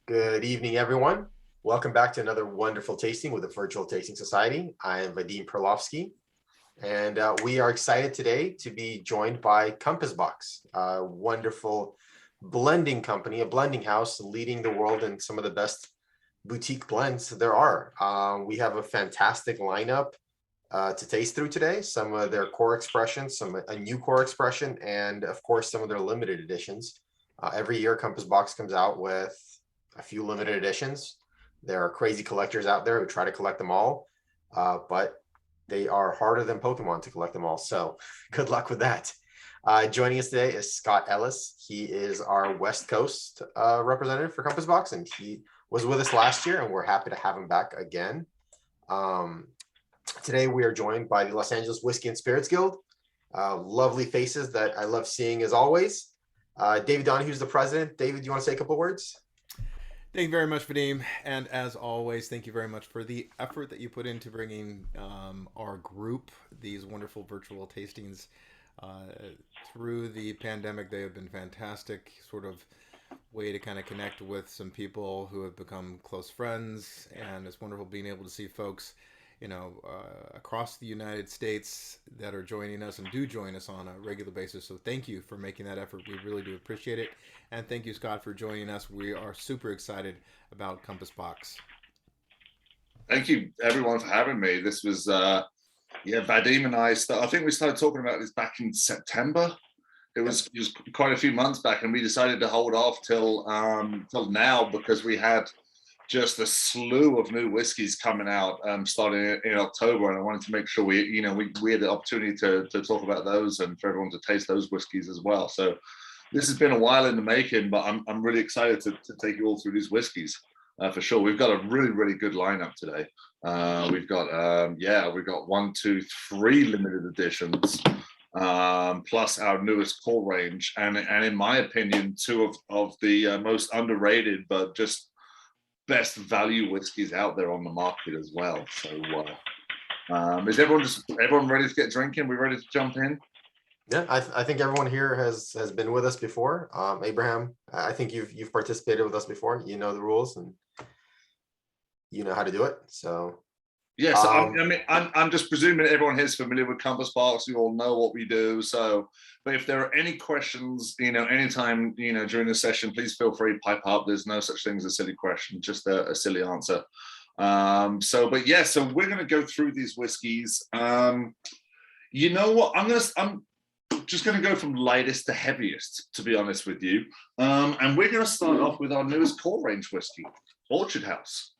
Good evening, everyone. Welcome back to another wonderful tasting with the Virtual Tasting Society. I am Vadim Perlovsky, and we are excited today to be joined by Compass Box, a wonderful blending company, a blending house leading the world in some of the best boutique blends there are. We have a fantastic lineup to taste through today. Some of their core expressions, a new core expression, and of course some of their limited editions. Every year, Compass Box comes out with a few limited editions. There are crazy collectors out there who try to collect them all, but they are harder than Pokemon to collect them all. So good luck with that. Joining us today is Scott Ellis. He is our West Coast representative for Compass Box, and he was with us last year, and we're happy to have him back again. Today we are joined by the Los Angeles Whiskey and Spirits Guild. Lovely faces that I love seeing as always. David Donohue's the president. David, do you want to say a couple words? Thank you very much, Vadim. And as always, thank you very much for the effort that you put into bringing our group these wonderful virtual tastings through the pandemic. They have been fantastic, sort of way to kind of connect with some people who have become close friends. And it's wonderful being able to see folks, across the United States that are joining us and do join us on a regular basis. So thank you for making that effort. We really do appreciate it. And thank you, Scott, for joining us. We are super excited about Compass Box. Thank you, everyone, for having me. This was, Vadim and I think we started talking about this back in September. It was quite a few months back, and we decided to hold off till now because we had just a slew of new whiskeys coming out starting in October, and I wanted to make sure we had the opportunity to talk about those and for everyone to taste those whiskeys as well. So this has been a while in the making, but I'm really excited to take you all through these whiskeys for sure. We've got a really, really good lineup today. We've got 1, 2, 3 limited editions, plus our newest core range, and in my opinion, two of the most underrated but just best value whiskeys out there on the market as well. So is everyone ready to get drinking? We ready to jump in? Yeah, I think everyone here has been with us before. Abraham, I think you've participated with us before. You know the rules and you know how to do it. So yes, I'm just presuming everyone here is familiar with Compass Box. You all know what we do. So, but if there are any questions, anytime, during the session, please feel free to pipe up. There's no such thing as a silly question, just a silly answer. So we're going to go through these whiskeys. You know what? I'm just going to go from lightest to heaviest, to be honest with you. And we're going to start off with our newest core range whiskey, Orchard House.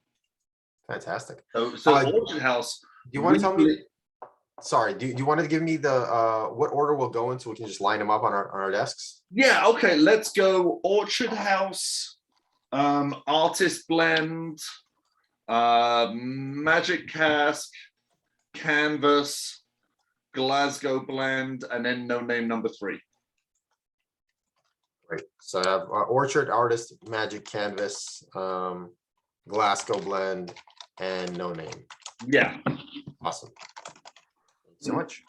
Fantastic. So Orchard House. Do you want to tell me? Sorry, do you want to give me the what order we'll go in so we can just line them up on our desks? Yeah. Okay. Let's go. Orchard House, Artist Blend, Magic Cask, Canvas, Glasgow Blend, and then No Name number 3. Right. So I have Orchard, Artist, Magic, Canvas, Glasgow Blend, and No Name. Yeah. Awesome. Thank you so much.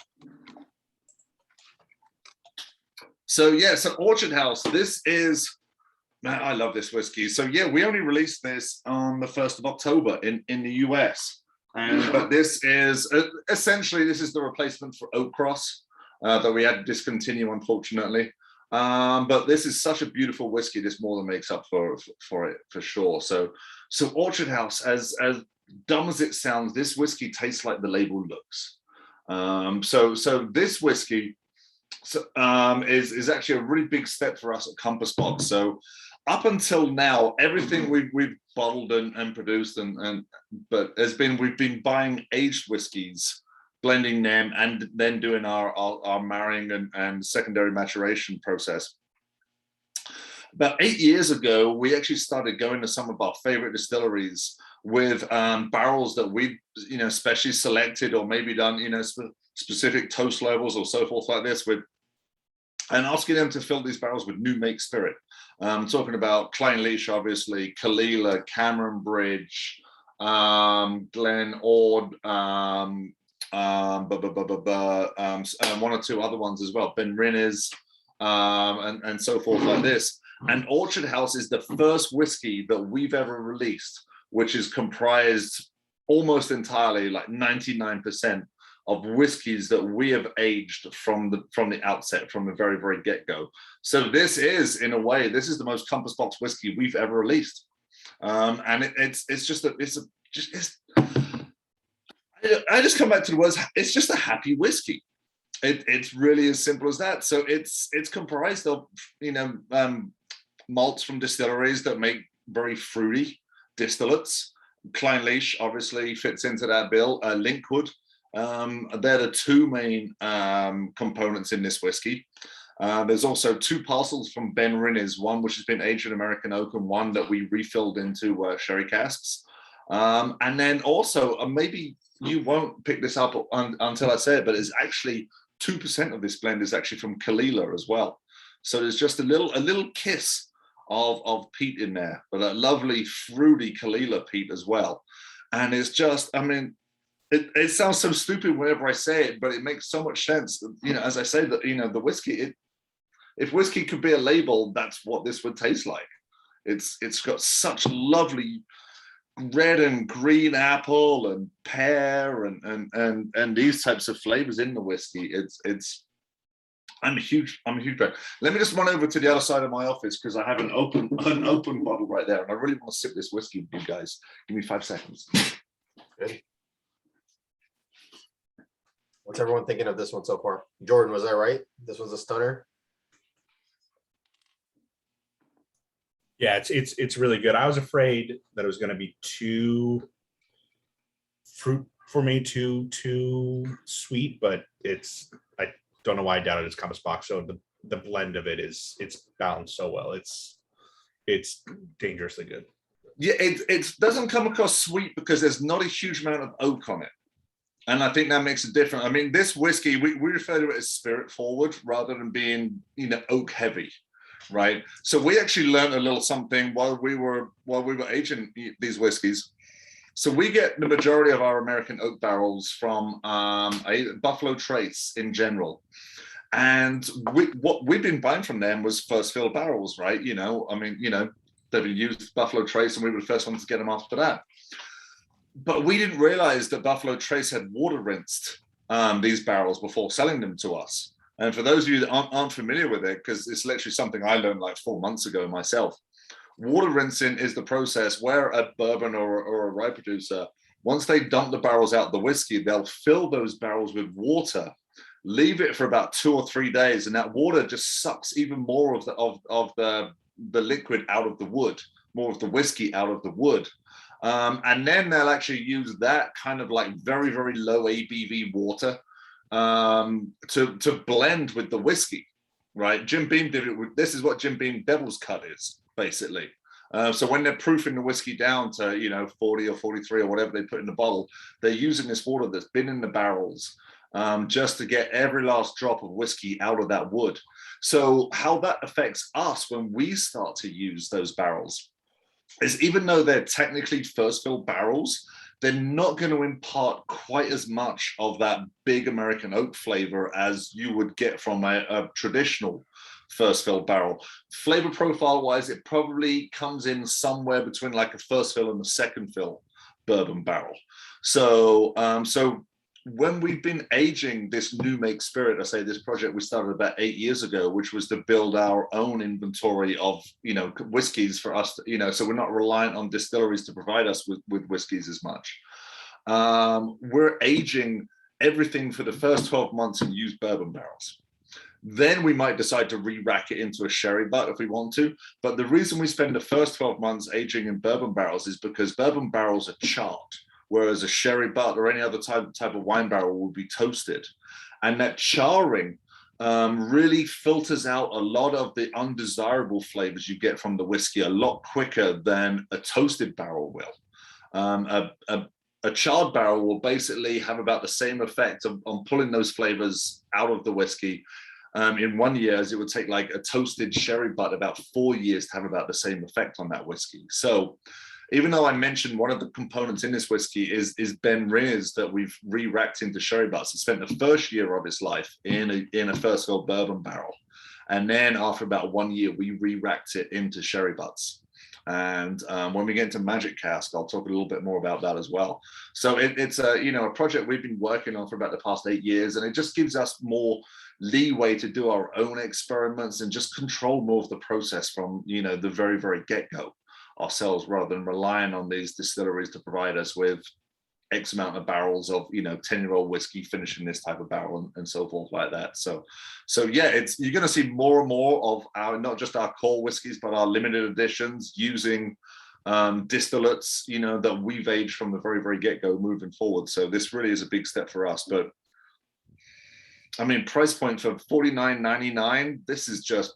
So Orchard House. This is, man, I love this whiskey. So we only released this on the 1st of October in the US. But this is essentially the replacement for Oak Cross that we had to discontinue, unfortunately. But this is such a beautiful whiskey. This more than makes up for it for sure. So Orchard House, as dumb as it sounds, this whiskey tastes like the label looks. So this whiskey is actually a really big step for us at Compass Box. So up until now, everything we've bottled and produced but we've been buying aged whiskeys, blending them, and then doing our marrying and secondary maturation process. About 8 years ago, we actually started going to some of our favorite distilleries with barrels that we, specially selected or maybe done, specific toast levels or so forth like this with, and asking them to fill these barrels with new make spirit. Talking about Klein Leach, obviously, Kalila, Cameron Bridge, Glen Ord, and 1 or 2 other ones as well, Ben Rinnes, and so forth like this. And Orchard House is the first whiskey that we've ever released, which is comprised almost entirely, like 99%, of whiskeys that we have aged from the outset, from the very, very get-go. So this is, in a way, this is the most Compass Box whiskey we've ever released. And it's just that I just come back to the words, it's just a happy whiskey. It's really as simple as that. So it's comprised of, malts from distilleries that make very fruity distillates. Clynelish obviously fits into that bill. Linkwood, they're the two main components in this whiskey. There's also 2 parcels from Ben Rinnes, one which has been aged in American oak and one that we refilled into sherry casks. And then also, maybe you won't pick this up until I say it, but it's actually 2% of this blend is actually from Kalila as well. So there's just a little kiss of peat in there, but a lovely fruity Kalila peat as well. And it's just, it sounds so stupid whenever I say it, but it makes so much sense. As I say that, the whiskey, if whiskey could be a label, that's what this would taste like. It's got such lovely red and green apple and pear and these types of flavors in the whiskey. I'm a huge fan. Let me just run over to the other side of my office because I have an open bottle right there, and I really want to sip this whiskey with you guys. Give me 5 seconds. Good. What's everyone thinking of this one so far? Jordan, was I right? This was a stunner. Yeah, it's really good. I was afraid that it was going to be too fruit for me, too sweet, but I don't know why I doubted it's Compass Box. So the blend of it's balanced so well. It's dangerously good. Yeah, it doesn't come across sweet because there's not a huge amount of oak on it. And I think that makes a difference. This whiskey, we refer to it as spirit forward rather than being, oak heavy. Right. So we actually learned a little something while we were aging these whiskeys. So we get the majority of our American oak barrels from a Buffalo Trace in general. And what we've been buying from them was first fill barrels, right? They've used Buffalo Trace and we were the first ones to get them after that. But we didn't realize that Buffalo Trace had water rinsed these barrels before selling them to us. And for those of you that aren't familiar with it, because it's literally something I learned like 4 months ago myself, water rinsing is the process where a bourbon or a rye producer, once they dump the barrels out of the whiskey, they'll fill those barrels with water, leave it for about 2 or 3 days, and that water just sucks even more of the liquid out of the wood, more of the whiskey out of the wood. And then they'll actually use that kind of like very, very low ABV water to blend with the whiskey, right? Jim Beam did it. This is what Jim Beam Devil's Cut is, basically. So when they're proofing the whiskey down to 40 or 43 or whatever they put in the bottle, they're using this water that's been in the barrels just to get every last drop of whiskey out of that wood. So how that affects us when we start to use those barrels is, even though they're technically first fill barrels, they're not going to impart quite as much of that big American oak flavor as you would get from a traditional first fill barrel. Flavor profile wise, it probably comes in somewhere between like a first fill and a second fill bourbon barrel. So when we've been aging this new make spirit, I say this project we started about 8 years ago, which was to build our own inventory of, whiskeys for us, so we're not reliant on distilleries to provide us with whiskeys as much. We're aging everything for the first 12 months in used bourbon barrels. Then we might decide to re-rack it into a sherry butt if we want to. But the reason we spend the first 12 months aging in bourbon barrels is because bourbon barrels are charred, whereas a sherry butt or any other type of wine barrel will be toasted. And that charring really filters out a lot of the undesirable flavors you get from the whiskey a lot quicker than a toasted barrel will. A charred barrel will basically have about the same effect on pulling those flavors out of the whiskey in 1 year as it would take like a toasted sherry butt about 4 years to have about the same effect on that whiskey. So even though I mentioned one of the components in this whiskey is Ben Rinnes that we've re-racked into sherry butts, it spent the first year of its life in a first fill bourbon barrel. And then after about 1 year, we re-racked it into sherry butts. And when we get into Magic Cask, I'll talk a little bit more about that as well. So it's a, a project we've been working on for about the past 8 years, and it just gives us more leeway to do our own experiments and just control more of the process from, the very, very get-go ourselves, rather than relying on these distilleries to provide us with X amount of barrels of 10-year-old whiskey finishing this type of barrel and so forth like that. So yeah, you're going to see more and more of our, not just our core whiskeys, but our limited editions using distillates that we've aged from the very, very get-go moving forward. So this really is a big step for us. But I mean, price point for $49.99,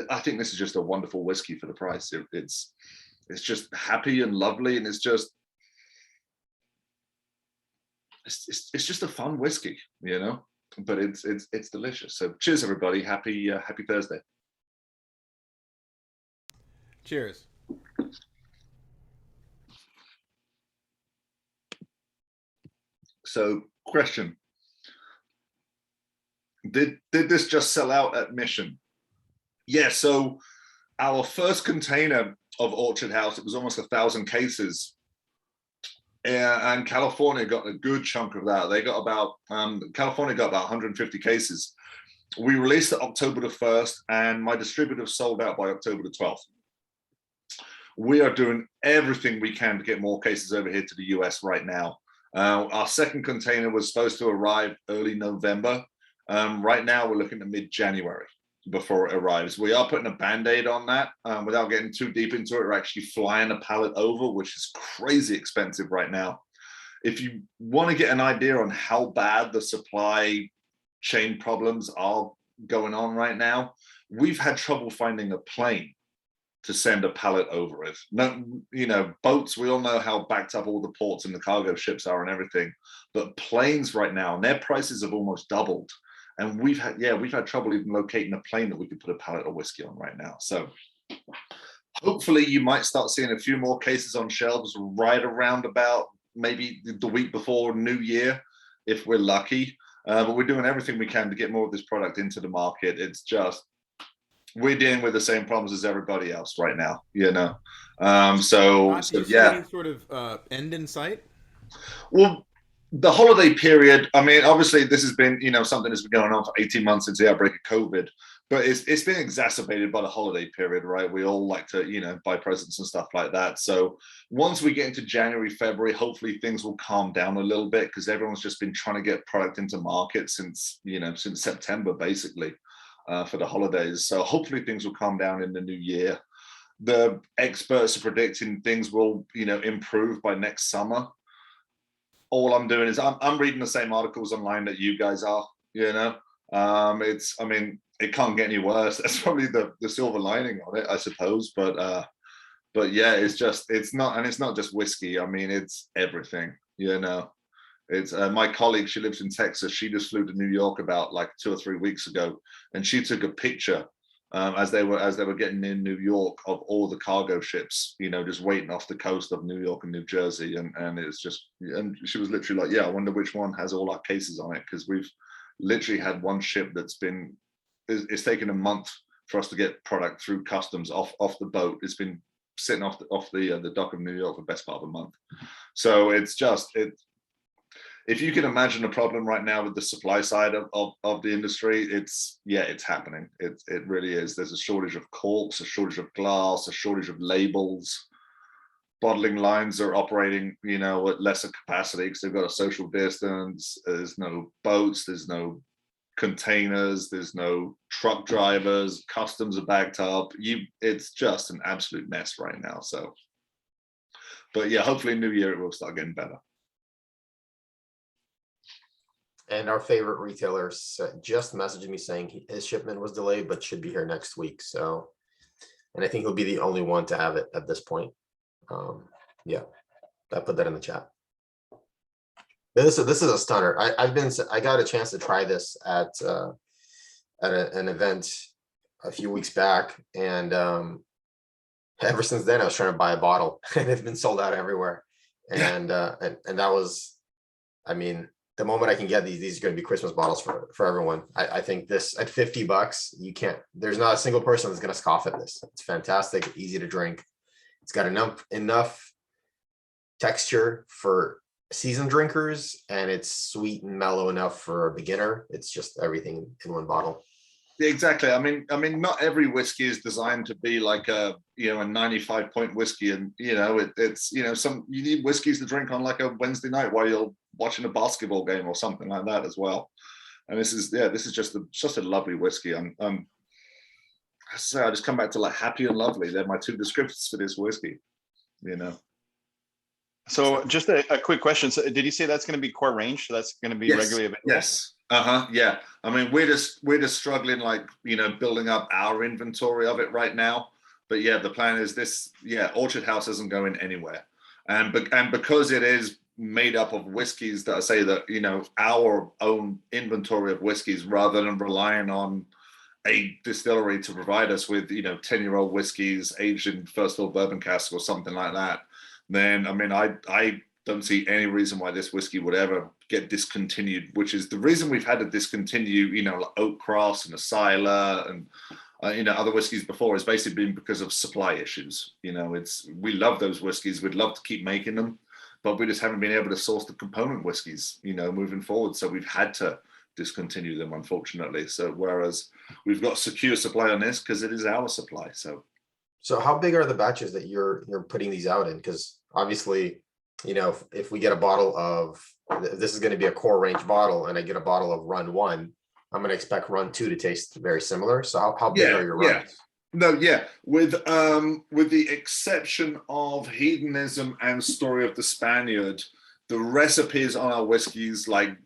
I think this is just a wonderful whiskey for the price. It's just happy and lovely, and it's just a fun whiskey, but it's delicious. So cheers, everybody. Happy Thursday. Cheers. So question, did this just sell out at Mission? Yeah, so our first container of Orchard House, it was almost 1,000 cases. And California got a good chunk of that. They got about, California got about 150 cases. We released it October the 1st, and my distributor sold out by October the 12th. We are doing everything we can to get more cases over here to the US right now. Our second container was supposed to arrive early November. Right now, we're looking at mid-January before it arrives. We are putting a Band-Aid on that. Without getting too deep into it, we're actually flying a pallet over, which is crazy expensive right now. If you want to get an idea on how bad the supply chain problems are going on right now, we've had trouble finding a plane to send a pallet over with. No, boats, we all know how backed up all the ports and the cargo ships are and everything, but planes right now, and their prices have almost doubled. And we've had trouble even locating a plane that we could put a pallet of whiskey on right now. So hopefully you might start seeing a few more cases on shelves right around about maybe the week before New Year, if we're lucky. But we're doing everything we can to get more of this product into the market. It's just, we're dealing with the same problems as everybody else right now, So yeah. Any sort of end in sight? Well, the holiday period, I mean, obviously this has been, something that's been going on for 18 months since the outbreak of COVID, but it's been exacerbated by the holiday period, right? We all like to, buy presents and stuff like that. So once we get into January, February, hopefully things will calm down a little bit, because everyone's just been trying to get product into market since September, basically, for the holidays. So hopefully things will calm down in the new year. The experts are predicting things will, improve by next summer. All I'm doing is I'm reading the same articles online that you guys are, it can't get any worse. That's probably the silver lining on it, I suppose. But yeah, it's not just whiskey. I mean, it's everything, It's my colleague, she lives in Texas. She just flew to New York about like 2 or 3 weeks ago, and she took a picture as they were getting in New York of all the cargo ships, just waiting off the coast of New York and New Jersey, and it's just, and she was literally like, yeah, I wonder which one has all our cases on it, because we've literally had one ship that's it's taken a month for us to get product through customs off the boat. It's been sitting off the dock of New York for the best part of a month. So it's just if you can imagine a problem right now with the supply side of the industry, it's happening. It really is. There's a shortage of corks, a shortage of glass, a shortage of labels. Bottling lines are operating, at lesser capacity because they've got a social distance. There's no boats, there's no containers, there's no truck drivers, customs are backed up. It's just an absolute mess right now. So, but yeah, hopefully New Year it will start getting better. And our favorite retailer just messaged me saying his shipment was delayed, but should be here next week. So, and I think he'll be the only one to have it at this point. Yeah, I put that in the chat. This is a stunner. I got a chance to try this at an event a few weeks back, and ever since then I was trying to buy a bottle, and it's been sold out everywhere. And that was, I mean, the moment I can get these are going to be Christmas bottles for everyone. I think this at $50, there's not a single person that's going to scoff at this. It's fantastic, easy to drink. It's got enough texture for seasoned drinkers, and it's sweet and mellow enough for a beginner. It's just everything in one bottle. Yeah, exactly. I mean, not every whiskey is designed to be like a 95-point whiskey, and it's you need whiskeys to drink on like a Wednesday night while you're watching a basketball game or something like that as well. And this is just a lovely whiskey. I just come back to like happy and lovely. They're my two descriptors for this whiskey. So just a quick question. So did you say that's going to be core range? So that's going to be regularly available? Yes. Yeah. I mean, we're just struggling, like, building up our inventory of it right now. But yeah, the plan is this. Yeah, Orchard House isn't going anywhere, and because it is made up of whiskeys that I say that our own inventory of whiskeys, rather than relying on a distillery to provide us with 10-year-old whiskeys aged in first fill bourbon cask or something like that. Then I mean, I don't see any reason why this whiskey would ever get discontinued, which is the reason we've had to discontinue, like Oak Cross and Asila and other whiskeys before, has basically been because of supply issues. We love those whiskeys, we'd love to keep making them, but we just haven't been able to source the component whiskeys, moving forward. So we've had to discontinue them, unfortunately. So whereas we've got secure supply on this because it is our supply. So how big are the batches that you're putting these out in? Because obviously, if we get a bottle of, this is going to be a core range bottle, and I get a bottle of Run 1, I'm going to expect Run 2 to taste very similar. So how big are your runs? No, yeah. With the exception of Hedonism and Story of the Spaniard, the recipes on our whiskeys, like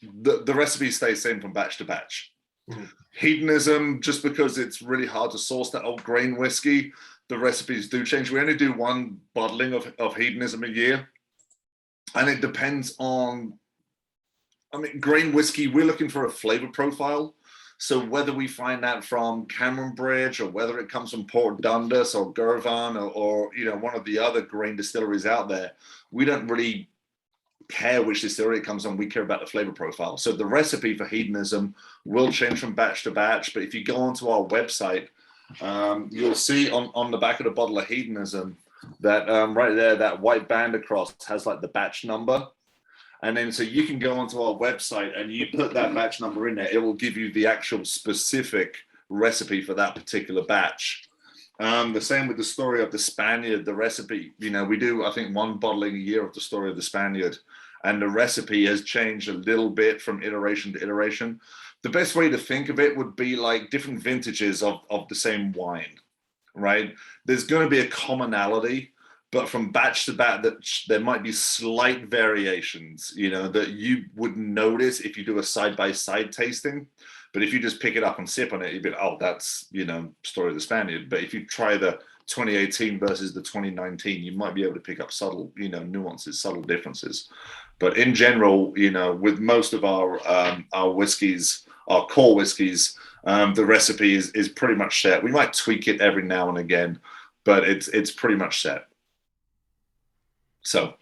the recipe stays the same from batch to batch. Mm-hmm. Hedonism, just because it's really hard to source that old grain whiskey, the recipes do change. We only do one bottling of Hedonism a year, and it depends on, grain whiskey, we're looking for a flavor profile. So whether we find that from Cameron Bridge, or whether it comes from Port Dundas or Girvan or one of the other grain distilleries out there, we don't really care which distillery it comes from. We care about the flavor profile. So the recipe for Hedonism will change from batch to batch. But if you go onto our website, you'll see on the back of the bottle of Hedonism that right there, that white band across has like the batch number. And then so you can go onto our website and you put that batch number in there. It will give you the actual specific recipe for that particular batch. The same with the Story of the Spaniard, the recipe. We do, I think, one bottling a year of the Story of the Spaniard, and the recipe has changed a little bit from iteration to iteration. The best way to think of it would be like different vintages of the same wine, right? There's going to be a commonality, but from batch to batch, there might be slight variations, that you would notice if you do a side-by-side tasting. But if you just pick it up and sip on it, you'd be like, oh, that's, Story of the Spaniard. But if you try the 2018 versus the 2019, you might be able to pick up subtle, nuances, subtle differences. But in general, with most of our whiskeys, our core whiskeys, the recipe is pretty much set. We might tweak it every now and again, but it's pretty much set. So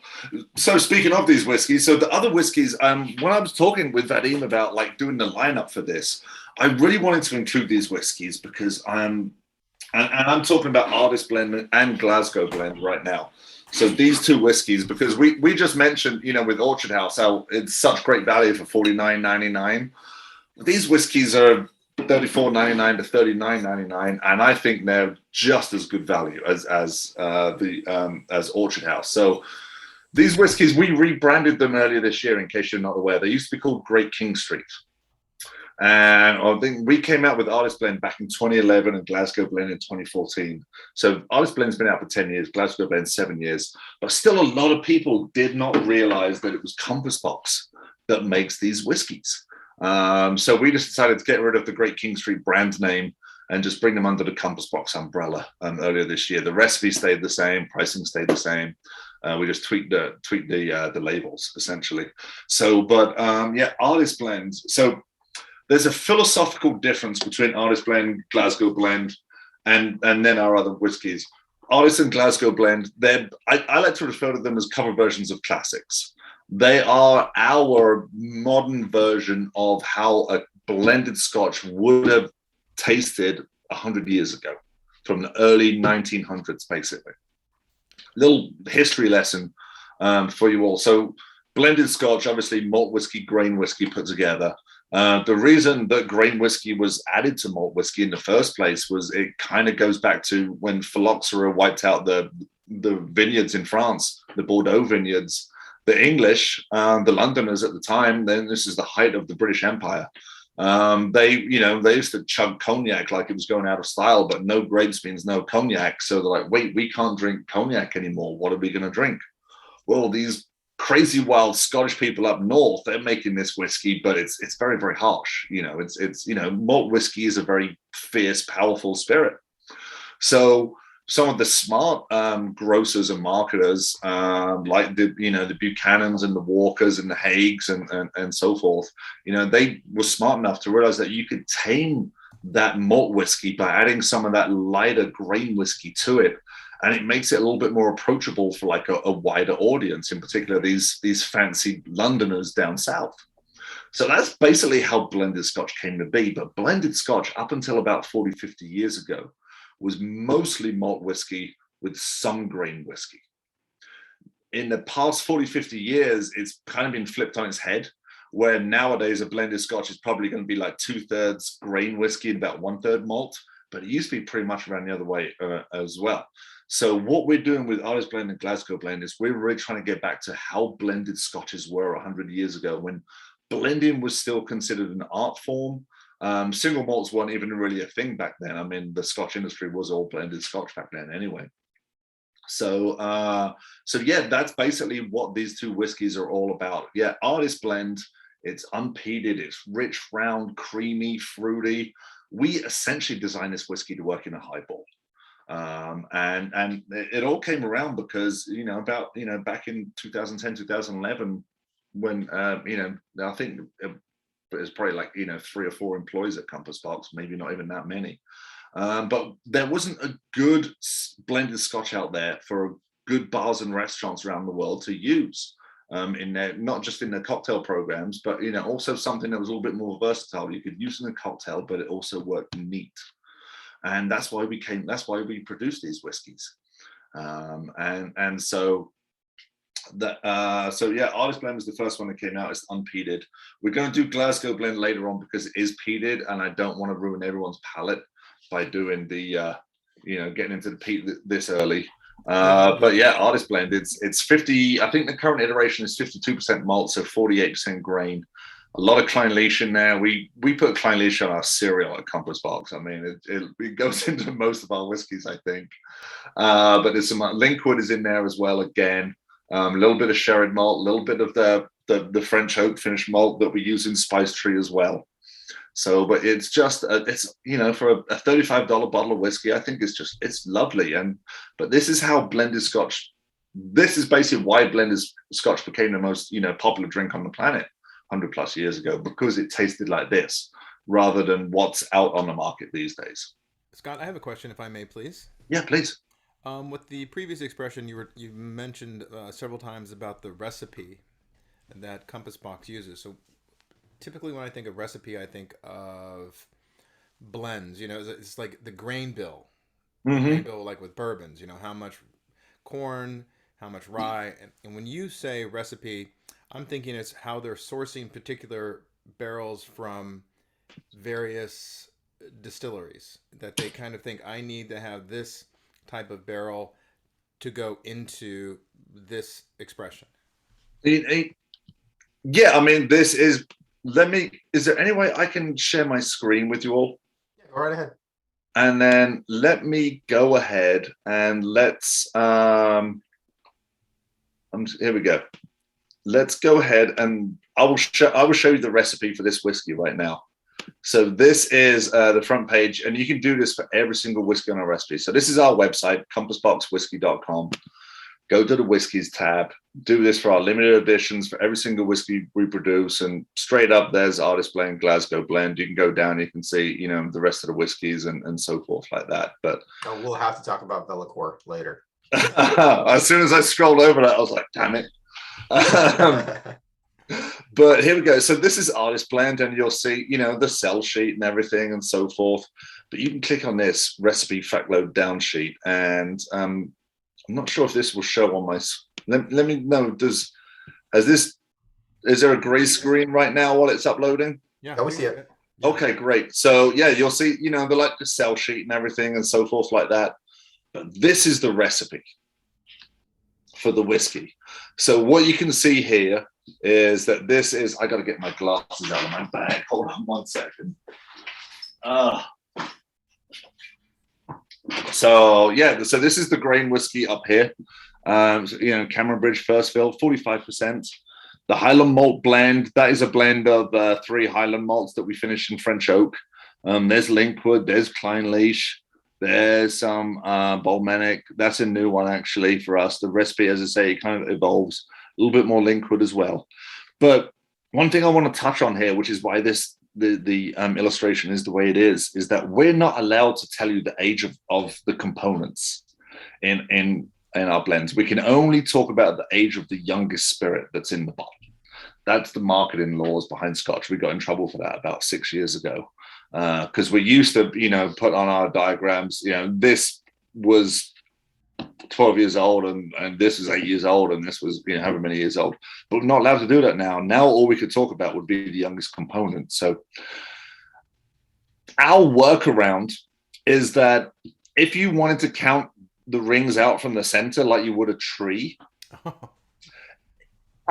speaking of these whiskeys, so the other whiskeys, when I was talking with Vadim about like doing the lineup for this, I really wanted to include these whiskeys because and I'm talking about Artist Blend and Glasgow Blend right now. So these two whiskeys, because we just mentioned, with Orchard House, how it's such great value for $49.99. These whiskeys are $34.99 to $39.99, and I think they're just as good value as Orchard House. So these whiskeys, we rebranded them earlier this year. In case you're not aware, they used to be called Great King Street, and I think we came out with Artist Blend back in 2011 and Glasgow Blend in 2014. So Artist Blend's been out for 10 years, Glasgow Blend 7 years, but still a lot of people did not realize that it was Compas Box that makes these whiskeys. So we just decided to get rid of the Great King Street brand name and just bring them under the Compas Box umbrella earlier this year. The recipe stayed the same, pricing stayed the same. We just tweaked the labels essentially. So, but Artist Blend. So there's a philosophical difference between Artist Blend, Glasgow Blend, and then our other whiskeys. Artist and Glasgow Blend, I like to refer to them as cover versions of classics. They are our modern version of how a blended Scotch would have tasted 100 years ago, from the early 1900s, basically. Little history lesson for you all. So blended Scotch, obviously malt whiskey, grain whiskey put together. The reason that grain whiskey was added to malt whiskey in the first place was it kind of goes back to when phylloxera wiped out the vineyards in France, the Bordeaux vineyards. The English, the Londoners at the time, then this is the height of the British Empire. They used to chug cognac like it was going out of style, but no grapes means no cognac. So they're like, wait, we can't drink cognac anymore. What are we going to drink? Well, these crazy wild Scottish people up north, they're making this whiskey, but it's very, very harsh. It's malt whiskey is a very fierce, powerful spirit. So some of the smart grocers and marketers, like the Buchanans and the Walkers and the Haigs and so forth, they were smart enough to realize that you could tame that malt whiskey by adding some of that lighter grain whiskey to it, and it makes it a little bit more approachable for like a wider audience, in particular these fancy Londoners down south. So that's basically how blended Scotch came to be. But blended Scotch, up until about 40, 50 years ago, was mostly malt whiskey with some grain whiskey. In the past 40, 50 years, it's kind of been flipped on its head, where nowadays a blended Scotch is probably going to be like 2/3 grain whiskey and about 1/3 malt, but it used to be pretty much around the other way as well. So what we're doing with Artist Blend and Glasgow Blend is we're really trying to get back to how blended Scotches were 100 years ago, when blending was still considered an art form. Single malts weren't even really a thing back then. I mean, the Scotch industry was all blended Scotch back then anyway. So yeah, that's basically what these two whiskeys are all about. Yeah, Artist Blend, it's unpeated, it's rich, round, creamy, fruity. We essentially designed this whiskey to work in a highball. And it all came around because, back in 2010, 2011, when, I think it's probably like, 3 or 4 employees at Compas Box, maybe not even that many. But there wasn't a good blended Scotch out there for good bars and restaurants around the world to use in their, not just in their cocktail programs, but, also something that was a little bit more versatile. You could use in a cocktail, but it also worked neat. And that's why we produced these whiskeys. So yeah, Artist Blend was the first one that came out. It's unpeated. We're going to do Glasgow Blend later on because it is peated, and I don't want to ruin everyone's palate by doing the getting into the peat this early. But yeah, Artist Blend, it's 50. I think the current iteration is 52% malt, so 48% grain. A lot of Clynelish in there. We put Clynelish on our cereal at Compas Box. I mean, it goes into most of our whiskeys, I think. But there's some Linkwood is in there as well. Again, a little bit of sherry malt, a little bit of the French oak finish malt that we use in Spice Tree as well. So, but it's just for a $35 bottle of whiskey, I think it's lovely. But this is how blended Scotch. This is basically why blended Scotch became the most popular drink on the planet 100 plus years ago, because it tasted like this rather than what's out on the market these days. Scott, I have a question, if I may, please. Yeah, please. With the previous expression, you mentioned several times about the recipe that Compas Box uses. So typically when I think of recipe, I think of blends. It's like the grain bill. Mm-hmm. Grain bill, like with bourbons, how much corn, how much rye. And when you say recipe, I'm thinking it's how they're sourcing particular barrels from various distilleries, that they kind of think, I need to have this type of barrel to go into this expression. Yeah, I mean, is there any way I can share my screen with you all? Yeah, go right ahead. And then let me go ahead and let's, here we go. Let's go ahead and I will show you the recipe for this whiskey right now. So this is the front page, and you can do this for every single whiskey on our recipe. So this is our website, compassboxwhiskey.com. Go to the whiskeys tab, do this for our limited editions for every single whiskey we produce, and straight up there's Artist Blend, Glasgow Blend. You can go down, you can see, the rest of the whiskeys and so forth like that. But we'll have to talk about Bellicor later. As soon as I scrolled over that, I was like, damn it. Um, but here we go. So this is artist blend, and you'll see, the sell sheet and everything and so forth. But you can click on this recipe fact load down sheet, and I'm not sure if this will show on my. Let me know. Is there a gray screen right now while it's uploading? Yeah, we see it. Okay, great. So yeah, you'll see, the sell sheet and everything and so forth like that. But this is the recipe for the whiskey. So what you can see here is that this is, I got to get my glasses out of my bag. Hold on 1 second. So this is the grain whiskey up here. Cameron Bridge first fill, 45%. The Highland malt blend, that is a blend of 3 Highland malts that we finished in French oak. There's Linkwood, there's Kleinleach, there's some Balmenic. That's a new one actually for us. The recipe, as I say, kind of evolves. A little bit more Linkwood as well. But one thing I want to touch on here, which is why the illustration is the way it is that we're not allowed to tell you the age of the components in our blends. We can only talk about the age of the youngest spirit that's in the bottle. That's the marketing laws behind Scotch. We got in trouble for that about 6 years ago because we used to, put on our diagrams, this was 12 years old and this is 8 years old and this was, however many years old. But we're not allowed to do that now. Now all we could talk about would be the youngest component. So our workaround is that if you wanted to count the rings out from the center like you would a tree,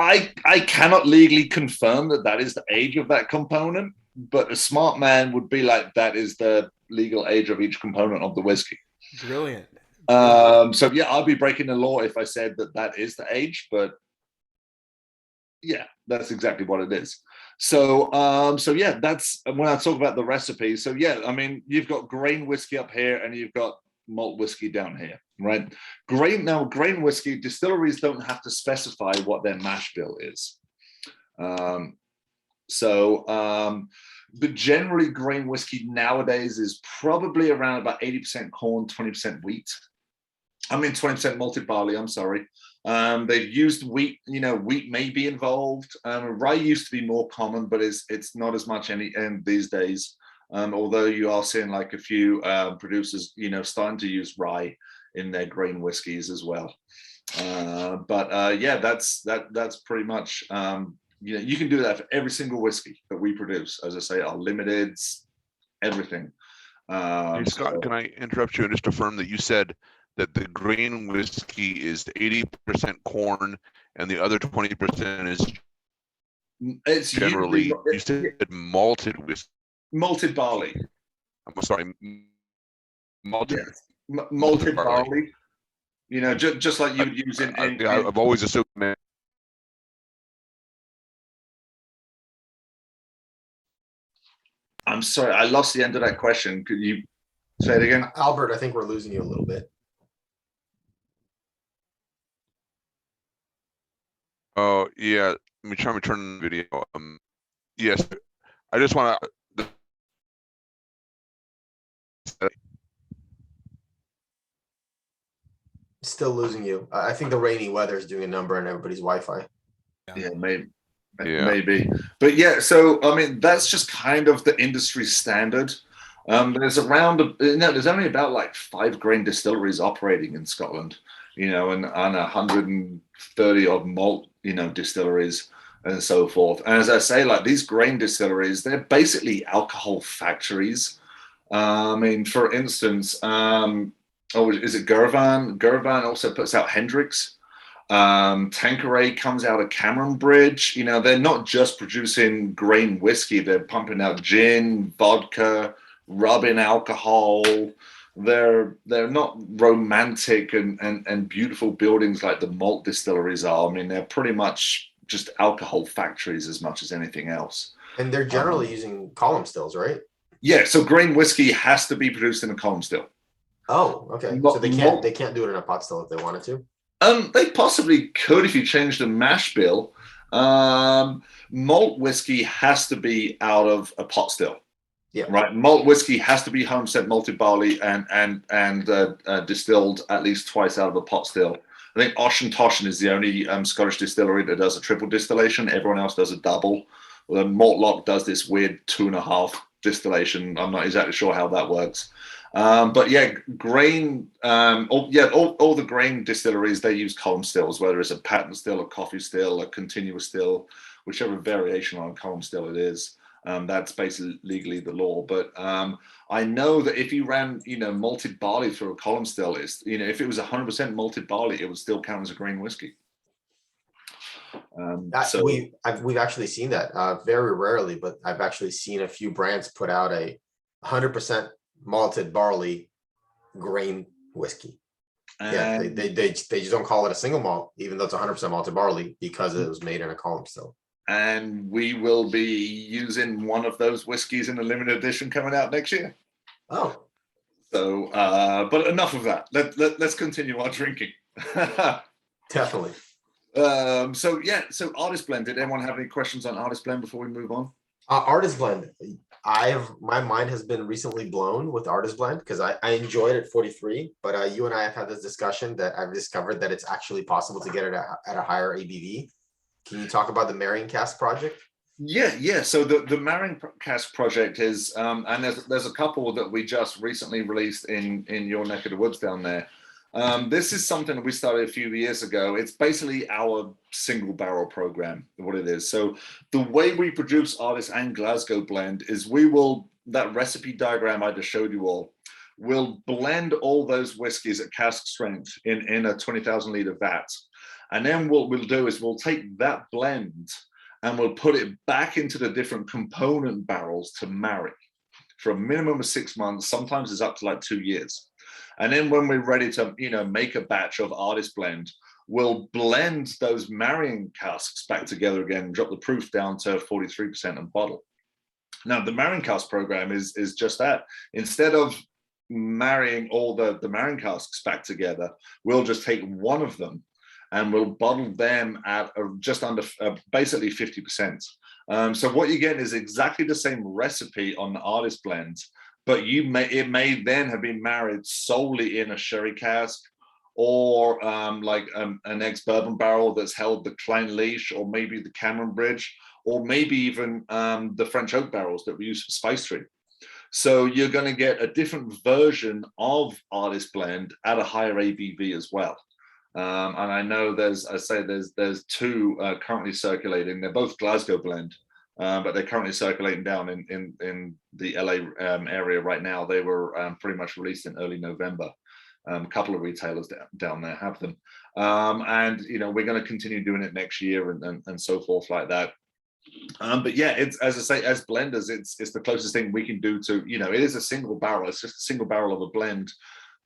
I cannot legally confirm that is the age of that component, but a smart man would be like, that is the legal age of each component of the whiskey. Brilliant. So yeah, I'd be breaking the law if I said that is the age, but yeah, that's exactly what it is. So yeah, that's when I talk about the recipe. So yeah, I mean, you've got grain whiskey up here and you've got malt whiskey down here, right? Grain whiskey, distilleries don't have to specify what their mash bill is. But generally grain whiskey nowadays is probably around about 80% corn, 20% wheat. 20% malted barley, I'm sorry. They've used wheat, wheat may be involved. Rye used to be more common, but it's not as much these days. Although you are seeing like a few producers, starting to use rye in their grain whiskies as well. Yeah, that's pretty much, you can do that for every single whiskey that we produce. As I say, our limiteds, everything. Hey, Scott, can I interrupt you and just affirm that you said that the grain whiskey is 80% corn and the other 20% is it's generally, usually, you said malted whiskey. Malted barley. I'm sorry, malted. Yes. Malted barley. Just like you would use in I've always assumed. I'm sorry, I lost the end of that question. Could you say it again? Albert, I think we're losing you a little bit. Oh yeah, let me try to turn the video. Yes, I just want to. Still losing you. I think the rainy weather is doing a number on everybody's Wi-Fi. Yeah, maybe. Yeah. Maybe. But yeah, so I mean, that's just kind of the industry standard. There's only about like 5 grain distilleries operating in Scotland, and 130 odd malt, distilleries and so forth. And as I say, like these grain distilleries, they're basically alcohol factories. For instance, is it Gurvan? Gurvan also puts out Hendrix. Tanqueray comes out of Cameron Bridge. They're not just producing grain whiskey, they're pumping out gin, vodka, rubbing alcohol. They're not romantic and beautiful buildings like the malt distilleries are. They're pretty much just alcohol factories as much as anything else. And they're generally using column stills, right? Yeah, so grain whiskey has to be produced in a column still. Oh, okay. So they can't do it in a pot still if they wanted to. They possibly could if you change the mash bill. Malt whiskey has to be out of a pot still. Yeah. Right. Malt whiskey has to be homestead malted barley and distilled at least twice out of a pot still. I think Oshentoshen is the only Scottish distillery that does a triple distillation. Everyone else does a double. Well, Mortlock does this weird 2.5 distillation. I'm not exactly sure how that works. But yeah, grain, all the grain distilleries, they use column stills, whether it's a patent still, a coffee still, a continuous still, whichever variation on column still it is. That's basically legally the law. But I know that if you ran, malted barley through a column still, if it was 100% malted barley, it would still count as a grain whiskey. So we've actually seen that very rarely, but I've actually seen a few brands put out a 100% malted barley grain whiskey. Yeah, they just don't call it a single malt, even though it's 100% malted barley, because it was made in a column still. And we will be using one of those whiskeys in a limited edition coming out next year. Oh, so but enough of that. Let's continue our drinking. definitely. So Artist Blend. Did anyone have any questions on Artist Blend before we move on? Artist Blend. My mind has been recently blown with Artist Blend because I enjoyed it 43, but you and I have had this discussion that I've discovered that it's actually possible to get it at a higher ABV. Can you talk about the Marion Cask project? Yeah. So the Marion Cask project is, and there's a couple that we just recently released in your neck of the woods down there. This is something that we started a few years ago. It's basically our single barrel program, what it is. So the way we produce Artist and Glasgow Blend is that recipe diagram I just showed you all, we'll blend all those whiskeys at cask strength in a 20,000 liter vat. And then what we'll do is we'll take that blend and we'll put it back into the different component barrels to marry for a minimum of 6 months. Sometimes it's up to like 2 years. And then when we're ready to, make a batch of Artist Blend, we'll blend those marrying casks back together again, drop the proof down to 43% and bottle. Now, the marrying cask program is just that. Instead of marrying all the marrying casks back together, we'll just take one of them and we'll bottle them at just under basically 50%. So what you get is exactly the same recipe on the Artist Blend, but it may then have been married solely in a sherry cask or like an ex-bourbon barrel that's held the Klein Leash, or maybe the Cameron Bridge, or maybe even the French oak barrels that we use for Spice Tree. So you're going to get a different version of Artist Blend at a higher ABV as well. And I know there's two currently circulating. They're both Glasgow Blend, but they're currently circulating down in the LA area right now. They were pretty much released in early November. A couple of retailers down there have them, and we're going to continue doing it next year and so forth like that. But yeah, it's, as I say, as blenders, it's the closest thing we can do to, it is a single barrel. It's just a single barrel of a blend,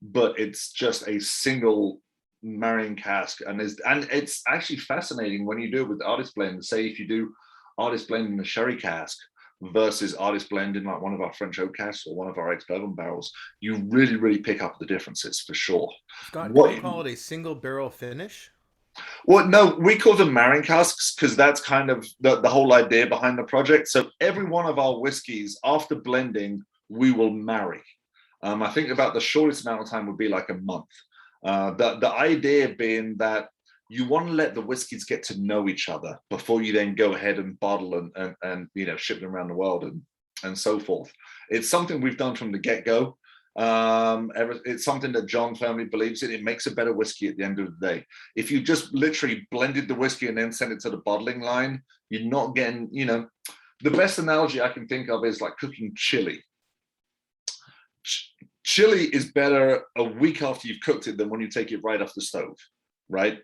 but it's just a single marrying cask. And it's actually fascinating when you do it with Artist Blend. Say if you do Artist Blend in a sherry cask versus Artist Blend in like one of our French oak casks or one of our ex-bourbon barrels, you really, really pick up the differences for sure. Scott, can you call it a single barrel finish? Well, no, we call them marrying casks because that's kind of the whole idea behind the project. So every one of our whiskeys, after blending, we will marry. I think about the shortest amount of time would be like a month. The idea being that you want to let the whiskeys get to know each other before you then go ahead and bottle and ship them around the world and so forth. It's something we've done from the get-go. It's something that John firmly believes in. It makes a better whiskey at the end of the day. If you just literally blended the whiskey and then sent it to the bottling line, you're not getting, the best analogy I can think of is like cooking chili. Chili is better a week after you've cooked it than when you take it right off the stove, right?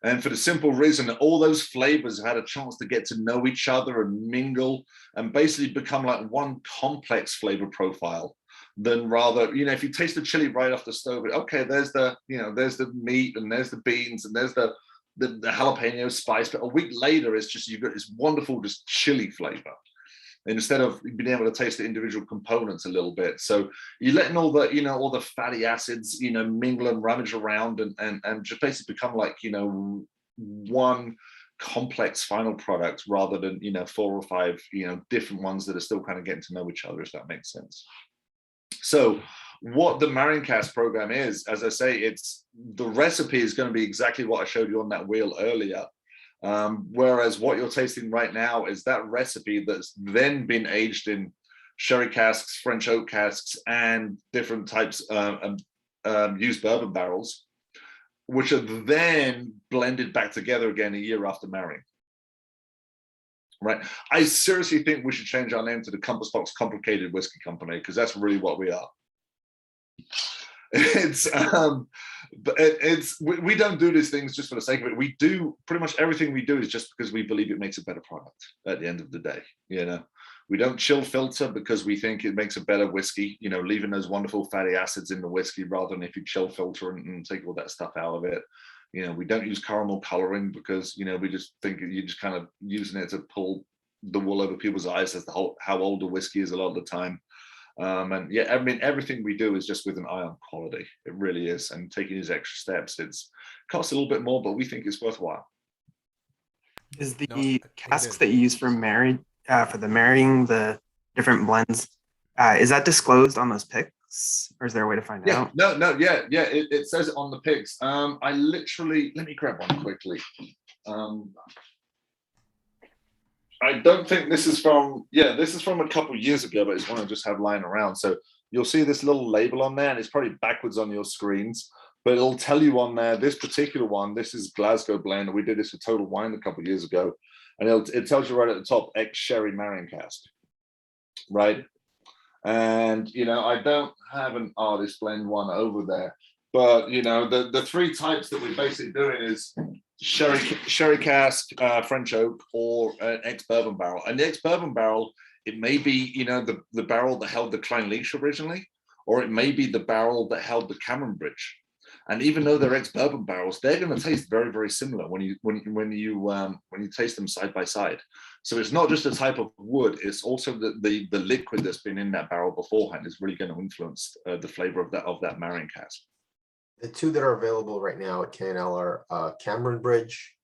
And for the simple reason that all those flavors have had a chance to get to know each other and mingle and basically become like one complex flavor profile. Than rather, if you taste the chili right off the stove, okay, there's the meat and there's the beans and there's the jalapeno spice, but a week later it's just you've got this wonderful just chili flavor. And instead of being able to taste the individual components a little bit, so you're letting all the fatty acids mingle and rummage around and just basically become like one complex final product rather than 4 or 5 different ones that are still kind of getting to know each other, if that makes sense. So what the marrying cast program is, as I say, it's the recipe is going to be exactly what I showed you on that wheel earlier. Whereas what you're tasting right now is that recipe that's then been aged in sherry casks, French oak casks, and different types used bourbon barrels, which are then blended back together again a year after marrying. Right. I seriously think we should change our name to the Compas Box Complicated Whiskey Company, because that's really what we are. We don't do these things just for the sake of it. We do pretty much everything we do is just because we believe it makes a better product at the end of the day. You know, we don't chill filter because we think it makes a better whiskey, you know, leaving those wonderful fatty acids in the whiskey rather than if you chill filter and take all that stuff out of it. You know, we don't use caramel coloring because, you know, we just think you're just kind of using it to pull the wool over people's eyes as to how old the whiskey is a lot of the time. And yeah, I mean, everything we do is just with an eye on quality. It really is. And taking these extra steps, it's costs a little bit more, but we think it's worthwhile. Is the No, casks that you use for the marrying the different blends, is that disclosed on those picks, or is there a way to find out? It says it on the picks. I literally, let me grab one quickly. I don't think this is from, this is from a couple of years ago, but it's one I just have lying around. So you'll see this little label on there, and it's probably backwards on your screens, but it'll tell you on there, this particular one, this is Glasgow blend, and we did this for Total Wine a couple of years ago, and it tells you right at the top, ex-sherry marrying cask, right? And, you know, I don't have an artist blend one over there, but, you know, the three types that we're basically doing is sherry cask, French oak, or an ex-bourbon barrel. And the ex-bourbon barrel, it may be, you know, the barrel that held the Klein Leach originally, or it may be the barrel that held the Cameron Bridge. And even though they're ex-bourbon barrels, they're going to taste very, very similar when you taste them side by side. So it's not just the type of wood; it's also the liquid that's been in that barrel beforehand is really going to influence the flavor of that marrying cask. The two that are available right now at K&L are Cameron Bridge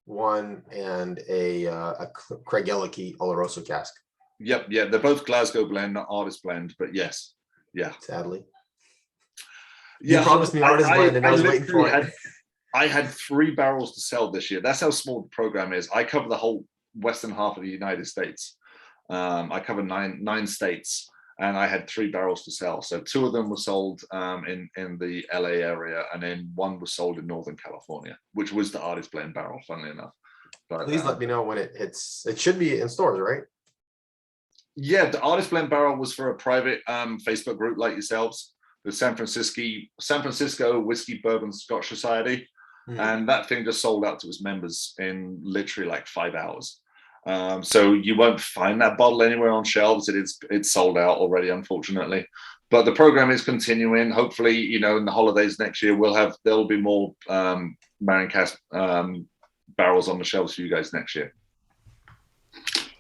one and a Craig Ellicky Oloroso cask. Yep, yeah, they're both Glasgow blend, not artist blend, but yes, yeah. Sadly. Yeah, you promised me artist blend, and I was waiting for it. I had 3 barrels to sell this year. That's how small the program is. I cover the whole western half of the United States. I cover nine states, and I had 3 barrels to sell. So 2 of them were sold in the LA area, and then 1 was sold in Northern California, which was the artist blend barrel, funnily enough. But, please let me know when it hits. It should be in stores, right? Yeah, the artist blend barrel was for a private Facebook group like yourselves, the San Francisco Whiskey Bourbon Scotch Society, and that thing just sold out to its members in literally like 5 hours. So you won't find that bottle anywhere on shelves. It's sold out already, unfortunately. But the program is continuing. Hopefully, you know, in the holidays next year, there'll be more marrying cask barrels on the shelves for you guys next year.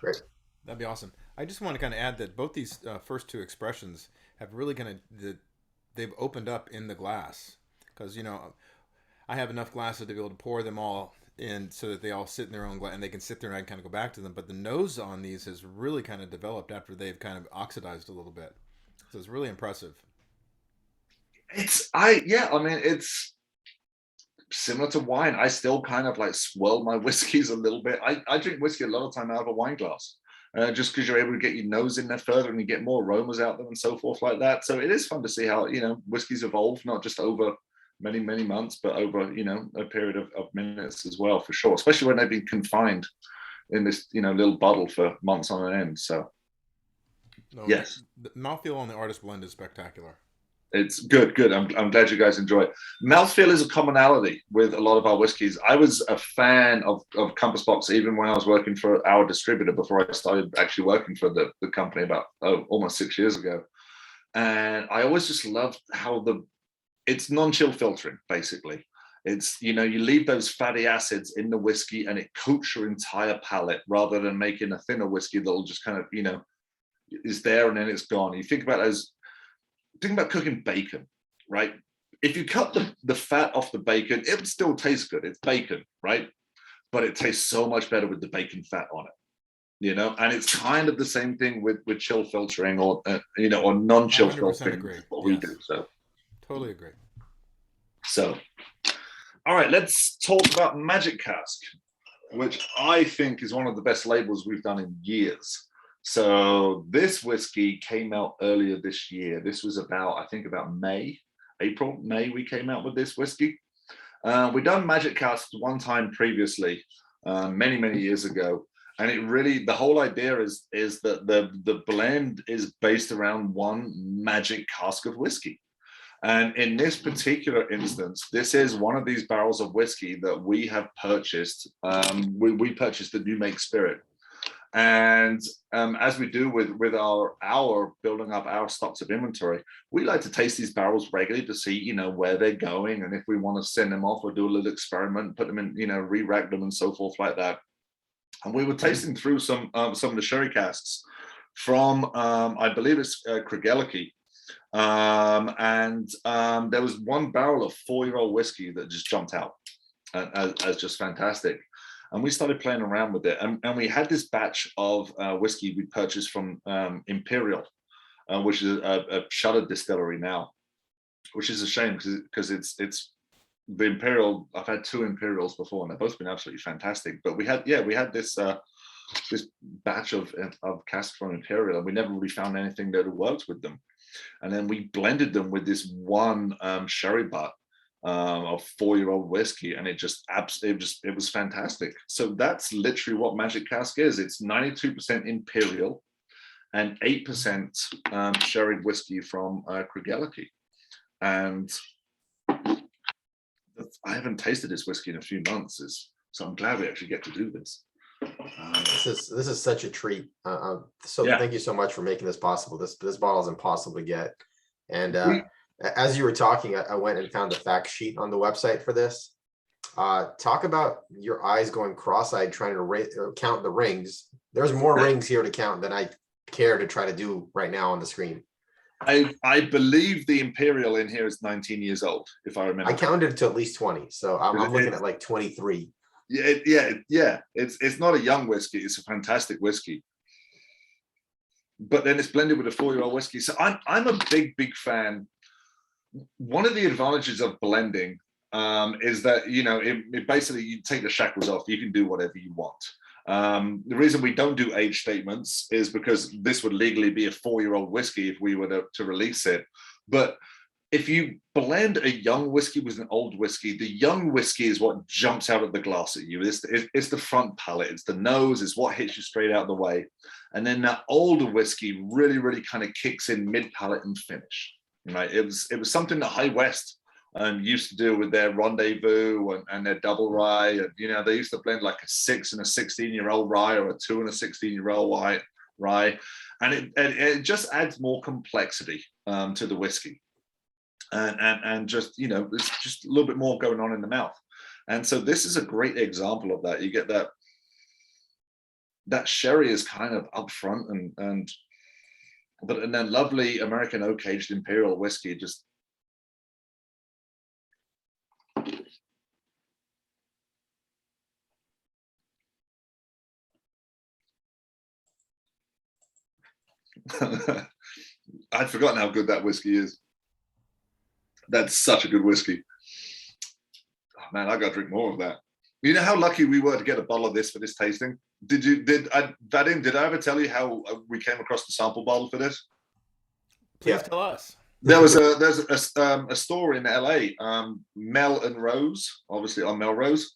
Great. That'd be awesome. I just want to kind of add that both these first 2 expressions have really they've opened up in the glass, because, you know, I have enough glasses to be able to pour them all in so that they all sit in their own glass and they can sit there and I can kind of go back to them. But the nose on these has really kind of developed after they've kind of oxidized a little bit. So it's really impressive. It's similar to wine. I still kind of like swirl my whiskeys a little bit. I drink whiskey a lot of time out of a wine glass. Just because you're able to get your nose in there further and you get more aromas out there and so forth like that. So it is fun to see how, you know, whiskeys evolve, not just over many, many months, but over, you know, a period of minutes as well, for sure, especially when they've been confined in this, you know, little bottle for months on end. So, yes. The mouthfeel on the artist blend is spectacular. It's good. I'm glad you guys enjoy it. Mouthfeel is a commonality with a lot of our whiskeys. I was a fan of Compas Box even when I was working for our distributor before I started actually working for the company about almost 6 years ago. And I always just loved how it's non-chill filtering, basically. It's, you know, you leave those fatty acids in the whiskey and it coats your entire palate rather than making a thinner whiskey that'll just kind of, you know, is there and then it's gone. You think about cooking bacon, right? If you cut the fat off the bacon, it would still taste good. It's bacon, right? But it tastes so much better with the bacon fat on it. and it's kind of the same thing with chill filtering or or non-chill 100% filtering, agree. is what we Yes. do. Totally agree. So, all right, let's talk about Magic Cask, which I think is one of the best labels we've done in years. So this whiskey came out earlier this year. This was I think about May, we came out with this whiskey. We done Magic Cask one time previously, many years ago. And it really, the whole idea is that the blend is based around one magic cask of whiskey. And in this particular instance, this is one of these barrels of whiskey that we have purchased. We purchased the new make spirit. And as we do with our building up our stocks of inventory, we like to taste these barrels regularly to see, where they're going. And if we want to send them off or do a little experiment, put them in, re-rack them and so forth like that. And we were tasting through some of the sherry casks from, I believe it's Kregeliki. There was one barrel of 4-year-old whiskey that just jumped out as just fantastic. And we started playing around with it. And we had this batch of whiskey we purchased from Imperial, which is a shuttered distillery now, which is a shame because it's the Imperial. I've had 2 Imperials before and they've both been absolutely fantastic. But we had this this batch of casks from Imperial, and we never really found anything that worked with them. And then we blended them with this one sherry butt of 4-year-old whiskey, and it was fantastic. So that's literally what Magic Cask is. It's 92% Imperial and 8% sherry whiskey from Kregeliki. And I haven't tasted this whiskey in a few months, so I'm glad we actually get to do this. This is such a treat. Thank you so much for making this possible. This bottle is impossible to get. And as you were talking, I went and found the fact sheet on the website for this. Talk about your eyes going cross-eyed trying to count the rings. There's more rings here to count than I care to try to do right now on the screen. I believe the Imperial in here is 19 years old, if I remember. I counted to at least 20, so I'm looking at like 23. Yeah. It's not a young whiskey. It's a fantastic whiskey. But then it's blended with a 4-year-old whiskey. So I'm a big fan. One of the advantages of blending is that it basically, you take the shackles off. You can do whatever you want. The reason we don't do age statements is because this would legally be a 4-year-old whiskey if we were to release it. But if you blend a young whiskey with an old whiskey, the young whiskey is what jumps out of the glass at you. It's the front palate, it's the nose, it's what hits you straight out of the way. And then that older whiskey really kind of kicks in mid palate and finish. Right? It was something that High West used to do with their Rendezvous and their double rye. And, they used to blend like a 6 and a 16-year-old rye or a 2 and a 16-year-old rye. And it just adds more complexity to the whiskey. And just, there's just a little bit more going on in the mouth. And so this is a great example of that. You get that sherry is kind of up front and then lovely American oak aged Imperial whiskey just I'd forgotten how good that whiskey is. That's such a good whiskey. Oh, man, I got to drink more of that. You know how lucky we were to get a bottle of this for this tasting? Vadim, did I ever tell you how we came across the sample bottle for this? Please tell us. There's a store in LA, Mel and Rose, obviously on Melrose,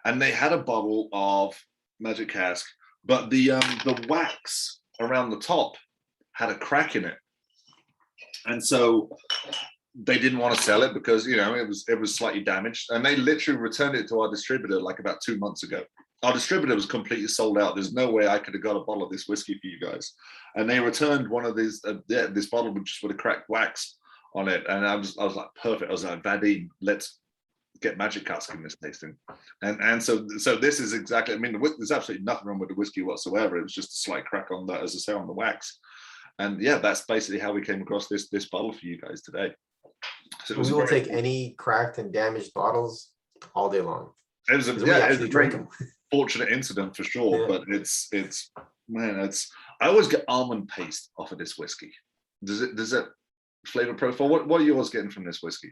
and they had a bottle of Magic Cask, but the wax around the top had a crack in it, and so they didn't want to sell it because it was slightly damaged, and they literally returned it to our distributor like about 2 months ago. Our distributor was completely sold out. There's no way I could have got a bottle of this whiskey for you guys, and they returned one of these this bottle with a cracked wax on it, and I was like, perfect. I was like, Vadim, let's get Magic Cask in this tasting, and so this is exactly. I mean, there's absolutely nothing wrong with the whiskey whatsoever. It was just a slight crack on that, as I say, on the wax, and yeah, that's basically how we came across this bottle for you guys today. So we will take any cracked and damaged bottles all day long. It was a drink them. fortunate incident for sure, Yeah. but it's Man, I always get almond paste off of this whiskey. Does that flavor profile? What are you always getting from this whiskey?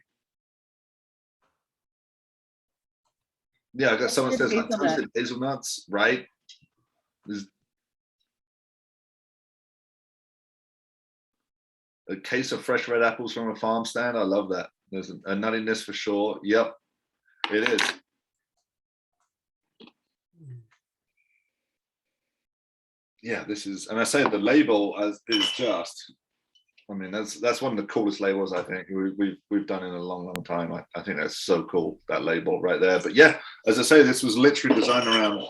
Yeah, I got someone says like toasted hazelnuts, right? There's a case of fresh red apples from a farm stand. I love that. There's a nuttiness for sure. Yep, it is. Yeah, this is, and I say the label is just, I mean, that's one of the coolest labels I think we've done in a long time. I think that's so cool, that label right there. But yeah, as I say, this was literally designed around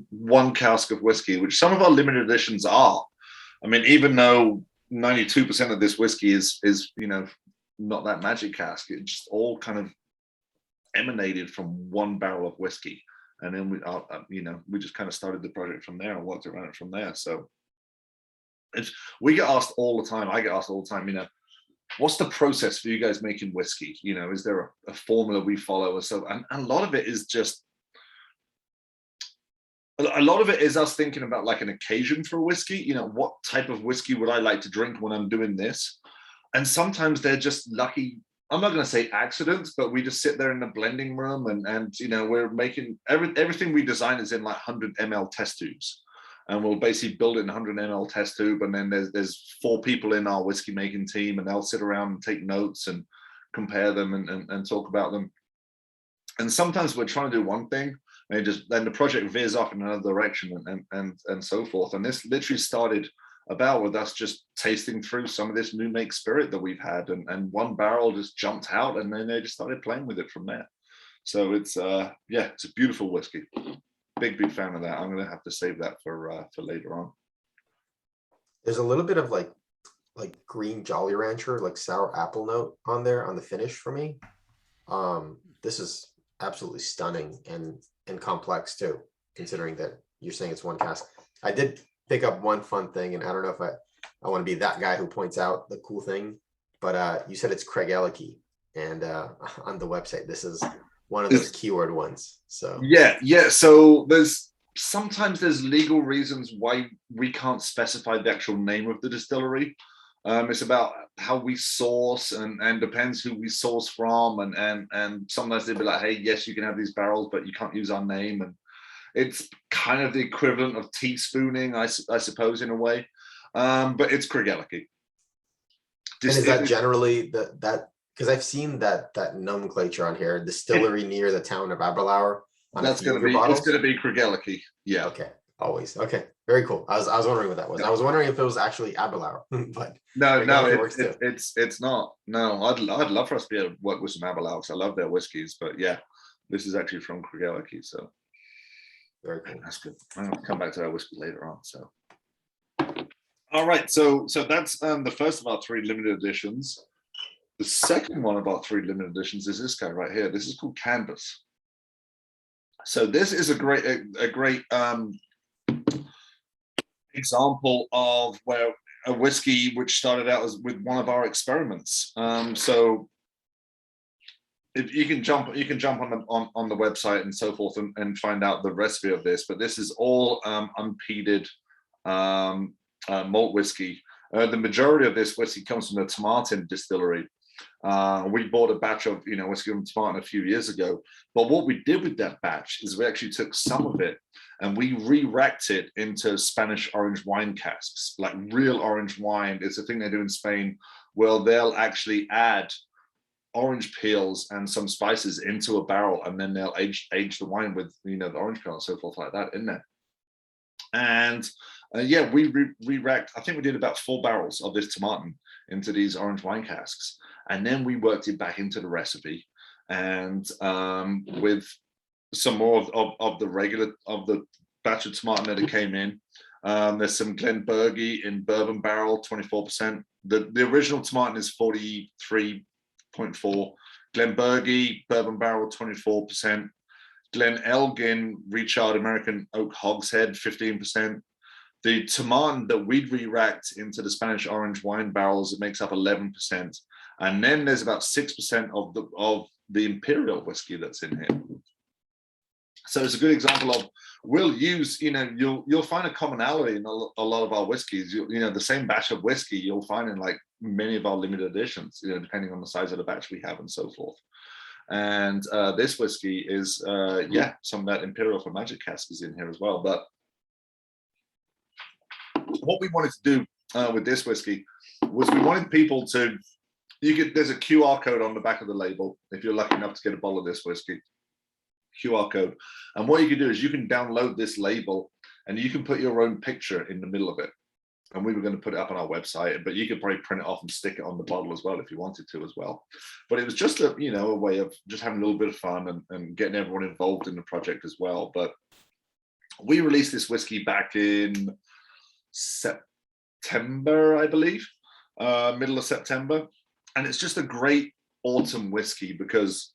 one cask of whiskey, which some of our limited editions are. I mean, even though 92% of this whiskey is not that magic cask, it just all kind of emanated from one barrel of whiskey. And then we just kind of started the project from there and worked around it from there. So we get asked all the time. I get asked all the time, what's the process for you guys making whiskey? Is there a formula we follow? So, and a lot of it is just, a lot of it is us thinking about like an occasion for a whiskey. What type of whiskey would I like to drink when I'm doing this? And sometimes they're just lucky. I'm not going to say accidents, but we just sit there in the blending room and we're making everything we design is in like 100 ml test tubes, and we'll basically build it in 100 ml test tube. And then there's 4 people in our whiskey making team, and they'll sit around and take notes and compare them and talk about them. And sometimes we're trying to do one thing, and then the project veers off in another direction and so forth. And this literally started about with us just tasting through some of this new make spirit that we've had, and one barrel just jumped out, and then they just started playing with it from there. So it's it's a beautiful whiskey. Big fan of that. I'm gonna have to save that for later on. There's a little bit of like green Jolly Rancher, like sour apple note on there on the finish for me. This is absolutely stunning and complex too, considering that you're saying it's one cask. I did pick up one fun thing, and I don't know if I want to be that guy who points out the cool thing, but you said it's Craig Ellis, and on the website this is one of those keyword ones. So yeah. So sometimes there's legal reasons why we can't specify the actual name of the distillery. It's about how we source and depends who we source from, and sometimes they'd be like, hey, yes, you can have these barrels, but you can't use our name. And it's kind of the equivalent of teaspooning, I suppose, in a way. But it's Craig Ellis. And is that generally that because I've seen that nomenclature on here, distillery near the town of Aberlour. It's going to be Craig Ellis. Yeah. Okay. Always. Okay. Very cool. I was wondering what that was. I was wondering if it was actually Aberlour, but no, it's not. No, I'd love for us to be able to work with some Aberlour because I love their whiskeys. But yeah, this is actually from Craig Ellis. So very cool. That's good. I'll come back to that whiskey later on. So all right. So that's the first of our 3 limited editions. The second one of our 3 limited editions is this guy right here. This is called Canvas. So this is a great example of where a whiskey which started out as with one of our experiments. So if you can jump on the website and so forth and find out the recipe of this. But this is all unpeated malt whiskey. The majority of this whiskey comes from the Tomartin distillery. We bought a batch of whiskey from Tomartin a few years ago. But what we did with that batch is we actually took some of it and we re-racked it into Spanish orange wine casks, like real orange wine. It's a thing they do in Spain, where they'll actually add orange peels and some spices into a barrel, and then they'll age the wine with the orange peel and so forth like that in there. And we re-racked. I think we did about 4 barrels of this Tomartin into these orange wine casks, and then we worked it back into the recipe, and with some more of the batch of Tomartin that it came in. There's some Glenbergie in bourbon barrel, 24%. The original Tomartin is 43.4. Glenbergie bourbon barrel, 24%. Glen Elgin recharred American oak hogshead, 15%. The Tomartin that we'd re-racked into the Spanish orange wine barrels, it makes up 11%. And then there's about 6% of the imperial whiskey that's in here. So it's a good example of, we'll use, you'll find a commonality in a lot of our whiskeys. The same batch of whiskey you'll find in like many of our limited editions, depending on the size of the batch we have and so forth. And this whiskey is, some of that Imperial from Magic Cask is in here as well. But what we wanted to do with this whiskey was we wanted people to, there's a QR code on the back of the label if you're lucky enough to get a bottle of this whiskey. QR code. And what you can do is you can download this label and you can put your own picture in the middle of it. And we were going to put it up on our website, but you could probably print it off and stick it on the bottle as well if you wanted to as well. But it was just a way of just having a little bit of fun and getting everyone involved in the project as well. But we released this whiskey back in September, I believe, middle of September. And it's just a great autumn whiskey because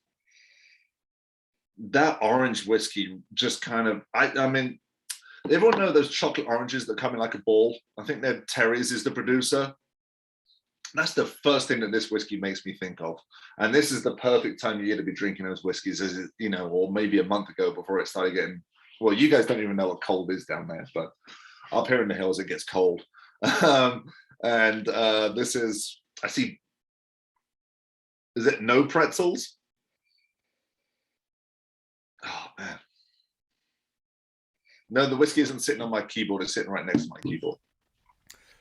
that orange whiskey just kind of, I mean, everyone know those chocolate oranges that come in like a ball? I think that Terry's is the producer. That's the first thing that this whiskey makes me think of. And this is the perfect time of year to be drinking those whiskeys, as it, or maybe a month ago before it started getting, well, you guys don't even know what cold is down there, but up here in the hills, it gets cold. This is, I see, is it no pretzels? Oh man. No, the whiskey isn't sitting on my keyboard, it's sitting right next to my keyboard.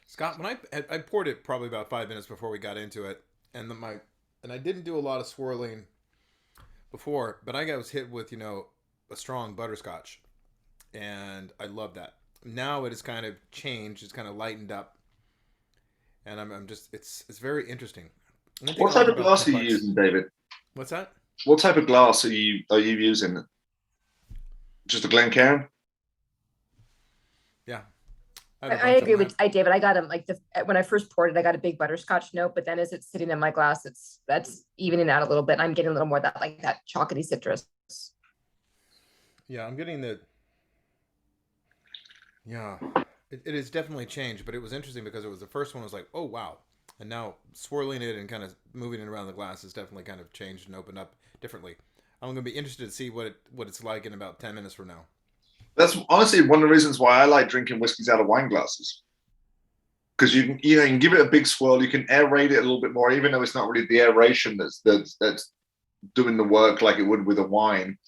Scott, when I poured it probably about 5 minutes before we got into it, and I didn't do a lot of swirling before, but I was hit with a strong butterscotch, and I love that. Now it has kind of changed, it's kind of lightened up, and I'm just it's very interesting. What type of glass are you using, David? What's that? What type of glass are you using? Just a Glencairn? Yeah. I agree with David. I got him when I first poured it, I got a big butterscotch note, but then as it's sitting in my glass, that's evening out a little bit. I'm getting a little more that chocolatey citrus. Yeah, I'm getting the. Yeah, it has definitely changed, but it was interesting because it was the first one was like, oh wow, and now swirling it and kind of moving it around the glass has definitely kind of changed and opened up differently. I'm going to be interested to see what it's like in about 10 minutes from now. That's honestly one of the reasons why I like drinking whiskeys out of wine glasses. Because you can give it a big swirl, you can aerate it a little bit more, even though it's not really the aeration that's doing the work like it would with a wine.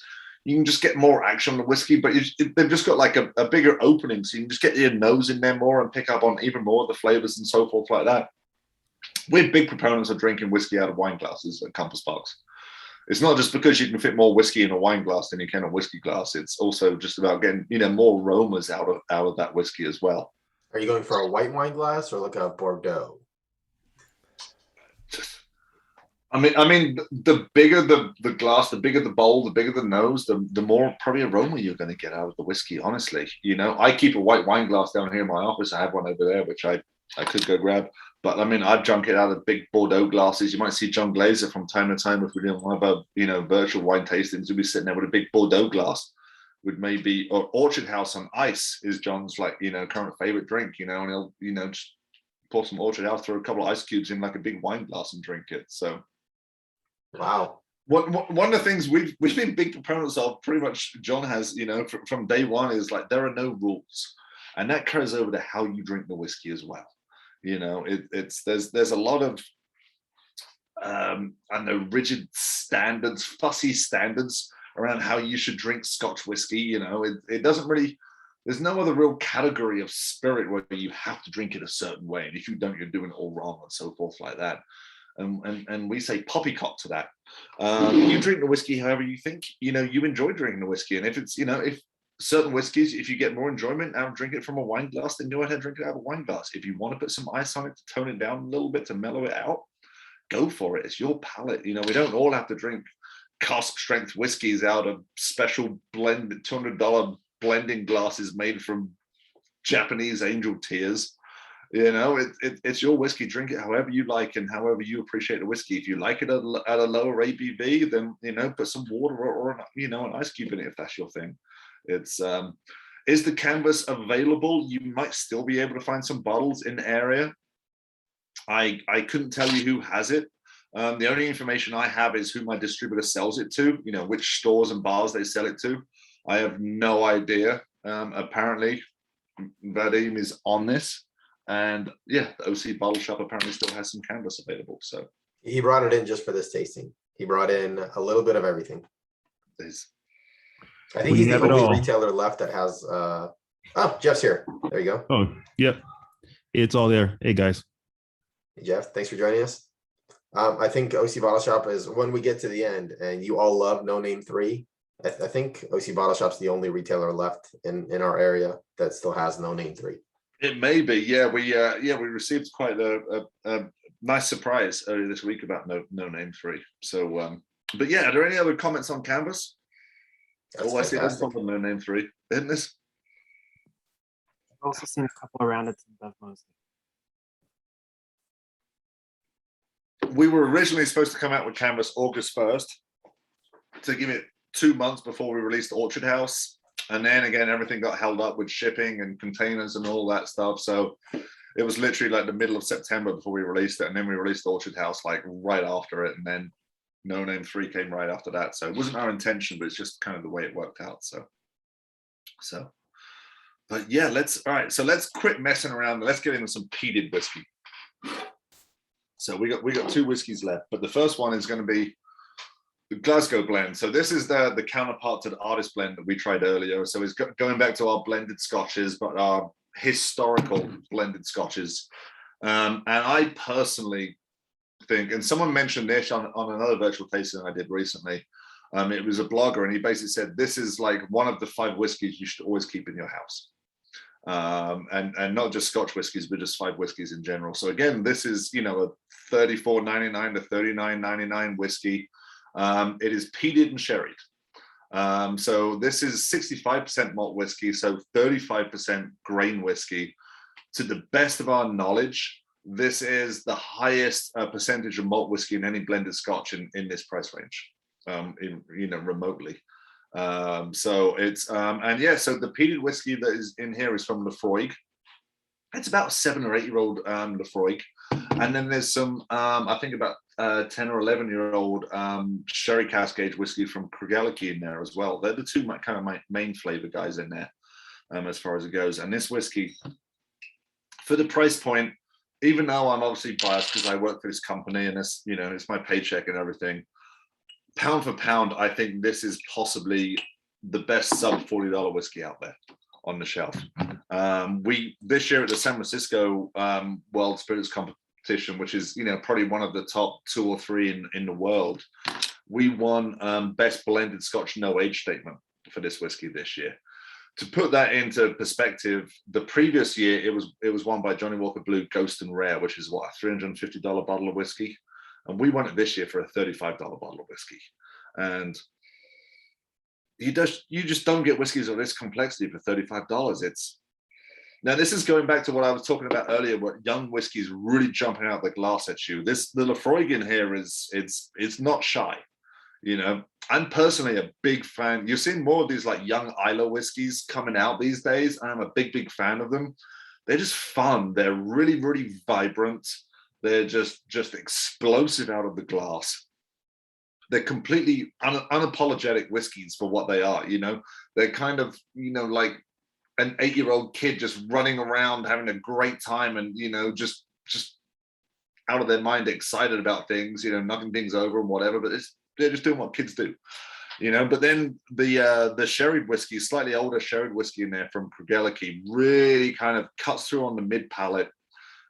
You can just get more action on the whiskey, but they've just got like a bigger opening, so you can just get your nose in there more and pick up on even more of the flavors and so forth like that. We're big proponents of drinking whiskey out of wine glasses at Compas Box. It's not just because you can fit more whiskey in a wine glass than you can a whiskey glass. It's also just about getting, more aromas out of that whiskey as well. Are you going for a white wine glass or like a Bordeaux? I mean, the bigger the glass, the bigger the bowl, the bigger the nose, the more probably aroma you're going to get out of the whiskey. Honestly, I keep a white wine glass down here in my office. I have one over there, which I could go grab. But I mean, I'd drunk it out of big Bordeaux glasses. You might see John Glazer from time to time if we didn't want to have virtual wine tastings. We'd be sitting there with a big Bordeaux glass, with maybe or Orchard House on ice is John's current favorite drink. And he'll just pour some Orchard House, throw a couple of ice cubes in like a big wine glass and drink it. So, wow. One of the things we've been big proponents of, pretty much John has, from day one, is like there are no rules, and that carries over to how you drink the whiskey as well. There's a lot of rigid standards, fussy standards around how you should drink Scotch whiskey. It doesn't really, there's no other real category of spirit where you have to drink it a certain way, and if you don't, you're doing it all wrong and so forth like that. And we say poppycock to that. You drink the whiskey however you think you enjoy drinking the whiskey, and if it's if certain whiskeys, if you get more enjoyment out of drinking it from a wine glass, then go ahead and drink it out of a wine glass. If you want to put some ice on it to tone it down a little bit, to mellow it out, go for it. It's your palate. We don't all have to drink cask strength whiskeys out of special $200 blending glasses made from Japanese angel tears. It's your whiskey. Drink it however you like and however you appreciate the whiskey. If you like it at a lower ABV, then put some water or an ice cube in it if that's your thing. It's is the canvas available? You might still be able to find some bottles in the area. I couldn't tell you who has it. The only information I have is who my distributor sells it to, which stores and bars they sell it to. I have no idea. Apparently, Vadim is on this, and yeah, the OC Bottle Shop apparently still has some canvas available. So He brought it in just for this tasting. He brought in a little bit of everything. there's I think We he's the have it only all. retailer left that has, oh, Jeff's here. There you go. Oh, yep. It's all there. Hey, guys. Hey, Jeff, thanks for joining us. I think OC Bottle Shop is when we get to the end and you all love No Name 3. I think OC Bottle Shop's the only retailer left in our area that still has No Name 3. it may be, yeah. We received quite a nice surprise earlier this week about No Name 3. So, but yeah, are there any other comments on canvas? That's I see this fantastic. one No Name 3, isn't this? I've also seen a couple around it above mostly. We were originally supposed to come out with canvas August 1st to give it 2 months before we released Orchard House. And then again, everything got held up with shipping and containers and all that stuff. So it was literally like the middle of September before we released it. And then we released Orchard House like right after it. And then No Name 3 came right after that. So it wasn't our intention, but it's just kind of the way it worked out. So, but yeah, all right. So let's quit messing around. Let's get into some peated whiskey. So we got 2 whiskeys left, but the first one is going to be the Glasgow blend. So this is the counterpart to the artist blend that we tried earlier. So it's going back to our blended scotches, but our historical blended scotches. And I personally think, and someone mentioned this on another virtual tasting I did recently. It was a blogger, and he basically said this is like one of the 5 whiskeys you should always keep in your house. And not just Scotch whiskies, but just 5 whiskeys in general. So again, this is, you know, a $34.99 to $39.99 whiskey. It is peated and sherried. So this is 65% malt whiskey, so 35% grain whiskey. To the best of our knowledge, this is the highest percentage of malt whiskey in any blended Scotch in this price range, remotely. So it's and yeah, so the peated whiskey that is in here is from Lefroy. It's about 7 or 8 year old Lefroy, and then there's some I think about 10 or 11-year-old sherry cask aged whiskey from Craigellachie in there as well. They're the 2 kind of main flavor guys in there, as far as it goes. And this whiskey, for the price point, even though I'm obviously biased because I work for this company and it's, you know, it's my paycheck and everything, pound for pound, I think this is possibly the best sub $40 whiskey out there on the shelf. We this year at the San Francisco World Spirits Competition, which is, you know, probably one of the top 2 or 3 in the world, we won best blended Scotch no age statement for this whiskey this year. To put that into perspective, the previous year it was won by Johnny Walker Blue Ghost and Rare, which is what, a $350 bottle of whiskey. And we won it this year for a $35 bottle of whiskey. And you just don't get whiskeys of this complexity for $35. Now this is going back to what I was talking about earlier, where young whiskey is really jumping out the glass at you. The Lefroy in here it's not shy. You know, I'm personally a big fan. You're seeing more of these like young Isla whiskeys coming out these days. I'm a big fan of them. They're just fun. They're really, really vibrant. They're just explosive out of the glass. They're completely unapologetic whiskeys for what they are. You know, they're kind of, you know, like an 8-year-old kid just running around having a great time and, you know, just out of their mind, excited about things, you know, knocking things over and whatever, but they're just doing what kids do, you know. But then the sherried whiskey, slightly older sherried whiskey in there from Craigellachie, really kind of cuts through on the mid palate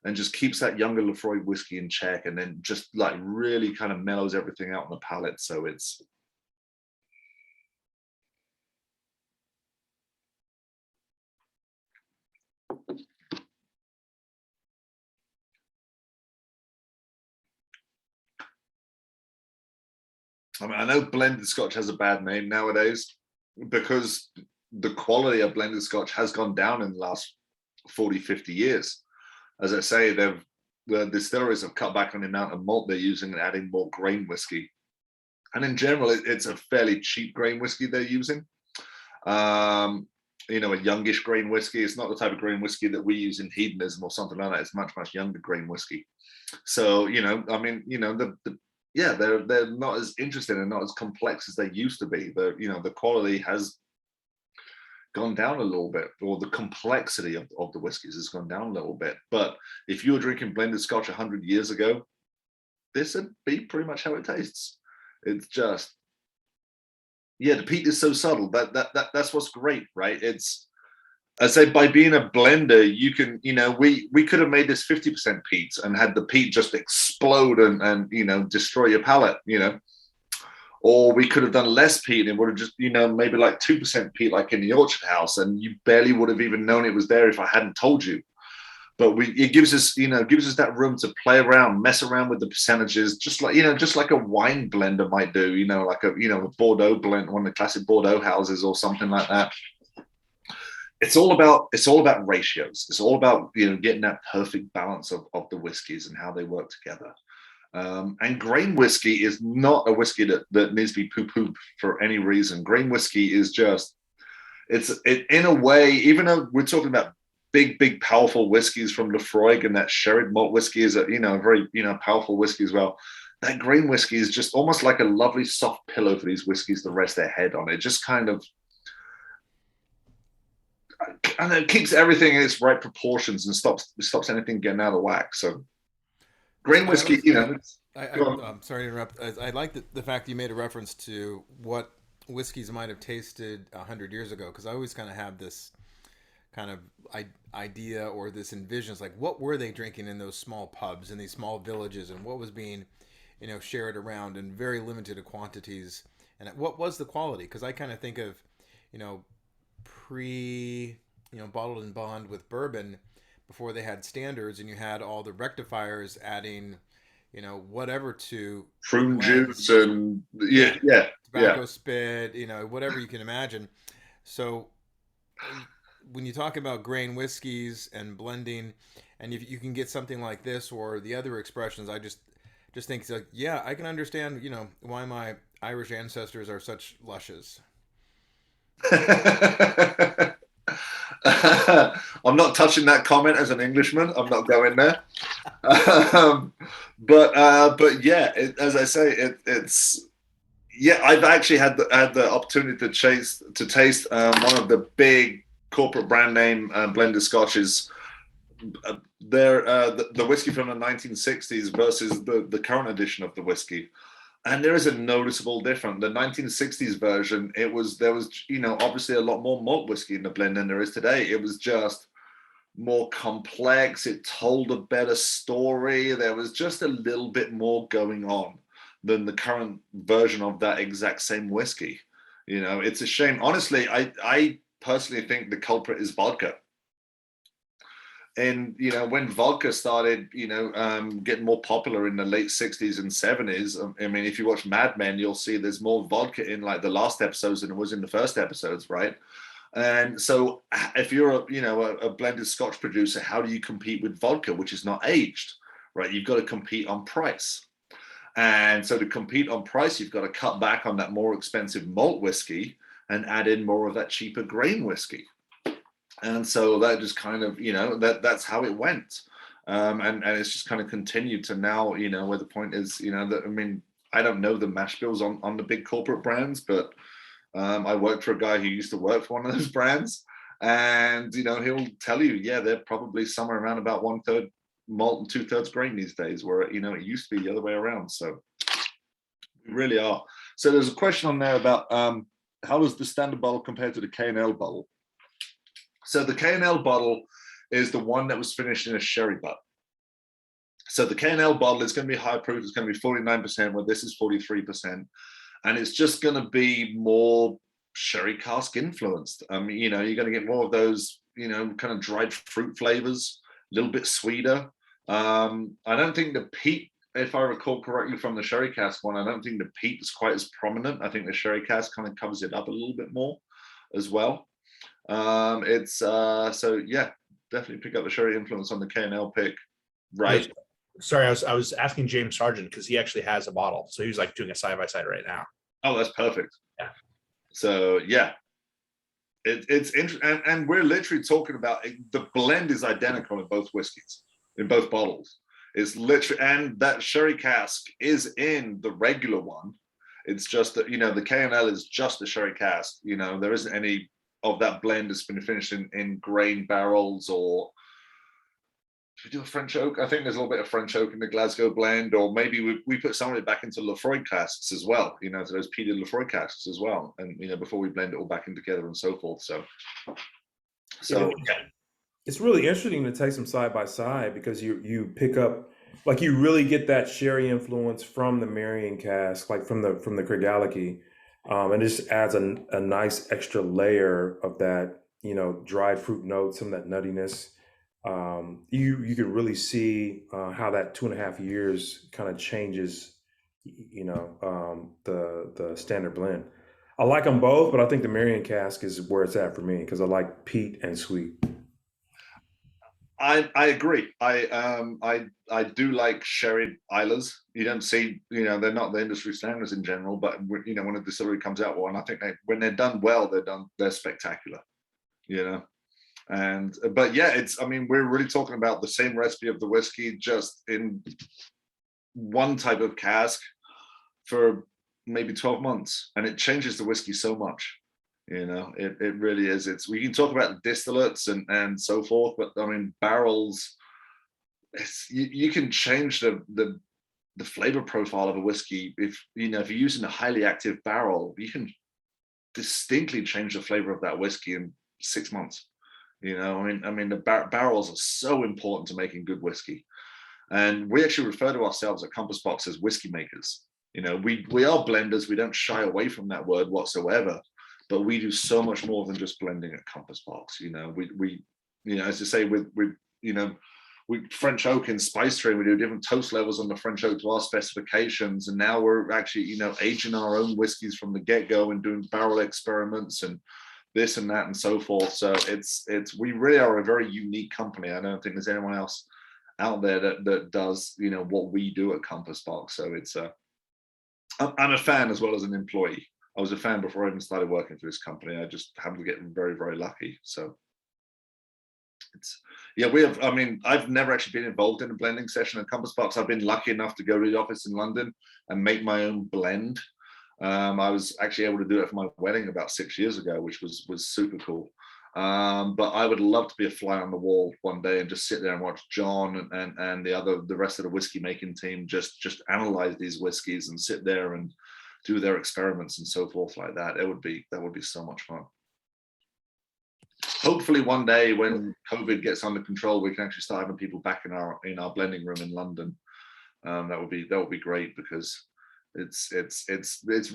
and just keeps that younger Lefroy whiskey in check, and then just like really kind of mellows everything out on the palate. So it's I mean, I know blended Scotch has a bad name nowadays because the quality of blended Scotch has gone down in the last 40, 50 years. As I say, the distilleries have cut back on the amount of malt they're using and adding more grain whiskey. And in general, it's a fairly cheap grain whiskey they're using. You know, a youngish grain whiskey. It's not the type of grain whiskey that we use in hedonism or something like that. It's much, much younger grain whiskey. So, you know, I mean, you know, they're not as interesting and not as complex as they used to be. The quality has gone down a little bit, or the complexity of the whiskies has gone down a little bit. But if you were drinking blended Scotch 100 years ago, this would be pretty much how it tastes. It's just, yeah, the peat is so subtle. That's what's great, right? It's, I say, by being a blender, you can, we could have made this 50% peat and had the peat just explode and destroy your palate, or we could have done less peat and it would have just, maybe like 2% peat, like in the Orchard House, and you barely would have even known it was there if I hadn't told you. But it gives us, that room to play around, mess around with the percentages, just like a wine blender might do, like a Bordeaux blend, one of the classic Bordeaux houses or something like that. It's all about ratios. It's all about getting that perfect balance of the whiskeys and how they work together. And grain whiskey is not a whiskey that needs to be poo-pooed for any reason. Grain whiskey is just, in a way, even though we're talking about big powerful whiskeys from Lefroy, and that sherried malt whiskey is a very powerful whiskey as well. That grain whiskey is just almost like a lovely soft pillow for these whiskeys to rest their head on. It just kind of, and it keeps everything in its right proportions and stops anything getting out of whack. So grain whiskey, I'm sorry to interrupt. I like the fact that you made a reference to what whiskeys might have tasted 100 years ago, because I always kind of have this kind of idea or this envisions, like, what were they drinking in those small pubs in these small villages, and what was being shared around in very limited quantities, and what was the quality? Because I kind of think of bottled and bond with bourbon before they had standards, and you had all the rectifiers adding whatever to prune juice and tobacco spit, whatever you can imagine. So when you talk about grain whiskeys and blending, and if you can get something like this or the other expressions, I just think it's like, yeah, I can understand, why my Irish ancestors are such lushes. I'm not touching that comment as an Englishman. I'm not going there. But yeah, as I say, it's yeah. I've actually had the opportunity to taste one of the big corporate brand name blended scotches. The whiskey from the 1960s versus the current edition of the whiskey. And there is a noticeable difference. The 1960s version, there was obviously a lot more malt whiskey in the blend than there is today. It was just more complex. It told a better story. There was just a little bit more going on than the current version of that exact same whiskey. It's a shame. Honestly, I personally think the culprit is vodka. And when vodka started getting more popular in the late 60s and 70s, I mean, if you watch Mad Men, you'll see there's more vodka in like the last episodes than it was in the first episodes, right? And so if you're a blended Scotch producer, how do you compete with vodka, which is not aged, right? You've got to compete on price. And so to compete on price, you've got to cut back on that more expensive malt whiskey and add in more of that cheaper grain whiskey. And so that just kind of, that's how it went. And it's just kind of continued to now, where the point is, that, I mean, I don't know the mash bills on the big corporate brands, but I worked for a guy who used to work for one of those brands. And, he'll tell you, yeah, they're probably somewhere around about 1/3 malt and 2/3 grain these days, where, it used to be the other way around. So we really are. So there's a question on there about how does the standard bottle compare to the K&L bottle? So the K&L bottle is the one that was finished in a sherry butt. So the K&L bottle is going to be high proof. It's going to be 49%, where this is 43%. And it's just going to be more sherry cask influenced. I mean, you're going to get more of those, kind of dried fruit flavors, a little bit sweeter. I don't think the peat, if I recall correctly from the sherry cask one, I don't think the peat is quite as prominent. I think the sherry cask kind of covers it up a little bit more as well. So yeah, definitely pick up the sherry influence on the K&L pick, right? Sorry, I was asking James Sargent because he actually has a bottle, so he's like doing a side by side right now. Oh, that's perfect. Yeah. So yeah, it's interesting, and we're literally talking about the blend is identical in both whiskeys, in both bottles. It's literally, and that sherry cask is in the regular one. It's just that the K&L is just the sherry cask. There isn't any of that blend has been finished in grain barrels, or should we do a French oak? I think there's a little bit of French oak in the Glasgow blend, or maybe we put some of it back into Lefroy casks as well, you know, to those peated Lefroy casks as well. And, you know, before we blend it all back in together and so forth. So yeah. It's really interesting to taste them side by side, because you pick up, like, you really get that sherry influence from the Marion cask, like from the Craigellachie, and it just adds a nice extra layer of that, you know, dried fruit notes, some of that nuttiness. You can really see how that 2.5 years kind of changes, you know, the standard blend. I like them both, but I think the Marion cask is where it's at for me, because I like peat and sweet. I agree. I do like sherry Islays. You don't see, you know, they're not the industry standards in general, but you know, when a distillery comes out one, I think when they're done well, they're spectacular, you know. And but yeah, I mean, we're really talking about the same recipe of the whiskey, just in one type of cask for maybe 12 months, and it changes the whiskey so much. You know, it really is. We can talk about distillates and so forth, but I mean, barrels, you can change the flavor profile of a whiskey. If you know, if you're using a highly active barrel, you can distinctly change the flavor of that whiskey in 6 months. You know, I mean, the barrels are so important to making good whiskey, and we actually refer to ourselves at Compas Box as whiskey makers. You know, we are blenders. We don't shy away from that word whatsoever. But we do so much more than just blending at Compas Box. You know, we you know, as you say, with you know, we French oak and spice tree, we do different toast levels on the French oak to our specifications, and now we're actually, you know, aging our own whiskeys from the get-go and doing barrel experiments and this and that and so forth. So it's we really are a very unique company. I don't think there's anyone else out there that does, you know, what we do at Compas Box. So it's I'm a fan as well as an employee. I was a fan before I even started working for this company. I just happened to get very, very lucky. So it's, yeah, I mean, I've never actually been involved in a blending session at Compas Box. I've been lucky enough to go to the office in London and make my own blend. I was actually able to do it for my wedding about 6 years ago, which was super cool. But I would love to be a fly on the wall one day and just sit there and watch John and the rest of the whiskey making team just analyze these whiskeys and sit there and do their experiments and so forth like that. That would be so much fun. Hopefully one day when COVID gets under control, we can actually start having people back in our blending room in London. That would be great, because it's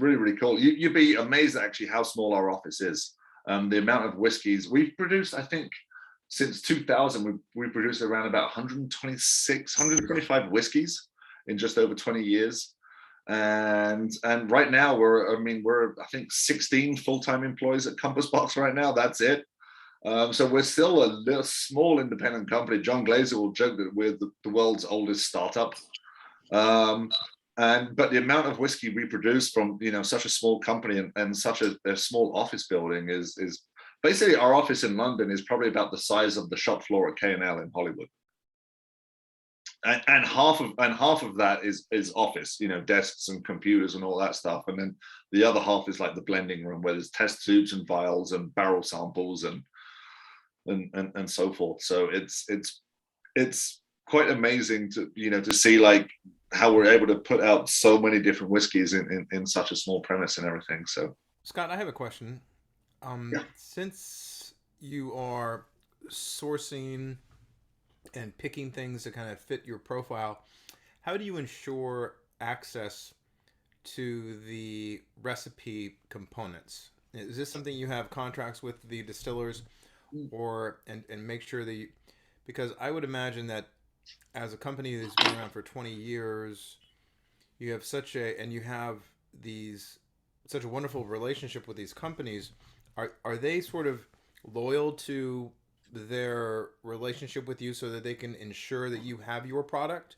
really, really cool. You'd be amazed at actually how small our office is. The amount of whiskeys we've produced, I think since 2000, we produced around about 125 whiskeys in just over 20 years. And right now we're I think 16 full-time employees at Compas Box right now. That's it. So we're still a little small independent company. John Glazer will joke that we're the world's oldest startup. But the amount of whiskey we produce from, you know, such a small company and such a small office building is basically, our office in London is probably about the size of the shop floor at K&L in Hollywood. And half of that is office, you know, desks and computers and all that stuff, and then the other half is like the blending room, where there's test tubes and vials and barrel samples and so forth. So it's quite amazing to, you know, to see like how we're able to put out so many different whiskeys in such a small premise and everything. So Scott, I have a question. Yeah. Since you are sourcing and picking things to kind of fit your profile, how do you ensure access to the recipe components? Is this something you have contracts with the distillers, or and make sure that because I would imagine that as a company that's been around for 20 years, you have such a wonderful relationship with these companies. Are they sort of loyal to their relationship with you so that they can ensure that you have your product?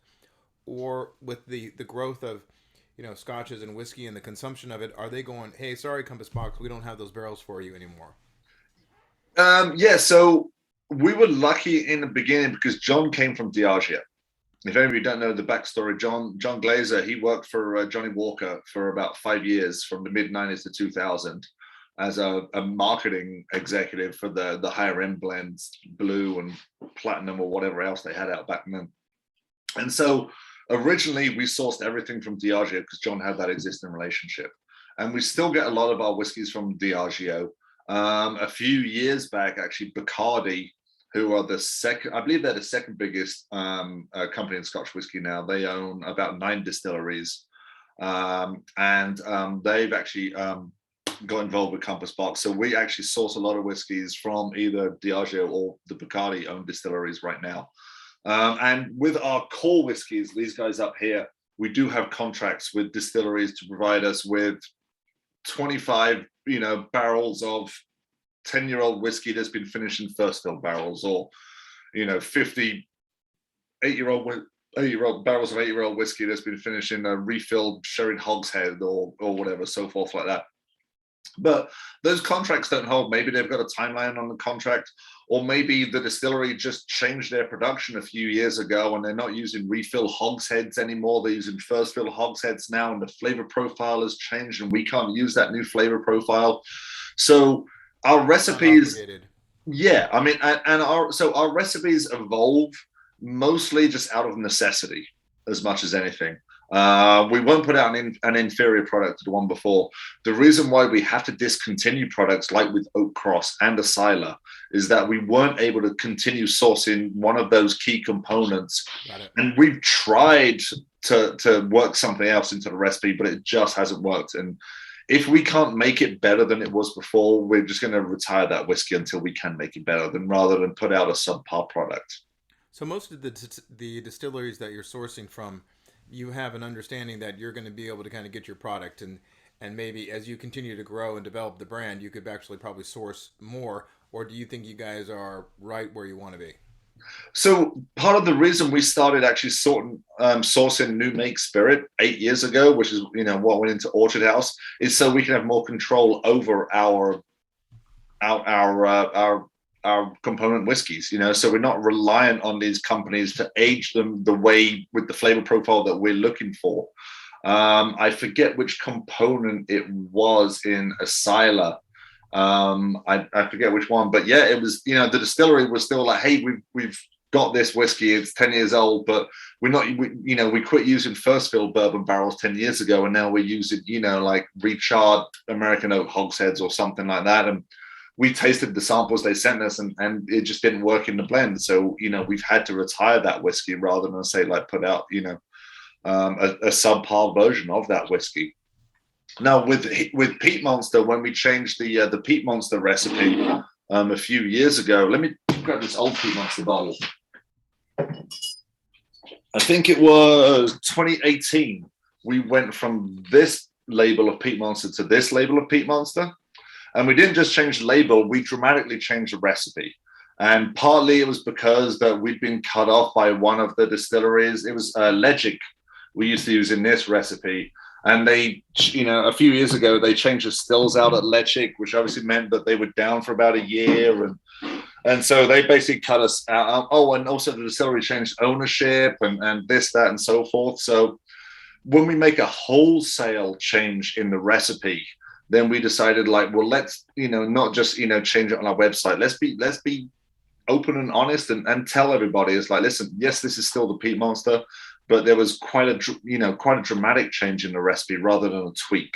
Or with the growth of, you know, scotches and whiskey and the consumption of it, are they going, hey, sorry, Compas Box, we don't have those barrels for you anymore? Yeah, so we were lucky in the beginning because John came from Diageo. If any of you don't know the backstory, John Glazer, he worked for Johnny Walker for about 5 years, from the mid-90s to 2000. as a marketing executive for the higher end blends, blue and platinum or whatever else they had out back then. And so originally we sourced everything from Diageo because John had that existing relationship. And we still get a lot of our whiskeys from Diageo. A few years back, actually, Bacardi, who are the second, I believe they're the second biggest company in Scotch whiskey now. They own about 9 distilleries. They've actually got involved with Compas Box. So we actually source a lot of whiskeys from either Diageo or the Bacardi owned distilleries right now. And with our core whiskeys, these guys up here, we do have contracts with distilleries to provide us with 25, barrels of 10-year-old whiskey that's been finished in first fill barrels, or 50 8-year-old barrels of 8-year-old whiskey that's been finished in a refilled sherry hogshead or whatever, so forth like that. But those contracts don't hold. Maybe they've got a timeline on the contract, or maybe the distillery just changed their production a few years ago and they're not using refill hogsheads anymore. They're using first fill hogsheads now, and the flavor profile has changed and we can't use that new flavor profile. So our recipes, yeah, I mean, our recipes evolve mostly just out of necessity as much as anything. We won't put out an inferior product to the one before. The reason why we have to discontinue products like with Oak Cross and Asila is that we weren't able to continue sourcing one of those key components. And we've tried to work something else into the recipe, but it just hasn't worked. And if we can't make it better than it was before, we're just going to retire that whiskey until we can make it better, rather than put out a subpar product. So most of the distilleries that you're sourcing from, you have an understanding that you're going to be able to kind of get your product, and maybe as you continue to grow and develop the brand, you could actually probably source more. Or do you think you guys are right where you want to be? So part of the reason we started actually sourcing new make spirit 8 years ago, which is what went into Orchard House, is so we can have more control over our component whiskeys, so we're not reliant on these companies to age them the way with the flavor profile that we're looking for. I forget which component it was in Asila. I forget which one, but yeah, it was, the distillery was still like, hey, we've got this whiskey, it's 10 years old, but we quit using first fill bourbon barrels 10 years ago, and now we're using, like recharred American oak hogsheads or something like that. And we tasted the samples they sent us, and it just didn't work in the blend. So, we've had to retire that whiskey rather than say like put out, a subpar version of that whiskey. Now with Peat Monster, when we changed the Peat Monster recipe a few years ago, let me grab this old Peat Monster bottle. I think it was 2018. We went from this label of Peat Monster to this label of Peat Monster. And we didn't just change the label, we dramatically changed the recipe. And partly it was because that we'd been cut off by one of the distilleries. It was Legic we used to use in this recipe. And they, a few years ago, they changed the stills out at Legic, which obviously meant that they were down for about a year. And so they basically cut us out. Oh, and also the distillery changed ownership and this, that, and so forth. So when we make a wholesale change in the recipe, then we decided like, well, let's, not just, change it on our website. Let's be open and honest and tell everybody, it's like, listen, yes, this is still the Peat Monster, but there was quite a dramatic change in the recipe rather than a tweak.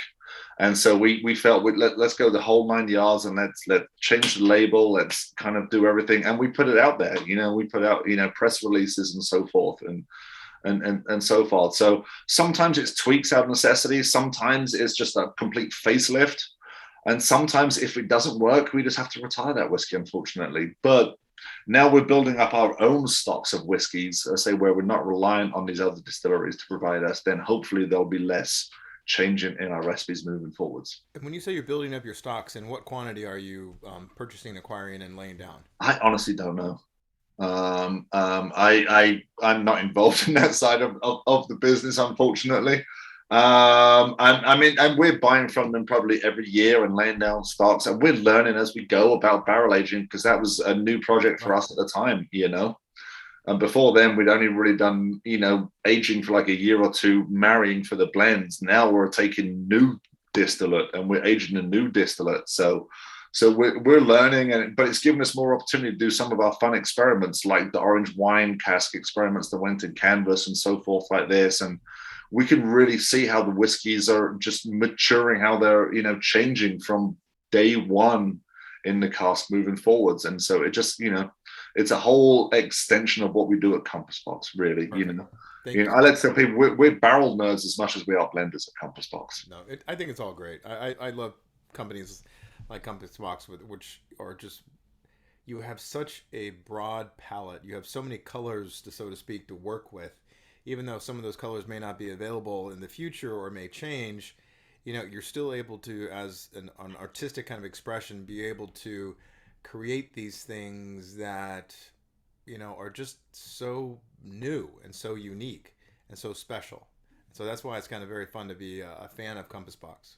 And so we felt let's go the whole 9 yards and let's change the label. Let's kind of do everything. And we put it out there, we put out, press releases and so forth and so forth. So sometimes it's tweaks out of necessity. Sometimes it's just a complete facelift. And sometimes if it doesn't work, we just have to retire that whiskey, unfortunately. But now we're building up our own stocks of whiskeys, where we're not reliant on these other distilleries to provide us, then hopefully there'll be less changing in our recipes moving forwards. And when you say you're building up your stocks, in what quantity are you purchasing, acquiring, and laying down? I honestly don't know. I'm not involved in that side of the business, unfortunately. And we're buying from them probably every year and laying down stocks, and we're learning as we go about barrel aging, because that was a new project for us at the time, And before then, we'd only really done, aging for like a year or two, marrying for the blends. Now we're taking new distillate, and we're aging a new distillate. So we're learning, but it's given us more opportunity to do some of our fun experiments, like the orange wine cask experiments that went in canvas and so forth like this. And we can really see how the whiskeys are just maturing, how they're, changing from day one in the cask moving forwards. And so it just, it's a whole extension of what we do at Compass Box, really. I like to tell people we're barrel nerds as much as we are blenders at Compass Box. No, I think it's all great. I love companies like Compass Box, which are just, you have such a broad palette. You have so many colors, so to speak, to work with. Even though some of those colors may not be available in the future or may change, you're still able to, as an artistic kind of expression, be able to create these things that, are just so new and so unique and so special. So that's why it's kind of very fun to be a fan of Compass Box.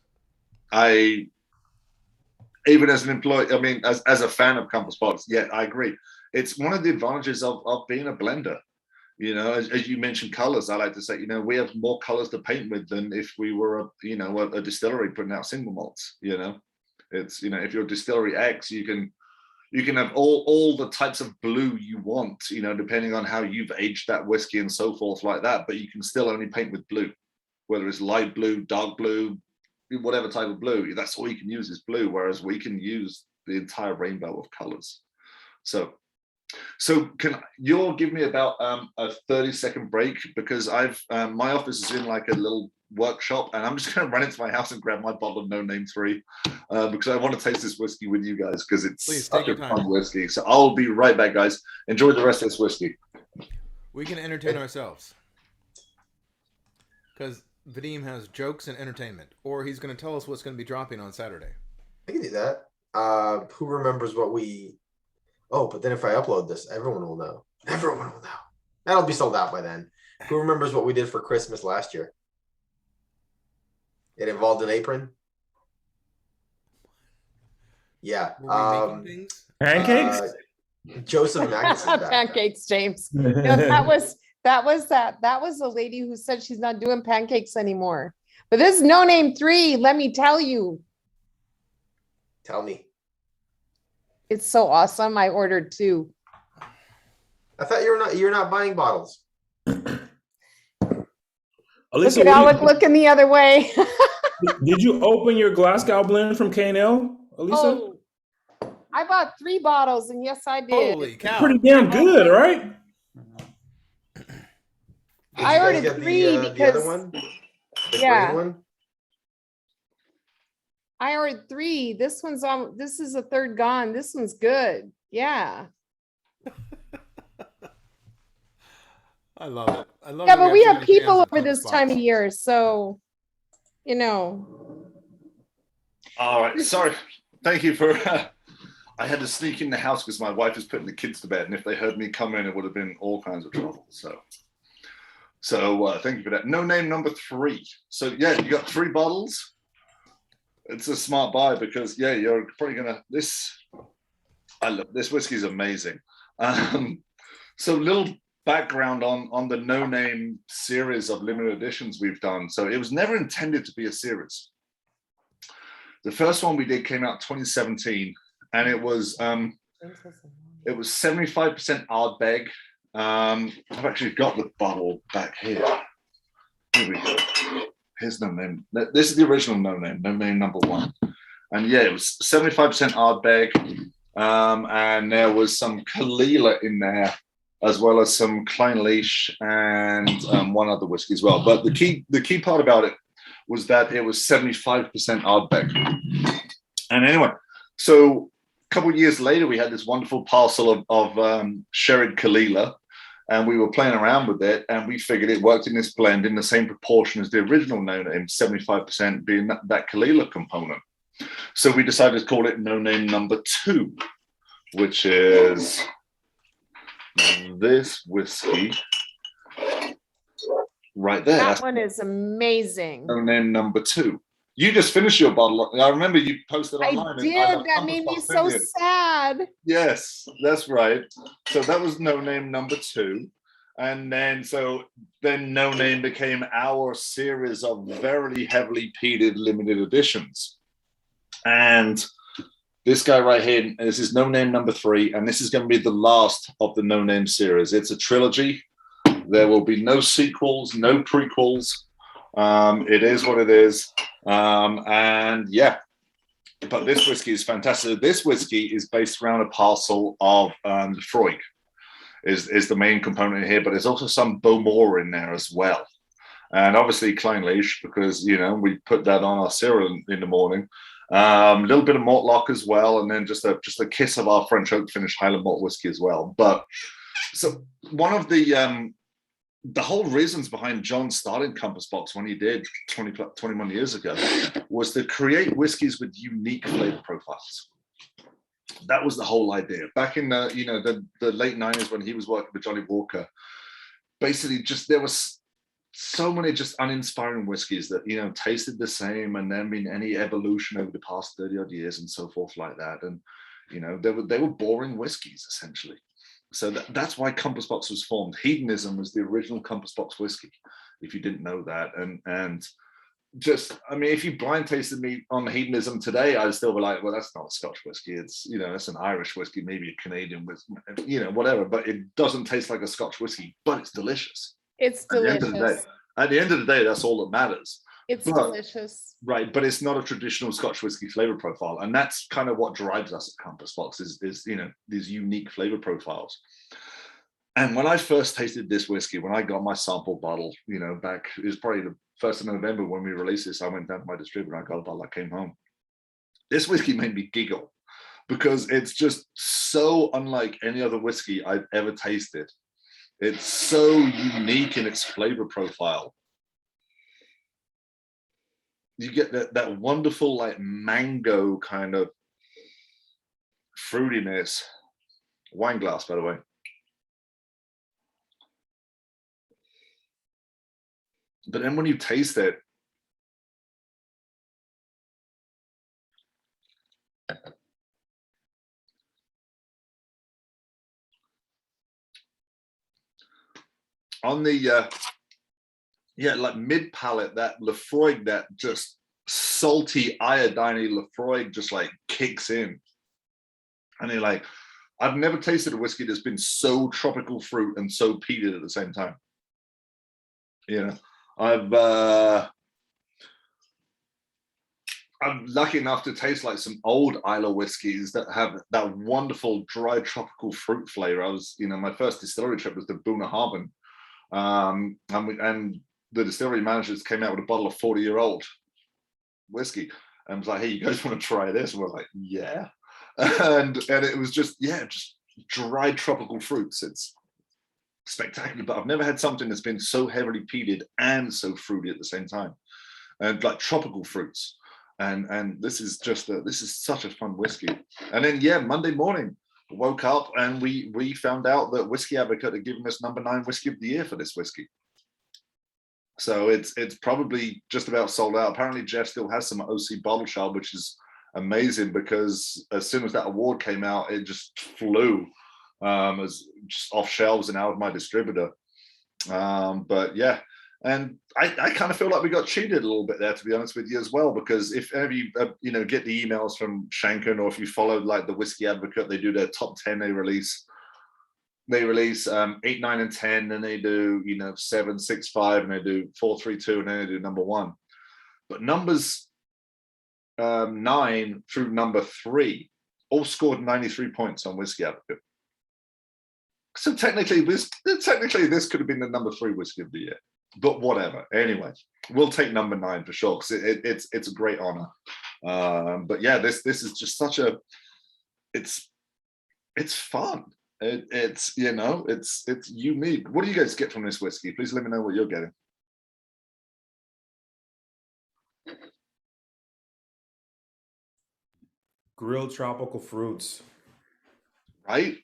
Even as an employee, as a fan of Compass Box, yeah, I agree. It's one of the advantages of being a blender. As you mentioned colors, I like to say, we have more colors to paint with than if we were a distillery putting out single malts. It's, if you're distillery X, you can have all the types of blue you want, depending on how you've aged that whiskey and so forth like that, but you can still only paint with blue, whether it's light blue, dark blue, whatever type of blue. That's all you can use is blue, whereas we can use the entire rainbow of colors. So can you give me about a 30-second break, because my office is in like a little workshop, and I'm just going to run into my house and grab my bottle of No Name 3 because I want to taste this whiskey with you guys, because it's such a fun whiskey. So I'll be right back, guys. Enjoy the rest of this whiskey. We can entertain ourselves, because Vadim has jokes and entertainment, or he's going to tell us what's going to be dropping on Saturday. I can do that. Who remembers what we... Oh, but then if I upload this, everyone will know. Everyone will know. That'll be sold out by then. Who remembers what we did for Christmas last year? It involved an apron. Yeah. Pancakes? Joseph Magnuson. Pancakes, James. No, that was a lady who said she's not doing pancakes anymore. But this No Name 3, let me tell you. Tell me. It's so awesome. I ordered 2. I thought you're not buying bottles. Look at Alec looking the other way. Did you open your Glasgow blend from K&L, Elisa? Oh, I bought 3 bottles, and yes, I did. Holy cow! Pretty damn good, right? I ordered 3 because the other one? The green one? I ordered 3. This is a third gone. This one's good. Yeah. I love it. I love Yeah, but we have people over this time of year, so All right. Sorry. Thank you for I had to sneak in the house because my wife is putting the kids to bed, and if they heard me come in, it would have been all kinds of trouble. So thank you for that. No Name number 3. So yeah, you got 3 bottles. It's a smart buy, because you're probably gonna I love this whiskey is amazing. So little background on the No Name series of limited editions we've done. So it was never intended to be a series. The first one we did came out 2017, and it was 75% Ardbeg. I've actually got the bottle back here. Here we go. Here's No Name. This is the original No Name number 1. And yeah, it was 75% Ardbeg. And there was some Kalila in there, as well as some Kleinleich and one other whiskey as well. But the key part about it was that it was 75% Ardbeg. And anyway, so a couple of years later, we had this wonderful parcel of Sherrod Kalila, and we were playing around with it, and we figured it worked in this blend in the same proportion as the original No Name, 75% being that Kalila component. So we decided to call it No Name number 2, which is this whiskey right there. That one is amazing. No Name number 2. You just finished your bottle. I remember you posted online. I did. That made me so sad. Yes, that's right. So that was No Name number 2. And then No Name became our series of very heavily peated limited editions. And this guy right here, this is No Name number 3, and this is going to be the last of the No Name series. It's a trilogy. There will be no sequels, no prequels. It is what it is. And yeah, but this whiskey is fantastic. This whiskey is based around a parcel of Freud is the main component here, but there's also some Bowmore in there as well. And obviously Kleinlich, because, you know, we put that on our cereal in the morning. A little bit of Mortlock as well, and then just a kiss of our French oak finish Highland malt whiskey as well. But so one of the whole reasons behind John starting Compass Box when he did 21 years ago was to create whiskeys with unique flavor profiles. That was the whole idea. Back in the late 90s when he was working with Johnny Walker, basically just there was so many just uninspiring whiskeys that, you know, tasted the same and then been any evolution over the past 30 odd years and so forth like that. And, you know, they were boring whiskeys essentially. So that's why Compass Box was formed. Hedonism was the original Compass Box whiskey, if you didn't know that. And just, I mean, if you blind tasted me on Hedonism today, I'd still be like, well, that's not a Scotch whiskey. It's, you know, that's an Irish whiskey, maybe a Canadian whiskey, you know, whatever. But it doesn't taste like a Scotch whiskey, but it's delicious. It's delicious. At the end of the day, that's all that matters. It's delicious. Right, but it's not a traditional Scotch whiskey flavor profile. And that's kind of what drives us at Compass Box is you know, these unique flavor profiles. And when I first tasted this whiskey, when I got my sample bottle, you know, back, it was probably the 1st of November when we released this, I went down to my distributor, I got a bottle, I came home. This whiskey made me giggle because it's just so unlike any other whiskey I've ever tasted. It's so unique in its flavor profile. You get that wonderful like mango kind of fruitiness. Wine glass, by the way. But then when you taste it, on the like mid palate, that Lefroy, that just salty iodine Lefroy just like kicks in, and you're like, I've never tasted a whiskey that's been so tropical fruit and so peated at the same time. You know, I'm lucky enough to taste like some old Isla whiskeys that have that wonderful dry tropical fruit flavor. I was, you know, my first distillery trip was to Boonahaben. And the distillery managers came out with a bottle of 40-year-old whiskey and was like, hey, you guys want to try this? And we're like, yeah. And it was just, yeah, just dried tropical fruits. It's spectacular, but I've never had something that's been so heavily peated and so fruity at the same time. And like tropical fruits. And this is just, this is such a fun whiskey. And then, yeah, Monday morning, woke up and we found out that Whiskey Advocate had given us number 9 whiskey of the year for this whiskey. So it's probably just about sold out. Apparently Jeff still has some OC bottle shop, which is amazing because as soon as that award came out, it just flew as just off shelves and out of my distributor. But yeah, and I kind of feel like we got cheated a little bit there, to be honest with you as well, because if ever you you know, get the emails from Shanken, or if you follow like the Whiskey Advocate, they do their top 10 they release 8, 9, and 10, and they do, you know, 7, 6, 5, and they do 4, 3, 2, and then they do number 1. But numbers 9 through number 3 all scored 93 points on Whiskey Advocate. So technically this could have been the number 3 whiskey of the year, but whatever. Anyway, we'll take number 9 for sure, because it's a great honor. But yeah, this is just such a, it's fun. It's you know, it's unique. What do you guys get from this whiskey? Please let me know what you're getting. Grilled tropical fruits. Right?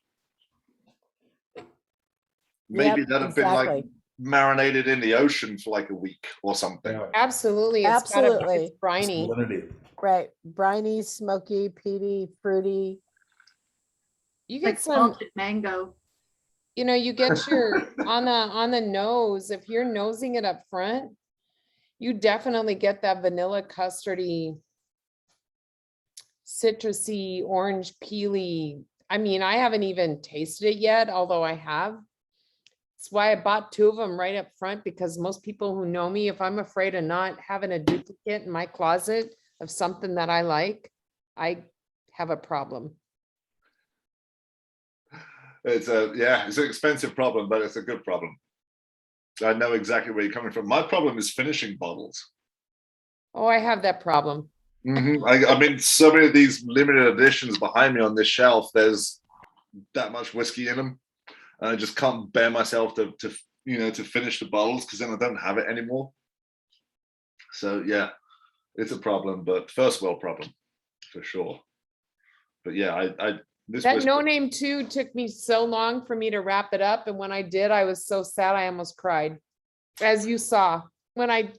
Maybe that'd have been like marinated in the ocean for like a week or something. Yeah. Absolutely. Absolutely. It's briny. Salinity. Right. Briny, smoky, peaty, fruity. You Like get some salted mango. you get your on the nose, if you're nosing it up front, you definitely get that vanilla custardy, citrusy, orange peely. I mean, I haven't even tasted it yet, although I have. That's why I bought 2 of them right up front, because most people who know me, if I'm afraid of not having a duplicate in my closet of something that I like, I have a problem. It's an expensive problem, but it's a good problem. I know exactly where you're coming from. My problem is finishing bottles. Oh, I have that problem. I mean, so many of these limited editions behind me on this shelf, there's that much whiskey in them. And I just can't bear myself to finish the bottles, because then I don't have it anymore. So yeah, it's a problem, but first world problem for sure. But yeah, That No Name 2 took me so long for me to wrap it up, and when I did, I was so sad I almost cried. As you saw, when I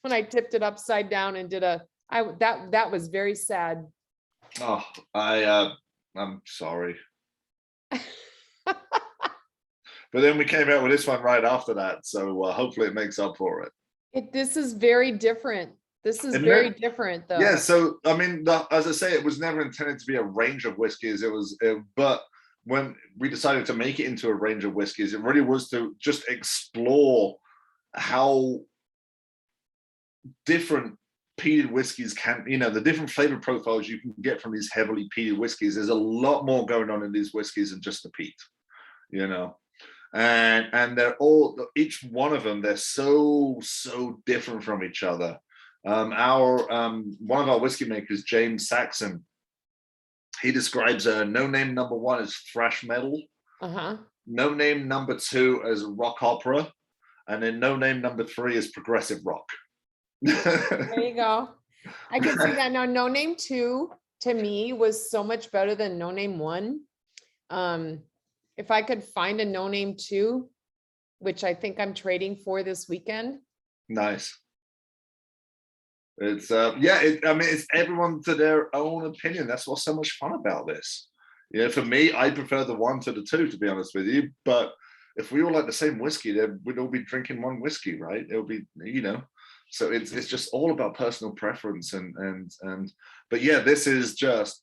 when I tipped it upside down and did that was very sad. Oh, I'm sorry. But then we came out with this one right after that, so hopefully it makes up for it. This is very different. This is very different, though. Yeah, so I mean, as I say, it was never intended to be a range of whiskeys. But when we decided to make it into a range of whiskeys, it really was to just explore how different peated whiskeys can, the different flavor profiles you can get from these heavily peated whiskeys. There's a lot more going on in these whiskeys than just the peat, and they're all, each one of them, they're so different from each other. One of our whiskey makers, James Saxon, he describes No Name number 1 as thrash metal, No Name number 2 as rock opera, and then No Name number 3 is progressive rock. There you go. I can see that. Now, No Name 2 to me was so much better than No Name 1. If I could find a No Name 2, which I think I'm trading for this weekend. Nice. It's it's everyone to their own opinion. That's what's so much fun about this. For me, I prefer the 1 to the 2, to be honest with you. But if we all like the same whiskey, then we'd all be drinking one whiskey, right? It'll be, So it's just all about personal preference but yeah, this is just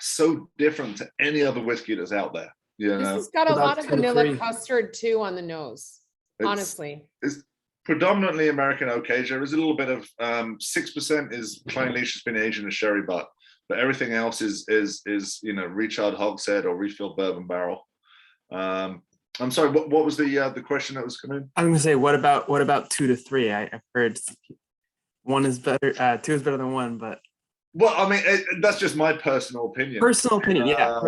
so different to any other whiskey that's out there. This has got a lot of vanilla custard too on the nose. Honestly, it's predominantly American oak age. There is a little bit of 6% is Clynelish has been aged in a sherry butt, but everything else is recharred hogshead or refilled bourbon barrel. I'm sorry, what was the question that was coming? I'm gonna say, what about 2 to 3? I've heard 1 is better, 2 is better than 1, but well, I mean, that's just my personal opinion. Yeah.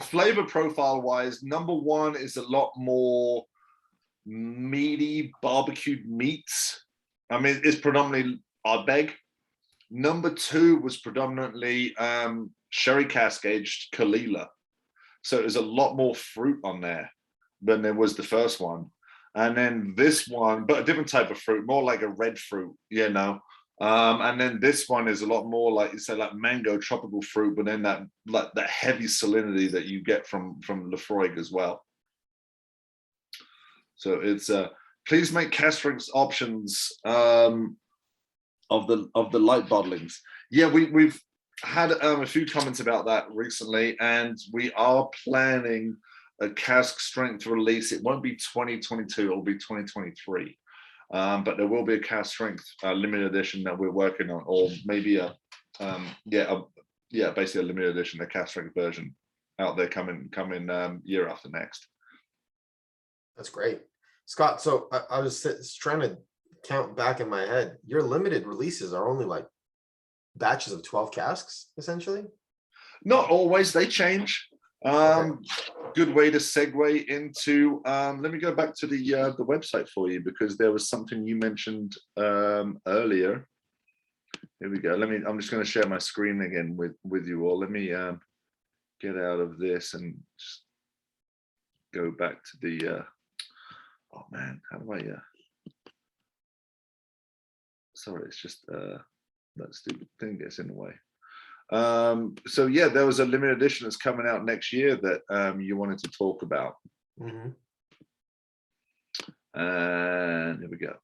Flavor profile wise, number 1 is a lot more meaty barbecued meats. I mean, it's predominantly Ardbeg. Number 2 was predominantly sherry cask aged Kalila. So there's a lot more fruit on there than there was the first one. And then this one, but a different type of fruit, more like a red fruit, and then this one is a lot more like, you say, like mango tropical fruit, but then that heavy salinity that you get from Lefroy as well. So it's please make cask strength options of the light bottlings. Yeah, we've had a few comments about that recently, and we are planning a cask strength release. It won't be 2022, it'll be 2023. But there will be a cask strength limited edition that we're working on, or maybe basically a limited edition, a cask strength version out there coming year after next. That's great, Scott. So I was trying to count back in my head. Your limited releases are only like batches of 12 casks, essentially? Not always, they change. Good way to segue into let me go back to the website for you, because there was something you mentioned earlier. Here we go. I'm just going to share my screen again with you all. Let me get out of this and just go back to the oh man, how do I sorry, it's just that stupid thing gets in the way. So yeah, there was a limited edition that's coming out next year that you wanted to talk about. Mhm. And here we go.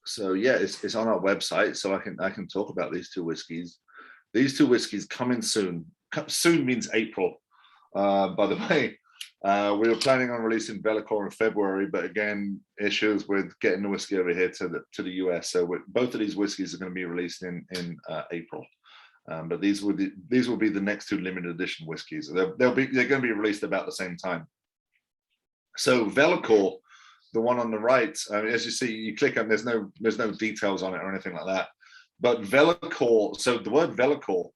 So yeah, it's on our website, so I can talk about these two whiskeys. These two whiskeys coming soon. Soon means April. By the way, we were planning on releasing Velicor in February, but again, issues with getting the whiskey over here to the US. So both of these whiskeys are going to be released in April. But these will be the next two limited edition whiskeys. They're going to be released about the same time. So Velicor, the one on the right, as you see, you click on, there's no details on it or anything like that. But Velicor, so the word Velicor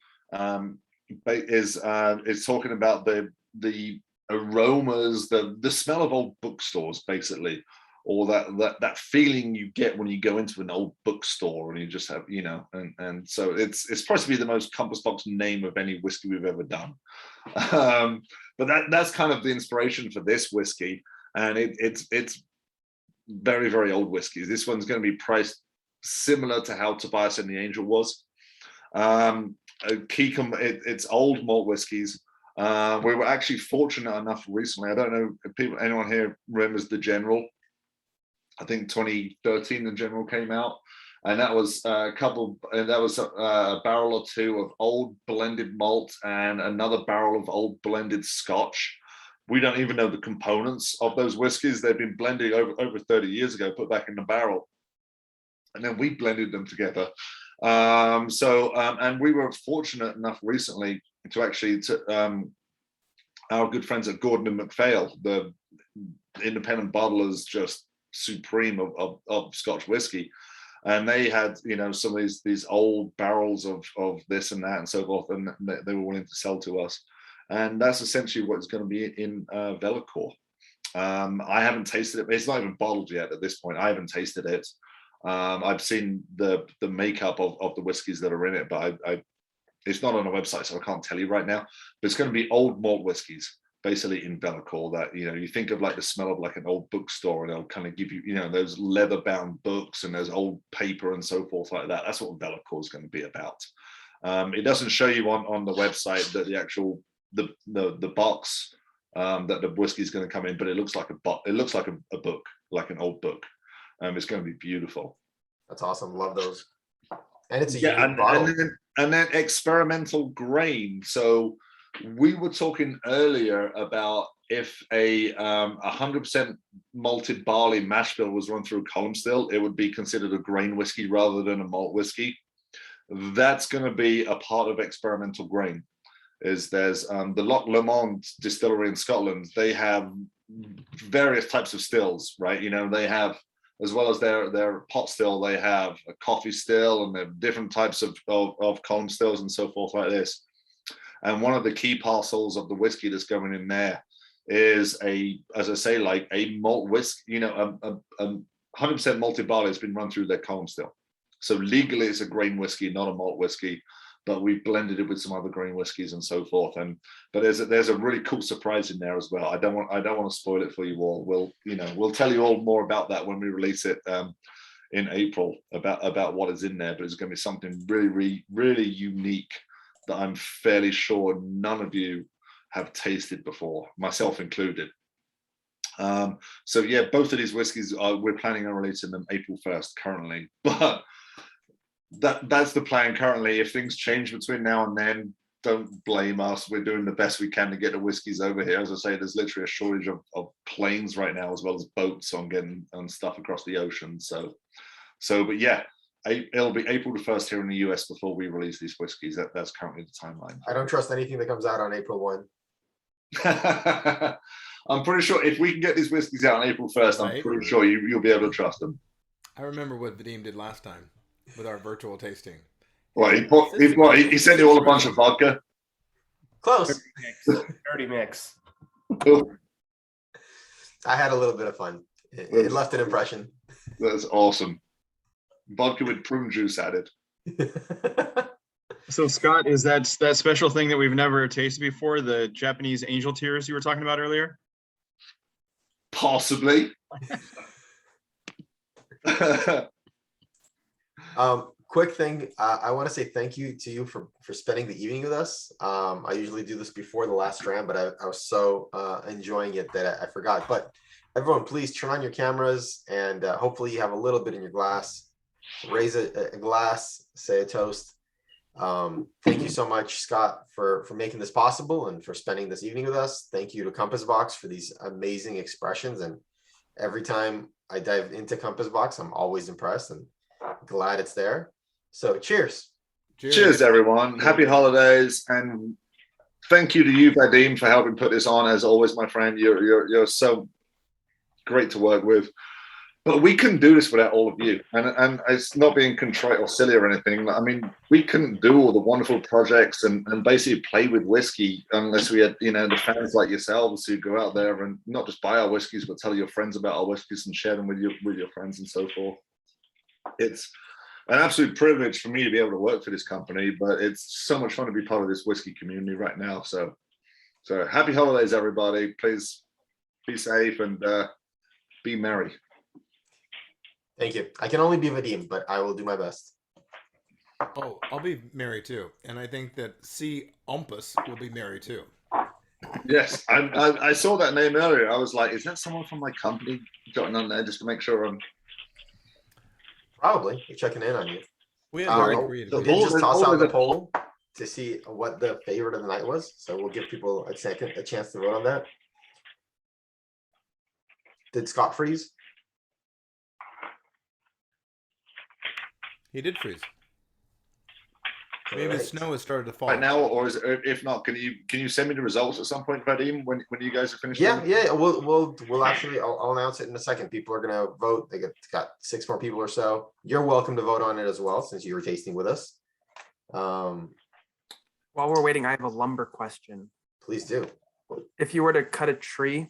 is talking about the aromas, the smell of old bookstores, basically, or that feeling you get when you go into an old bookstore and you just have, and so it's possibly the most Compass Box name of any whiskey we've ever done. But that's kind of the inspiration for this whiskey, and it's very, very old whiskeys. This one's going to be priced similar to how Tobias and the Angel was. It's old malt whiskeys. We were actually fortunate enough recently. I don't know if anyone here remembers the General. I think 2013 the General came out, and that was a barrel or two of old blended malt and another barrel of old blended Scotch. We don't even know the components of those whiskeys. They've been blended over 30 years ago, put back in the barrel, and then we blended them together. And we were fortunate enough recently to actually our good friends at Gordon and MacPhail, the independent bottlers, just supreme of Scotch whiskey, and they had some of these old barrels of this and that and so forth, and they were willing to sell to us, and that's essentially what it's going to be in Velicor. I haven't tasted it. It's not even bottled yet at this point. I haven't tasted it. I've seen the makeup of the whiskeys that are in it, but it's not on a website, so I can't tell you right now. But it's going to be old malt whiskeys, basically in Velicor. That you think of like the smell of like an old bookstore, and they'll kind of give you those leather bound books and there's old paper and so forth like that. That's what Velicor is going to be about. It doesn't show you on the website that the actual the box that the whiskey is going to come in, but it looks like a book, like an old book. It's going to be beautiful. That's awesome. Love those. And it's a yeah, unique bottle. And then experimental grain. So we were talking earlier about if a 100% malted barley mash bill was run through column still, it would be considered a grain whiskey rather than a malt whiskey. That's going to be a part of experimental grain. There's the Loch Lomond distillery in Scotland. They have various types of stills, right? They have, as well as their pot still, they have a coffee still, and they have different types of column stills and so forth like this. And one of the key parcels of the whiskey that's going in there is as I say, like a malt whiskey, a 100% malted barley has been run through their column still. So legally it's a grain whiskey, not a malt whiskey, but we've blended it with some other grain whiskies and so forth. But there's a really cool surprise in there as well. I don't want to spoil it for you all. We'll tell you all more about that when we release it in April about what is in there. But it's going to be something really, really, really unique that I'm fairly sure none of you have tasted before, myself included. So yeah, both of these whiskies we're planning on releasing them April 1st currently, but that's the plan currently. If things change between now and then, don't blame us. We're doing the best we can to get the whiskeys over here. As I say, there's literally a shortage of planes right now, as well as boats on getting stuff across the ocean. So but yeah, it'll be April the 1st here in the US before we release these whiskeys. That's currently the timeline. I don't trust anything that comes out on April 1. I'm pretty sure if we can get these whiskeys out on April 1st, I'm pretty sure you'll be able to trust them. I remember what Vadim did last time with our virtual tasting. Well, he sent you all a bunch of vodka. Close. Dirty mix. I had a little bit of fun. It left an impression. That's awesome. Vodka with prune juice added. So Scott, is that special thing that we've never tasted before, the Japanese angel tears you were talking about earlier? Possibly. quick thing, I want to say thank you to you for spending the evening with us. I usually do this before the last round, but I was so enjoying it that I forgot. But everyone, please turn on your cameras, and hopefully you have a little bit in your glass. Raise a glass, say a toast. Thank you so much, Scott, for making this possible and for spending this evening with us. Thank you to Compass Box for these amazing expressions. And every time I dive into Compass Box, I'm always impressed and glad it's there. So cheers. Cheers, everyone. Happy holidays, and thank you to you, Vadim, for helping put this on. As always, my friend, you're so great to work with. But we couldn't do this without all of you, and it's not being contrite or silly or anything. I mean, we couldn't do all the wonderful projects and basically play with whiskey unless we had, you know, the fans like yourselves who go out there and not just buy our whiskeys, but tell your friends about our whiskeys and share them with your friends and so forth. It's an absolute privilege for me to be able to work for this company, but it's so much fun to be part of this whiskey community right now. So happy holidays, everybody. Please be safe and be merry. Thank you. I can only be Vadim, but I will do my best. Oh, I'll be merry too. And I think that C. Ompus will be merry too. Yes, I saw that name earlier. I was like, is that someone from my company jotting on there just to make sure I'm... Probably. You're checking in on you. We had very creative. We did just toss out the poll to see what the favorite of the night was. So we'll give people a chance to vote on that. Did Scott freeze? He did freeze. Maybe the snow has started to fall. Right now, or is it, if not, can you send me the results at some point, Vadim, when you guys are finished? Yeah. We'll actually I'll announce it in a second. People are gonna vote. They got 6 more people or so. You're welcome to vote on it as well, since you were tasting with us. While we're waiting, I have a lumber question. Please do. If you were to cut a tree,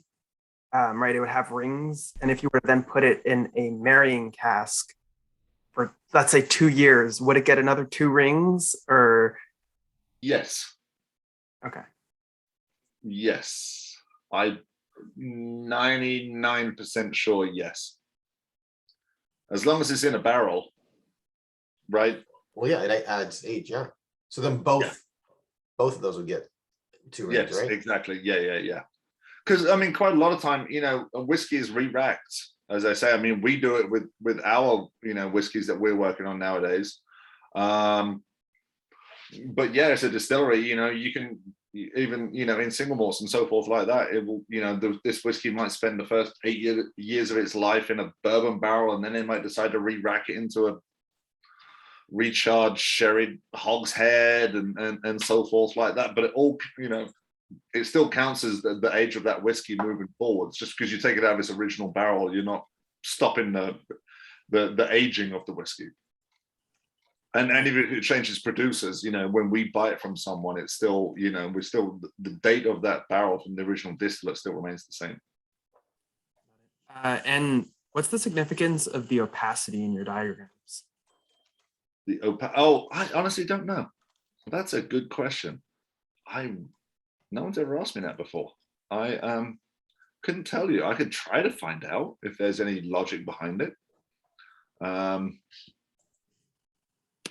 right, it would have rings, and if you were to then put it in a marrying cask for, let's say, 2 years, would it get another 2 rings, or? Yes. Okay. Yes. I'm 99% sure yes. As long as it's in a barrel, right? Well, yeah, it adds age, yeah. So then both of those would get 2 rings, yes, right? Exactly. Yeah. Because I mean, quite a lot of time, you know, a whiskey is re-racked. As I say, I mean, we do it with our, you know, whiskeys that we're working on nowadays. But yeah, it's a distillery, you know, you can even, you know, in single malts and so forth like that, it will, you know, this whiskey might spend the first 8 years of its life in a bourbon barrel, and then they might decide to re-rack it into a recharged sherry hogshead and so forth like that. But it all, you know, it still counts as the age of that whiskey moving forwards. Just because you take it out of its original barrel, you're not stopping the aging of the whiskey. And if it changes producers, you know, when we buy it from someone, it's still, you know, the date of that barrel from the original distillate still remains the same. And what's the significance of the opacity in your diagrams? I honestly don't know. That's a good question. No one's ever asked me that before. I couldn't tell you. I could try to find out if there's any logic behind it.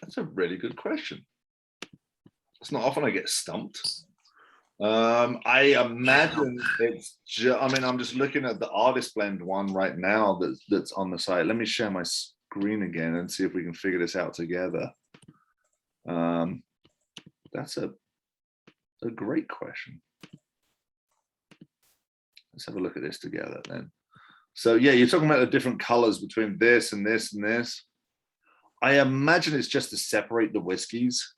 That's a really good question. It's not often I get stumped. I imagine it's I mean, I'm just looking at the artist blend one right now that's on the site. Let me share my screen again and see if we can figure this out together. That's a great question. Let's have a look at this together then. So yeah, you're talking about the different colors between this and this and this. I imagine it's just to separate the whiskeys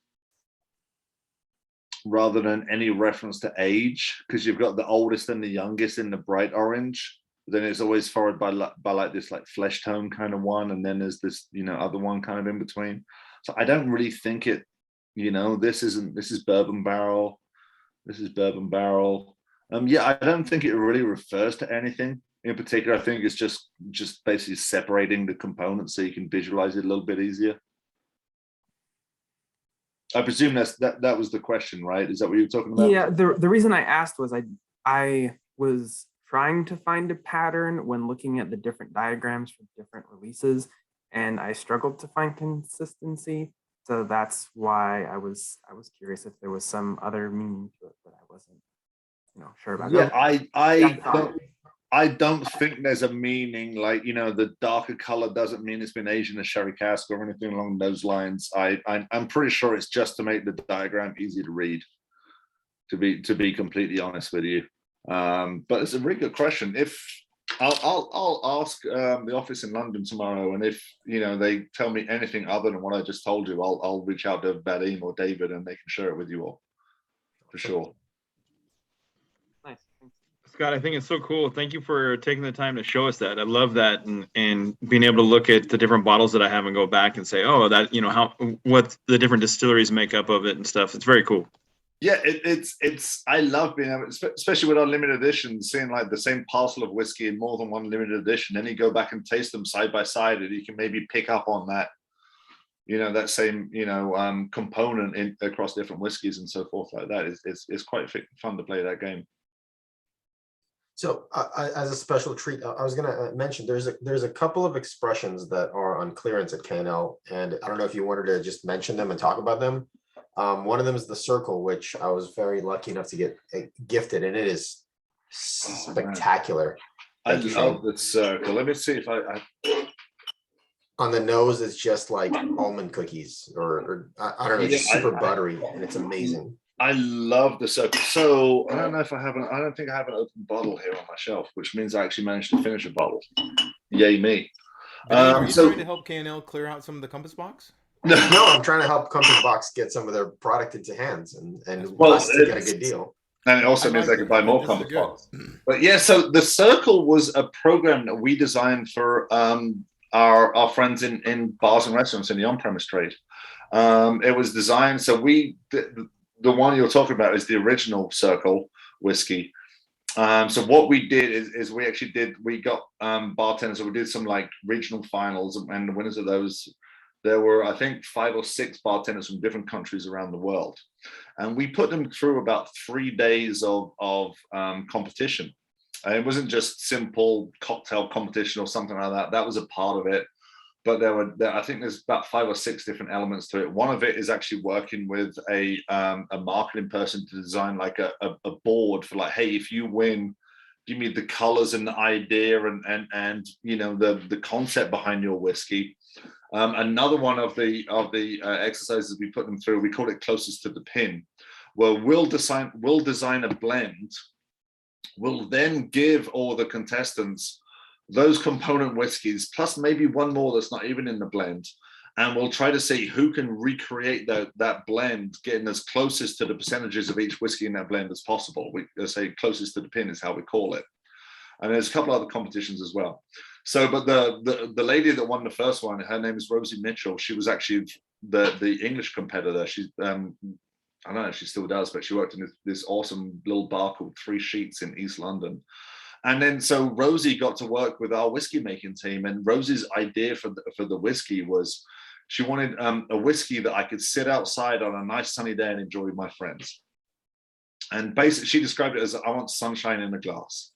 rather than any reference to age, because you've got the oldest and the youngest in the bright orange. Then it's always followed by like this like flesh tone kind of one, and then there's this, you know, other one kind of in between. So I don't really think it, you know, this is bourbon barrel. This is bourbon barrel. Yeah, I don't think it really refers to anything in particular. I think it's just basically separating the components so you can visualize it a little bit easier. I presume that was the question, right? Is that what you were talking about? Yeah, the reason I asked was I was trying to find a pattern when looking at the different diagrams for different releases, and I struggled to find consistency. So that's why I was curious if there was some other meaning to it that I wasn't, sure about. Yeah, Yeah. I don't think there's a meaning, like, the darker color doesn't mean it's been aged in a sherry cask or anything along those lines. I'm pretty sure it's just to make the diagram easy to read, to be completely honest with you. But it's a really good question. If I'll ask the office in London tomorrow, and if they tell me anything other than what I just told you, I'll reach out to Vadim or David, and they can share it with you all for sure. Nice. Thanks. Scott, I think it's so cool. Thank you for taking the time to show us that. I love that, and being able to look at the different bottles that I have and go back and say, oh, that what the different distilleries make up of it and stuff. It's very cool. Yeah, it's I love being able, especially with our limited editions, seeing like the same parcel of whiskey in more than one limited edition. Then you go back and taste them side by side, and you can maybe pick up on that, that same component across different whiskeys and so forth like that. It's quite fun to play that game. So as a special treat, I was going to mention there's a couple of expressions that are on clearance at K&L, and I don't know if you wanted to just mention them and talk about them. One of them is the circle, which I was very lucky enough to get gifted, and it is spectacular. I love the circle. Let me see if I on the nose, it's just like almond cookies, or I don't know, it's super buttery, and it's amazing. I love the circle. So I don't know if I don't think I have an open bottle here on my shelf, which means I actually managed to finish a bottle. Yay me. Are you trying to help K&L clear out some of the Compass box? No, I'm trying to help Compass Box get some of their product into hands and us to get a good deal. And it also means I can buy more Compass Box. But yeah, so the circle was a program that we designed for our friends in bars and restaurants in the on-premise trade. It was designed, so the one you're talking about is the original Circle whiskey. So what we did is we got bartenders, so we did some like regional finals, and the winners of those, there were, I think, 5 or 6 bartenders from different countries around the world. And we put them through about 3 days of competition. And it wasn't just simple cocktail competition or something like that. That was a part of it. But I think there's about 5 or 6 different elements to it. One of it is actually working with a marketing person to design like a board for like, hey, if you win, give me the colors and the idea and the concept behind your whiskey. Another one of the exercises we put them through, we call it closest to the pin, where we'll design a blend. We'll then give all the contestants those component whiskeys, plus maybe one more that's not even in the blend. And we'll try to see who can recreate that blend, getting as closest to the percentages of each whiskey in that blend as possible. We say closest to the pin is how we call it. And there's a couple other competitions as well. So, but the lady that won the first one, her name is Rosie Mitchell. She was actually the English competitor. She's I don't know if she still does, but she worked in this awesome little bar called Three Sheets in East London. And then so Rosie got to work with our whiskey making team, and Rosie's idea for the whiskey was she wanted a whiskey that I could sit outside on a nice sunny day and enjoy with my friends. And basically, she described it as, I want sunshine in a glass.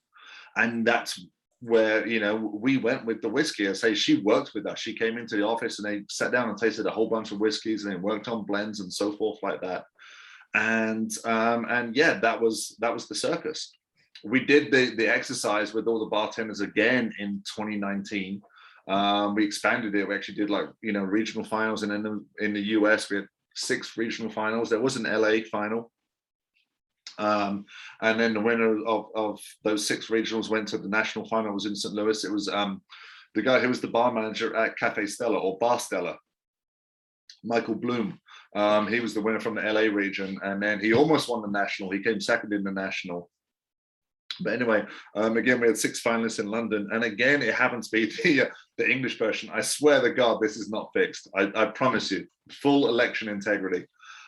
And that's where, we went with the whiskey. I say she worked with us. She came into the office and they sat down and tasted a whole bunch of whiskeys and they worked on blends and so forth like that. And yeah, that was the circus. We did the exercise with all the bartenders again in 2019. We expanded it. We actually did regional finals, and in the US we had 6 regional finals. There was an LA final. And then the winner of those 6 regionals went to the national final. It was in St. Louis. It was the guy who was the bar manager at Cafe Stella or Bar Stella, Michael Bloom. He was the winner from the LA region, and then he almost won the national. He came second in the national. But anyway, again, we had 6 finalists in London, and again, it happens to be the English version. I swear to God, this is not fixed. I promise you, full election integrity.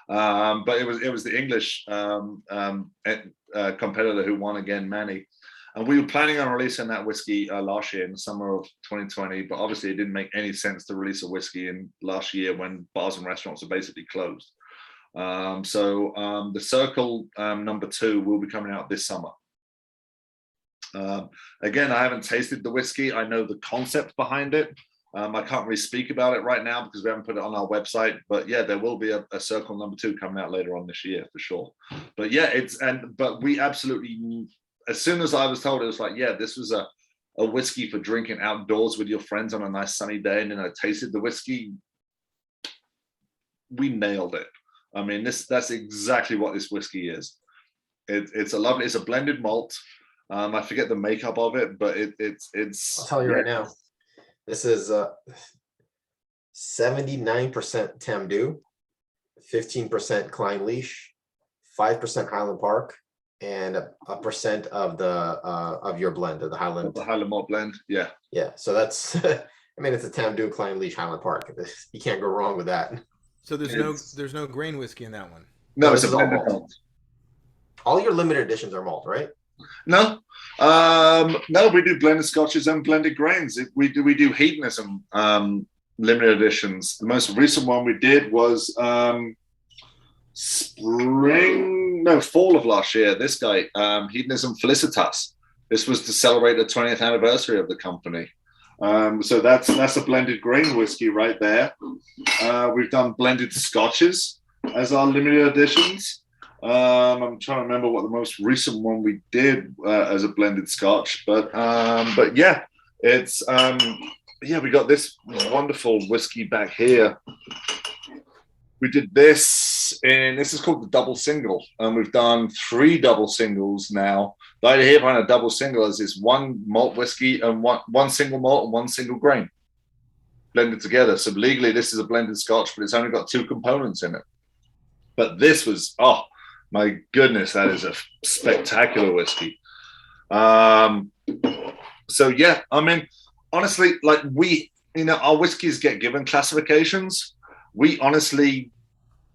But it was the English competitor who won again, Manny. And we were planning on releasing that whiskey last year in the summer of 2020, but obviously it didn't make any sense to release a whiskey in last year when bars and restaurants are basically closed. So the Circle number 2 will be coming out this summer. Again, I haven't tasted the whiskey. I know the concept behind it. I can't really speak about it right now because we haven't put it on our website. But yeah, there will be a Circle number 2 coming out later on this year for sure. But yeah, but we absolutely, as soon as I was told, it was like, yeah, this was a whiskey for drinking outdoors with your friends on a nice sunny day. And then I tasted the whiskey. We nailed it. I mean, that's exactly what this whiskey is. It's a blended malt. I forget the makeup of it, but it's. I'll tell you right now. This is 79% Tamdu, 15% Klein Leash, 5% Highland Park, and a percent of the of your blend of the Highland. The Highland malt blend, yeah. Yeah, so that's I mean, it's a Tamdu, Klein Leash, Highland Park. You can't go wrong with that. So there's no grain whiskey in that one. No, it's a blended malt. All your limited editions are malt, right? No, no, we do blended scotches and blended grains. We do hedonism limited editions. The most recent one we did was fall of last year. This guy, Hedonism Felicitas. This was to celebrate the 20th anniversary of the company. So that's a blended grain whiskey right there. We've done blended scotches as our limited editions. I'm trying to remember what the most recent one we did as a blended scotch, but yeah, it's we got this wonderful whiskey back here. We did this is called the double single, and we've done 3 double singles now. The idea here behind a double single is this one malt whiskey and one single malt and one single grain blended together. So legally, this is a blended scotch, but it's only got 2 components in it. But this was, oh my goodness, that is a spectacular whiskey. So yeah, I mean, honestly, like our whiskeys get given classifications. We honestly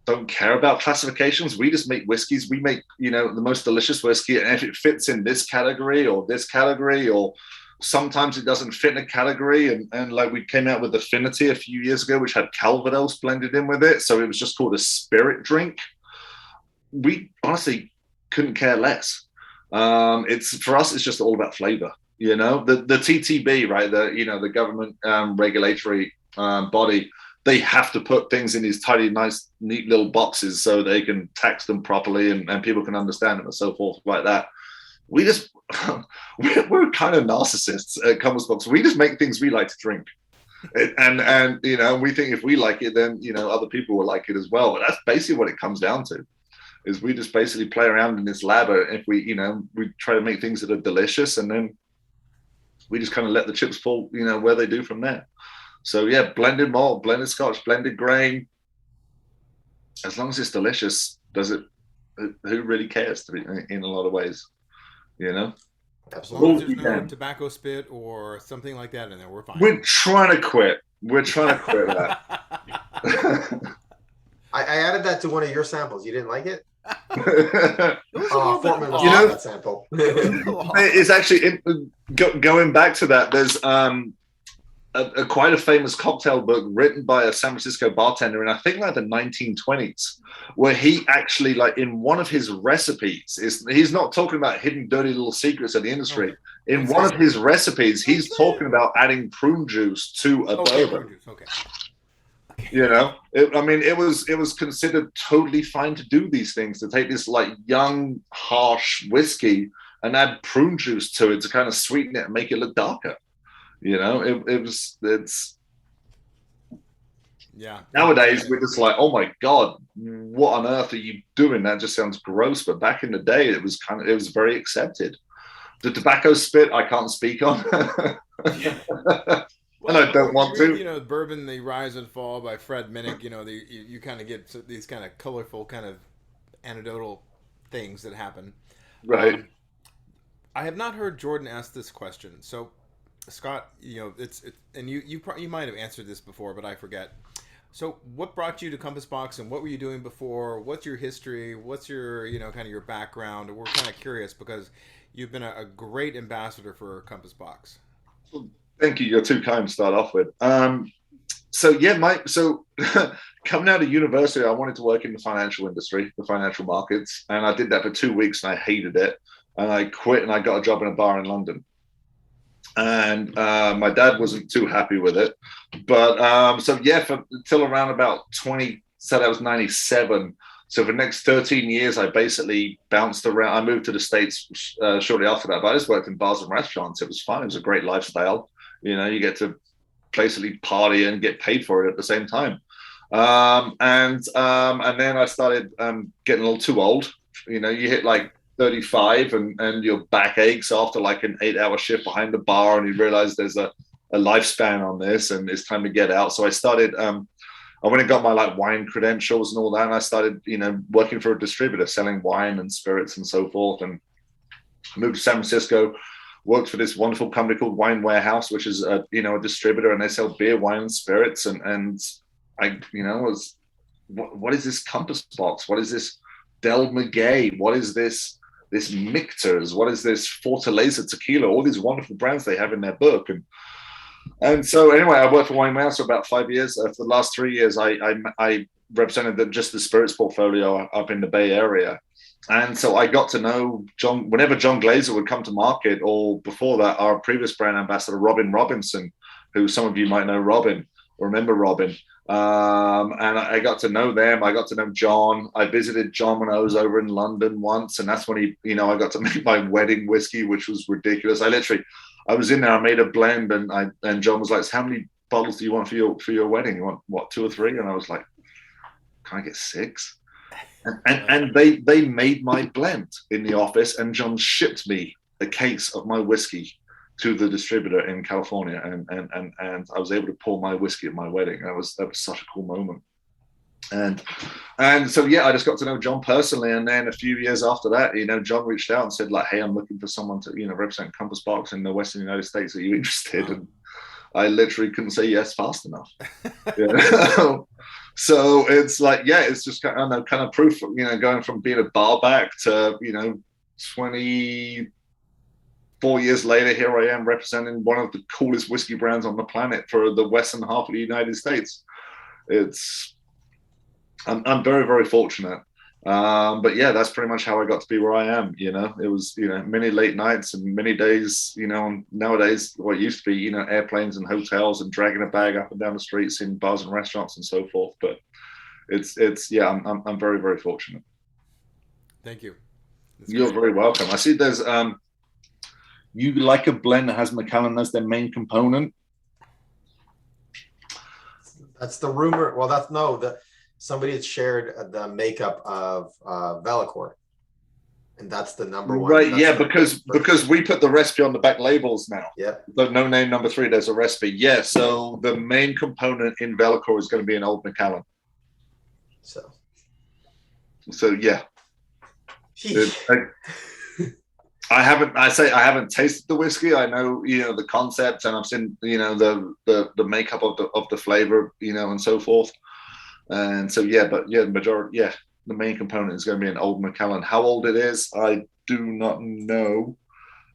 don't care about classifications. We just make whiskeys. We make, the most delicious whiskey. And if it fits in this category, or sometimes it doesn't fit in a category. And like we came out with Affinity a few years ago, which had Calvados blended in with it. So it was just called a spirit drink. We honestly couldn't care less. For us, it's just all about flavor. The TTB, right? The government regulatory body, they have to put things in these tiny, nice, neat little boxes so they can tax them properly and people can understand them and so forth like that. We just we're kind of narcissists at Compas Box. We just make things we like to drink. And we think if we like it, then other people will like it as well. But that's basically what it comes down to. Is we just basically play around in this lab. If we try to make things that are delicious, and then we just kind of let the chips fall, where they do from there. So yeah, blended malt, blended scotch, blended grain. As long as it's delicious, who really cares in a lot of ways, As long as there's no tobacco spit or something like that in there, we're fine. We're trying to quit that. I added that to one of your samples. You didn't like it? Fortman was that sample. It's actually going back to that. There's quite a famous cocktail book written by a San Francisco bartender in I think like the 1920s, where he actually in one of his recipes he's not talking about hidden dirty little secrets of the industry. In one of his recipes, he's talking about adding prune juice to a bourbon. Okay. It was considered totally fine to do these things, to take this young, harsh whiskey and add prune juice to it to kind of sweeten it and make it look darker. It's yeah. Nowadays we're just like, oh my God, what on earth are you doing? That just sounds gross. But back in the day, it was very accepted. The tobacco spit, I can't speak on. And I don't want to. Bourbon, The Rise and Fall by Fred Minnick. You kind of get these kind of colorful, kind of anecdotal things that happen. Right. I have not heard Jordan ask this question. So, Scott, and you might have answered this before, but I forget. So, what brought you to Compas Box, and what were you doing before? What's your history? What's your kind of your background? We're kind of curious because you've been a great ambassador for Compas Box. Thank you. You're too kind to start off with. So coming out of university, I wanted to work in the financial industry, the financial markets. And I did that for 2 weeks and I hated it. And I quit and I got a job in a bar in London. and my dad wasn't too happy with it. But so yeah, for until around about 20, so that was 97. So for the next 13 years, I basically bounced around. I moved to the States shortly after that, but I just worked in bars and restaurants. It was fun. It was a great lifestyle. You know, you get to basically party and get paid for it at the same time. And then I started getting a little too old. You know, you hit like 35 and your back aches after like an 8-hour shift behind the bar, and you realize there's a lifespan on this and it's time to get out. So I started I went and got my like wine credentials and all that, and I started, you know, working for a distributor selling wine and spirits and so forth. And I moved to San Francisco, worked for this wonderful company called Wine Warehouse, which is a, you know, a distributor, and they sell beer, wine, and spirits. And I, you know, was what is this Compass box? What is this Del Maguey? What is this Michter's? What is this Fortaleza tequila? All these wonderful brands they have in their book. And so anyway, I worked for Wine Warehouse for about 5 years. For the last 3 years, I represented just the spirits portfolio up in the Bay Area. And so I got to know John, whenever John Glazer would come to market, or before that, our previous brand ambassador, Robin Robinson, who some of you might know Robin or remember Robin. And I got to know them. I got to know John. I visited John when I was over in London once. And that's when he, you know, I got to make my wedding whiskey, which was ridiculous. I was in there, I made a blend, and John was like, "How many bottles do you want for your wedding? You want what, 2 or 3?" And I was like, "Can I get 6?" And they made my blend in the office, and John shipped me a case of my whiskey to the distributor in California, and I was able to pour my whiskey at my wedding. That was such a cool moment. And so yeah, I just got to know John personally, and then a few years after that, you know, John reached out and said like, "Hey, I'm looking for someone to, you know, represent Compass Box in the Western United States. Are you interested?" And I literally couldn't say yes fast enough. Yeah. So it's like, yeah, it's just kind of proof, you know, going from being a bar back to, you know, 24 years later, here I am representing one of the coolest whiskey brands on the planet for the western half of the United States. I'm very, very fortunate. But yeah, that's pretty much how I got to be where I am. You know, it was, you know, many late nights and many days, you know, and nowadays what used to be, you know, airplanes and hotels and dragging a bag up and down the streets in bars and restaurants and so forth. But yeah, I'm very, very fortunate. Thank you. You're very welcome. I see there's, you like a blend that has Macallan as their main component. That's the rumor. Well, somebody had shared the makeup of Velacor, and that's the number one. Right, yeah, because we put the recipe on the back labels now. Yeah. The no name number 3, there's a recipe. Yeah, so the main component in Velacor is going to be an Old Macallan. So yeah. I haven't tasted the whiskey. I know, you know, the concept, and I've seen, you know, the makeup of the flavor, you know, and so forth. And so, yeah, but yeah, the main component is going to be an Old Macallan. How old it is, I do not know.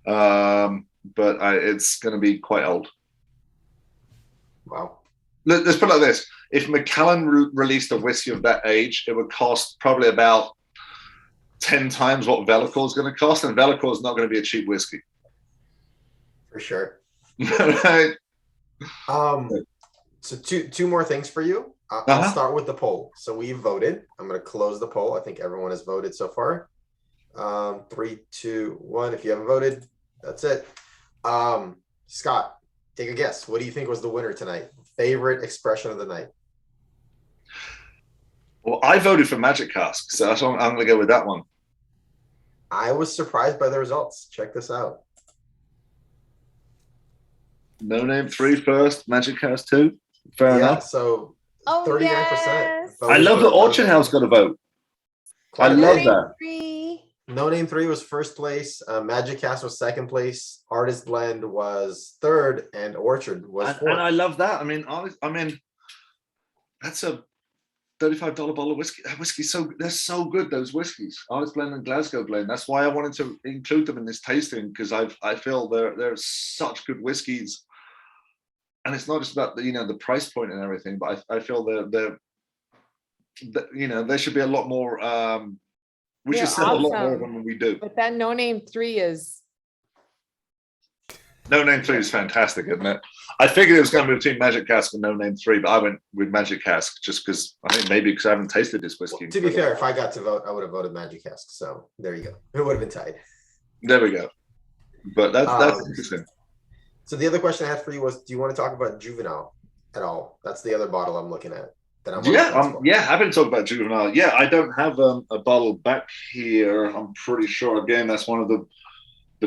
But it's going to be quite old. Wow. Let's put it like this. If Macallan released a whiskey of that age, it would cost probably about 10 times what Velacor is going to cost. And Velacor is not going to be a cheap whiskey. For sure. Right. So two more things for you. I'll start with the poll. So we voted. I'm going to close the poll. I think everyone has voted so far. 3, 2, 1. If you haven't voted, that's it. Scott, take a guess. What do you think was the winner tonight? Favorite expression of the night? Well, I voted for Magic Cask, so that's what I'm going to go with that one. I was surprised by the results. Check this out. No Name 3 first, Magic Cask 2. Fair enough. So 39%. Yes. I love that Orchard House got a vote. I love that. No Name 3 was first place. Magic Cask was second place. Artist Blend was third, and Orchard was fourth. And I love that. I mean, that's a $35 bottle of whiskey. That whiskey, they're so good, those whiskeys. Artist Blend and Glasgow Blend. That's why I wanted to include them in this tasting, because I feel they're such good whiskeys. And it's not just about the price point and everything, but I feel they're there should be a lot more. We should sell a lot more of them than we do. But that No Name 3 is No Name 3 is fantastic, isn't it? I figured it was going to be between Magic Cask and No Name 3, but I went with Magic Cask just because I think maybe because I haven't tasted this whiskey. Well, to be fair, if I got to vote, I would have voted Magic Cask. So there you go. It would have been tied. There we go. But that's interesting. So the other question I had for you was, do you want to talk about Juvenile at all? That's the other bottle I'm looking at. Happy to talk about Juvenile. Yeah, I don't have a bottle back here. I'm pretty sure. Again, that's one of the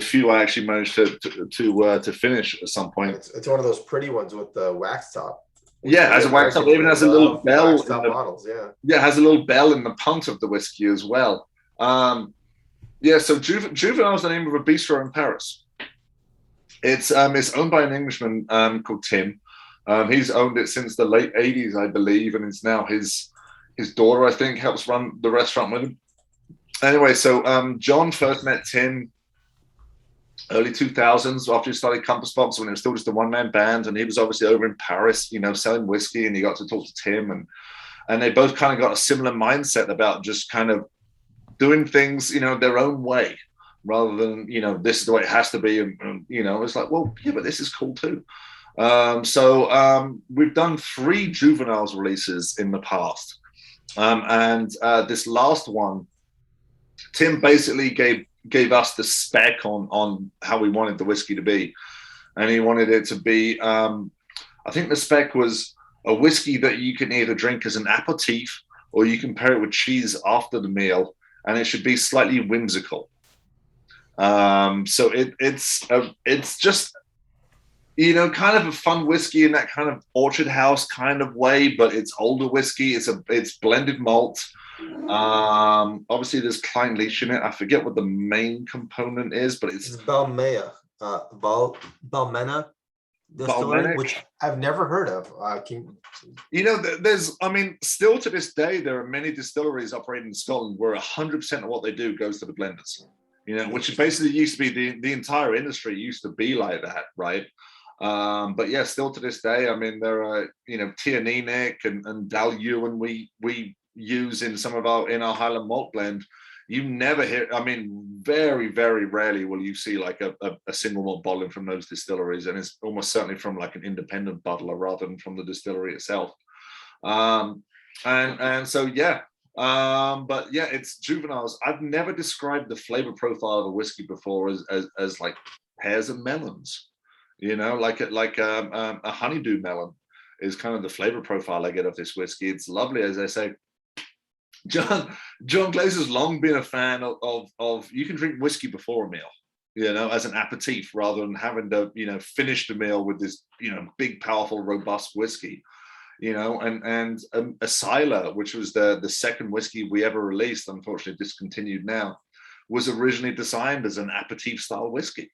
few I actually managed to finish at some point. It's one of those pretty ones with the wax top. Yeah, has a wax top. It even has a little bell. Wax top bottles, yeah. Yeah, it has a little bell in the punt of the whiskey as well. Yeah, so Juvenile is the name of a bistro in Paris. It's owned by an Englishman called Tim. He's owned it since the late 80s, I believe, and it's now his daughter, I think, helps run the restaurant with him. Anyway, so John first met Tim early 2000s after he started Compas when it was still just a one-man band, and he was obviously over in Paris, selling whiskey, and he got to talk to Tim, and they both kind of got a similar mindset about just kind of doing things, their own way, rather than, this is the way it has to be, and it's like, well, yeah, but this is cool too. So we've done 3 Juveniles releases in the past, and this last one, Tim basically gave us the spec on how we wanted the whiskey to be, and he wanted it to be, I think the spec was a whiskey that you can either drink as an aperitif or you can pair it with cheese after the meal, and it should be slightly whimsical. So it's just, kind of a fun whiskey in that kind of orchard house kind of way, but it's older whiskey. It's blended malt. Obviously there's Kleinlich in it. I forget what the main component is, but it's Balmena, Balmena distillery, which I've never heard of. Still to this day, there are many distilleries operating in Scotland where 100% of what they do goes to the blenders, which basically used to be the entire industry used to be like that, right? But yeah, still to this day, there are, Tianinic and Dalyuen we use in some of our Highland malt blend. You never hear, very, very rarely will you see like a single malt bottling from those distilleries, and it's almost certainly from like an independent bottler rather than from the distillery itself. And so yeah, but yeah, it's Juveniles. I've never described the flavor profile of a whiskey before as like pears and melons, like a honeydew melon is kind of the flavor profile I get of this whiskey. It's lovely, as I say. John Glaze has long been a fan of you can drink whiskey before a meal, as an aperitif rather than having to, finish the meal with this, big, powerful, robust whiskey, and Asila, which was the second whiskey we ever released, unfortunately discontinued now, was originally designed as an aperitif style whiskey,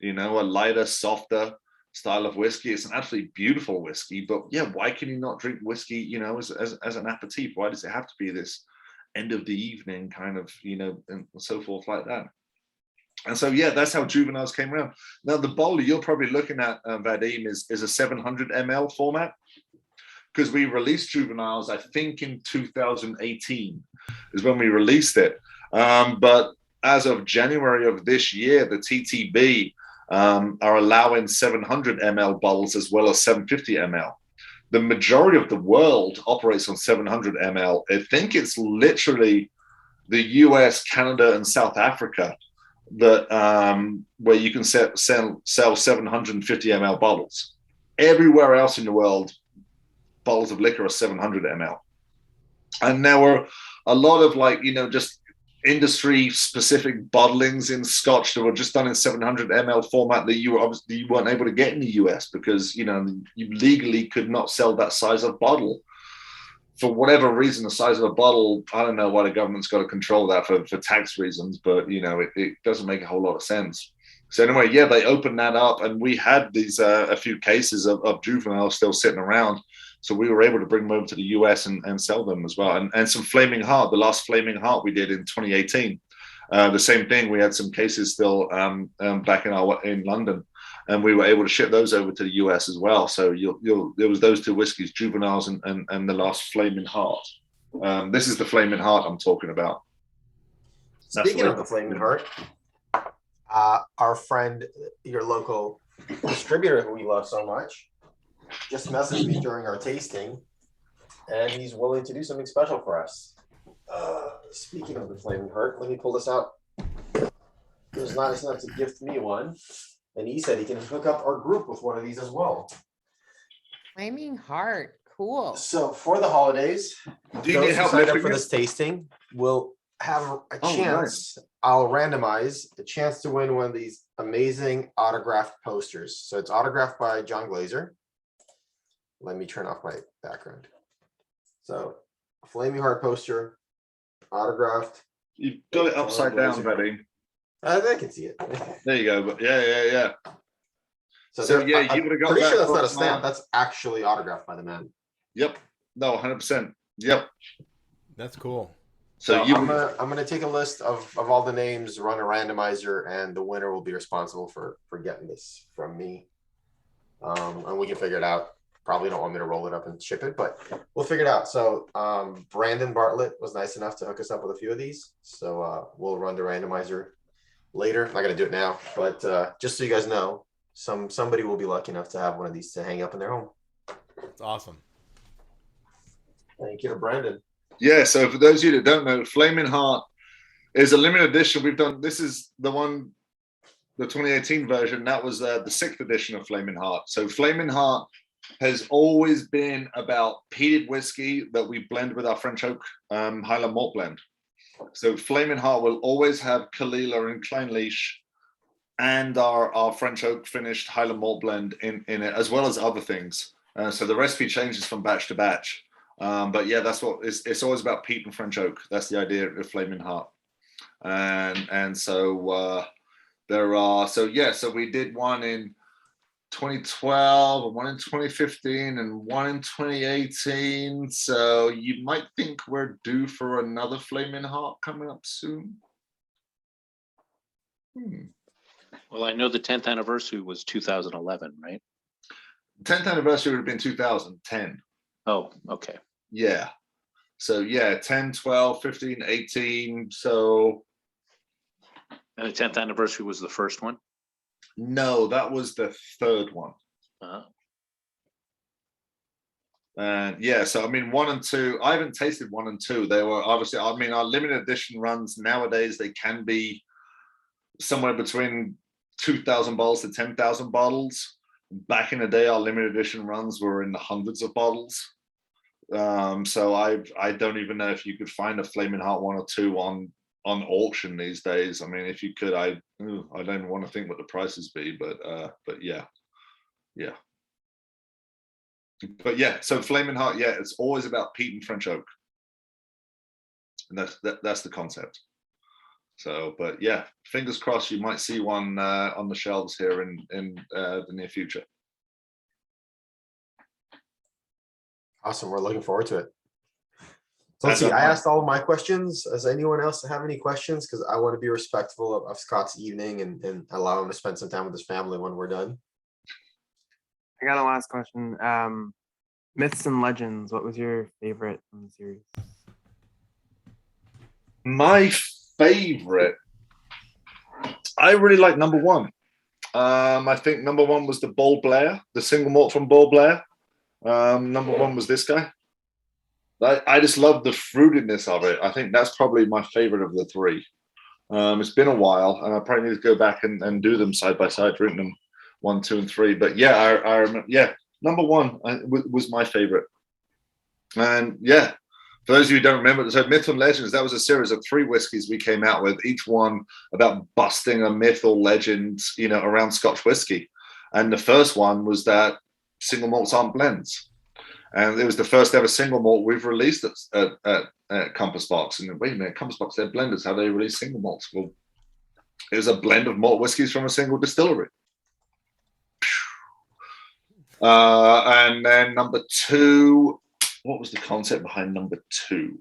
a lighter, softer style of whiskey. It's an absolutely beautiful whiskey, but yeah, why can you not drink whiskey, as an aperitif? Why does it have to be this end of the evening kind of, and so forth like that? And so, yeah, that's how Juveniles came around. Now, the bottle you're probably looking at, Vadim, is a 700 ml format, because we released Juveniles, I think in 2018 is when we released it. But as of January of this year, the TTB are allowing 700 ml bottles as well as 750 ml. The majority of the world operates on 700 ml. I think it's literally the US, Canada, and South Africa that where you can sell 750 ml bottles. Everywhere else in the world, bottles of liquor are 700 ml. And there were a lot of just industry specific bottlings in Scotch that were just done in 700 ml format that you weren't able to get in the US because you legally could not sell that size of bottle for whatever reason. The size of a bottle, I don't know why the government's got to control that for tax reasons, but it doesn't make a whole lot of sense. So anyway, yeah, they opened that up, and we had these a few cases of Juvenile still sitting around. So we were able to bring them over to the US and sell them as well. And some Flaming Heart, the last Flaming Heart we did in 2018. The same thing, we had some cases still back in London, and we were able to ship those over to the US as well. So there was those 2 whiskeys, Juveniles and the last Flaming Heart. This is the Flaming Heart I'm talking about. Speaking of the Flaming Heart, our friend, your local distributor who we love so much just messaged me during our tasting, and he's willing to do something special for us. Speaking of the Flaming Heart, let me pull this out. He was nice enough to gift me one, and he said he can hook up our group with one of these as well. Flaming Heart, cool. So for the holidays, Do you those need who help sign up lifting for it? this tasting will have a Oh, chance. I'll randomize a chance to win one of these amazing autographed posters. So it's autographed by John Glazer. Let me turn off my background. So a Flaming Heart poster, autographed. You've got it upside down, Vadim. I can see it. There you go. But yeah. So there- yeah, you would have got pretty that. sure that's not a from, stamp. That's actually autographed by the man. Yep. No, 100%. Yep. That's cool. So you I'm gonna take a list of all the names, run a randomizer, and the winner will be responsible for getting this from me. And we can figure it out. Probably don't want me to roll it up and ship it, but we'll figure it out. So Brandon Bartlett was nice enough to hook us up with a few of these. So we'll run the randomizer later. I'm not gonna do it now, but just so you guys know, somebody will be lucky enough to have one of these to hang up in their home. It's awesome. Thank you to Brandon. Yeah, so for those of you that don't know, Flaming Heart is a limited edition. We've done, this is the one, the 2018 version. That was the 6th edition of Flaming Heart. So Flaming Heart has always been about peated whiskey that we blend with our French oak Highland malt blend. So Flaming Heart will always have Kalila and Kleinleash and our French oak finished Highland malt blend in it, as well as other things. So the recipe changes from batch to batch. But yeah, that's what it's always about peat and French oak. That's the idea of Flaming Heart. And so there are, so we did one in 2012 and one in 2015 and one in 2018. So you might think we're due for another Flaming Heart coming up soon. Well, I know the 10th anniversary was 2011, right? 10th anniversary would have been 2010. Oh, okay. Yeah. So yeah, 10, 12, 15, 18. So. And the 10th anniversary was the first one? No, that was the third one. And yeah, so I mean, 1 and 2, I haven't tasted 1 and 2. They were obviously, I mean, our limited edition runs nowadays, they can be somewhere between 2,000 bottles to 10,000 bottles. Back in the day, our limited edition runs were in the hundreds of bottles. So I don't even know if you could find a Flaming Heart 1 or 2 on auction these days. I mean, if you could, I don't even want to think what the prices be, but yeah. But yeah, so Flaming Heart, yeah, it's always about peat and French oak, and that's the concept. So, but yeah, fingers crossed you might see one on the shelves here in the near future. Awesome. We're looking forward to it. So let's see. I asked all of my questions. Does anyone else have any questions? Because I want to be respectful of Scott's evening and allow him to spend some time with his family when we're done. I got a last question. Myths and legends. What was your favorite from the series? My favorite, I really like number 1. I think number 1 was the Ball Blair, the single malt from Ball Blair. Number 1 was this guy. I just love the fruitiness of it. I think that's probably my favorite of the 3. It's been a while, and I probably need to go back and do them side by side, drink them 1, 2, and 3. But yeah, I remember. Yeah, number 1 was my favorite. And yeah, for those of you who don't remember, so Myth and Legends, that was a series of 3 whiskeys we came out with, each one about busting a myth or legend, around Scotch whiskey. And the first one was that single malts aren't blends. And it was the first ever single malt we've released at Compas Box. And wait a minute, Compas Box, they're blenders. How do they release single malts? Well, it was a blend of malt whiskies from a single distillery. And then number 2, what was the concept behind number 2?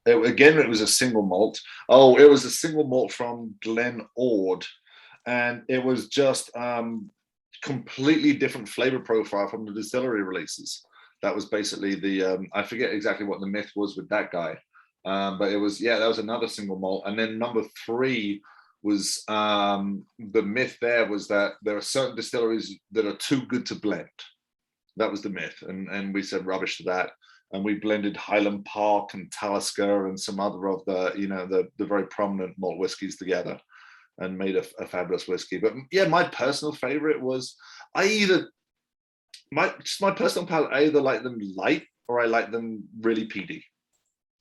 It was a single malt. Oh, it was a single malt from Glen Ord. And it was just completely different flavor profile from the distillery releases. That was basically the, I forget exactly what the myth was with that guy. But it was, yeah, that was another single malt. And then number 3 was the myth there was that there are certain distilleries that are too good to blend. That was the myth, and we said rubbish to that. And we blended Highland Park and Talisker and some other of the very prominent malt whiskies together, and made a fabulous whiskey. But yeah, my personal favorite was my personal palate. I either like them light or I like them really peaty.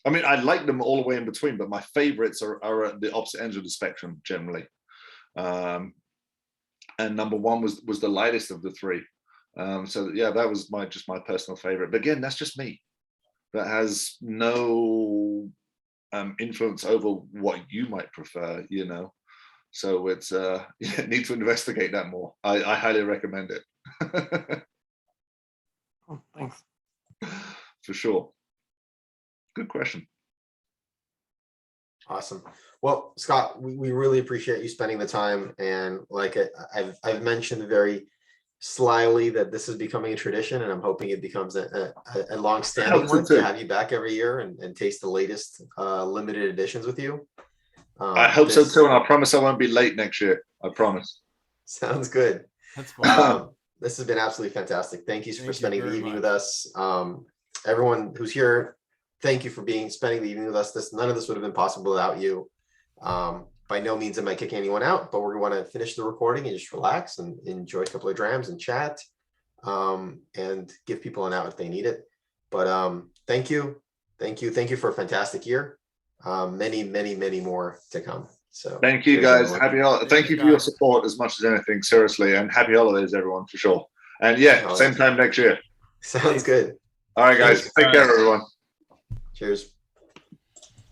I mean, I like them all the way in between, but my favorites are at the opposite ends of the spectrum generally. And number one was the lightest of the three. So yeah, that was my personal favorite. But again, that's just me. That has no influence over what you might prefer, you know. So it's need to investigate that more. I highly recommend it. Oh, thanks. For sure. Good question. Awesome. Well, Scott, we really appreciate you spending the time. And like I've mentioned very slyly that this is becoming a tradition, and I'm hoping it becomes a long-standing one to have you back every year and taste the latest limited editions with you. I hope so too, and I promise I won't be late next year. I promise. Sounds good. That's fun. This has been absolutely fantastic. Thank you for spending the evening with us. Everyone who's here, thank you for spending the evening with us. None of this would have been possible without you. By no means am I kicking anyone out, but we're going to finish the recording and just relax and enjoy a couple of drams and chat, and give people an out if they need it. But thank you for a fantastic year. Many more to come. So thank you guys. Happy holidays. Thank you for your support as much as anything, seriously, and happy holidays, everyone, for sure. And yeah, same time next year. Sounds good. All right, guys. Take care, everyone. Cheers.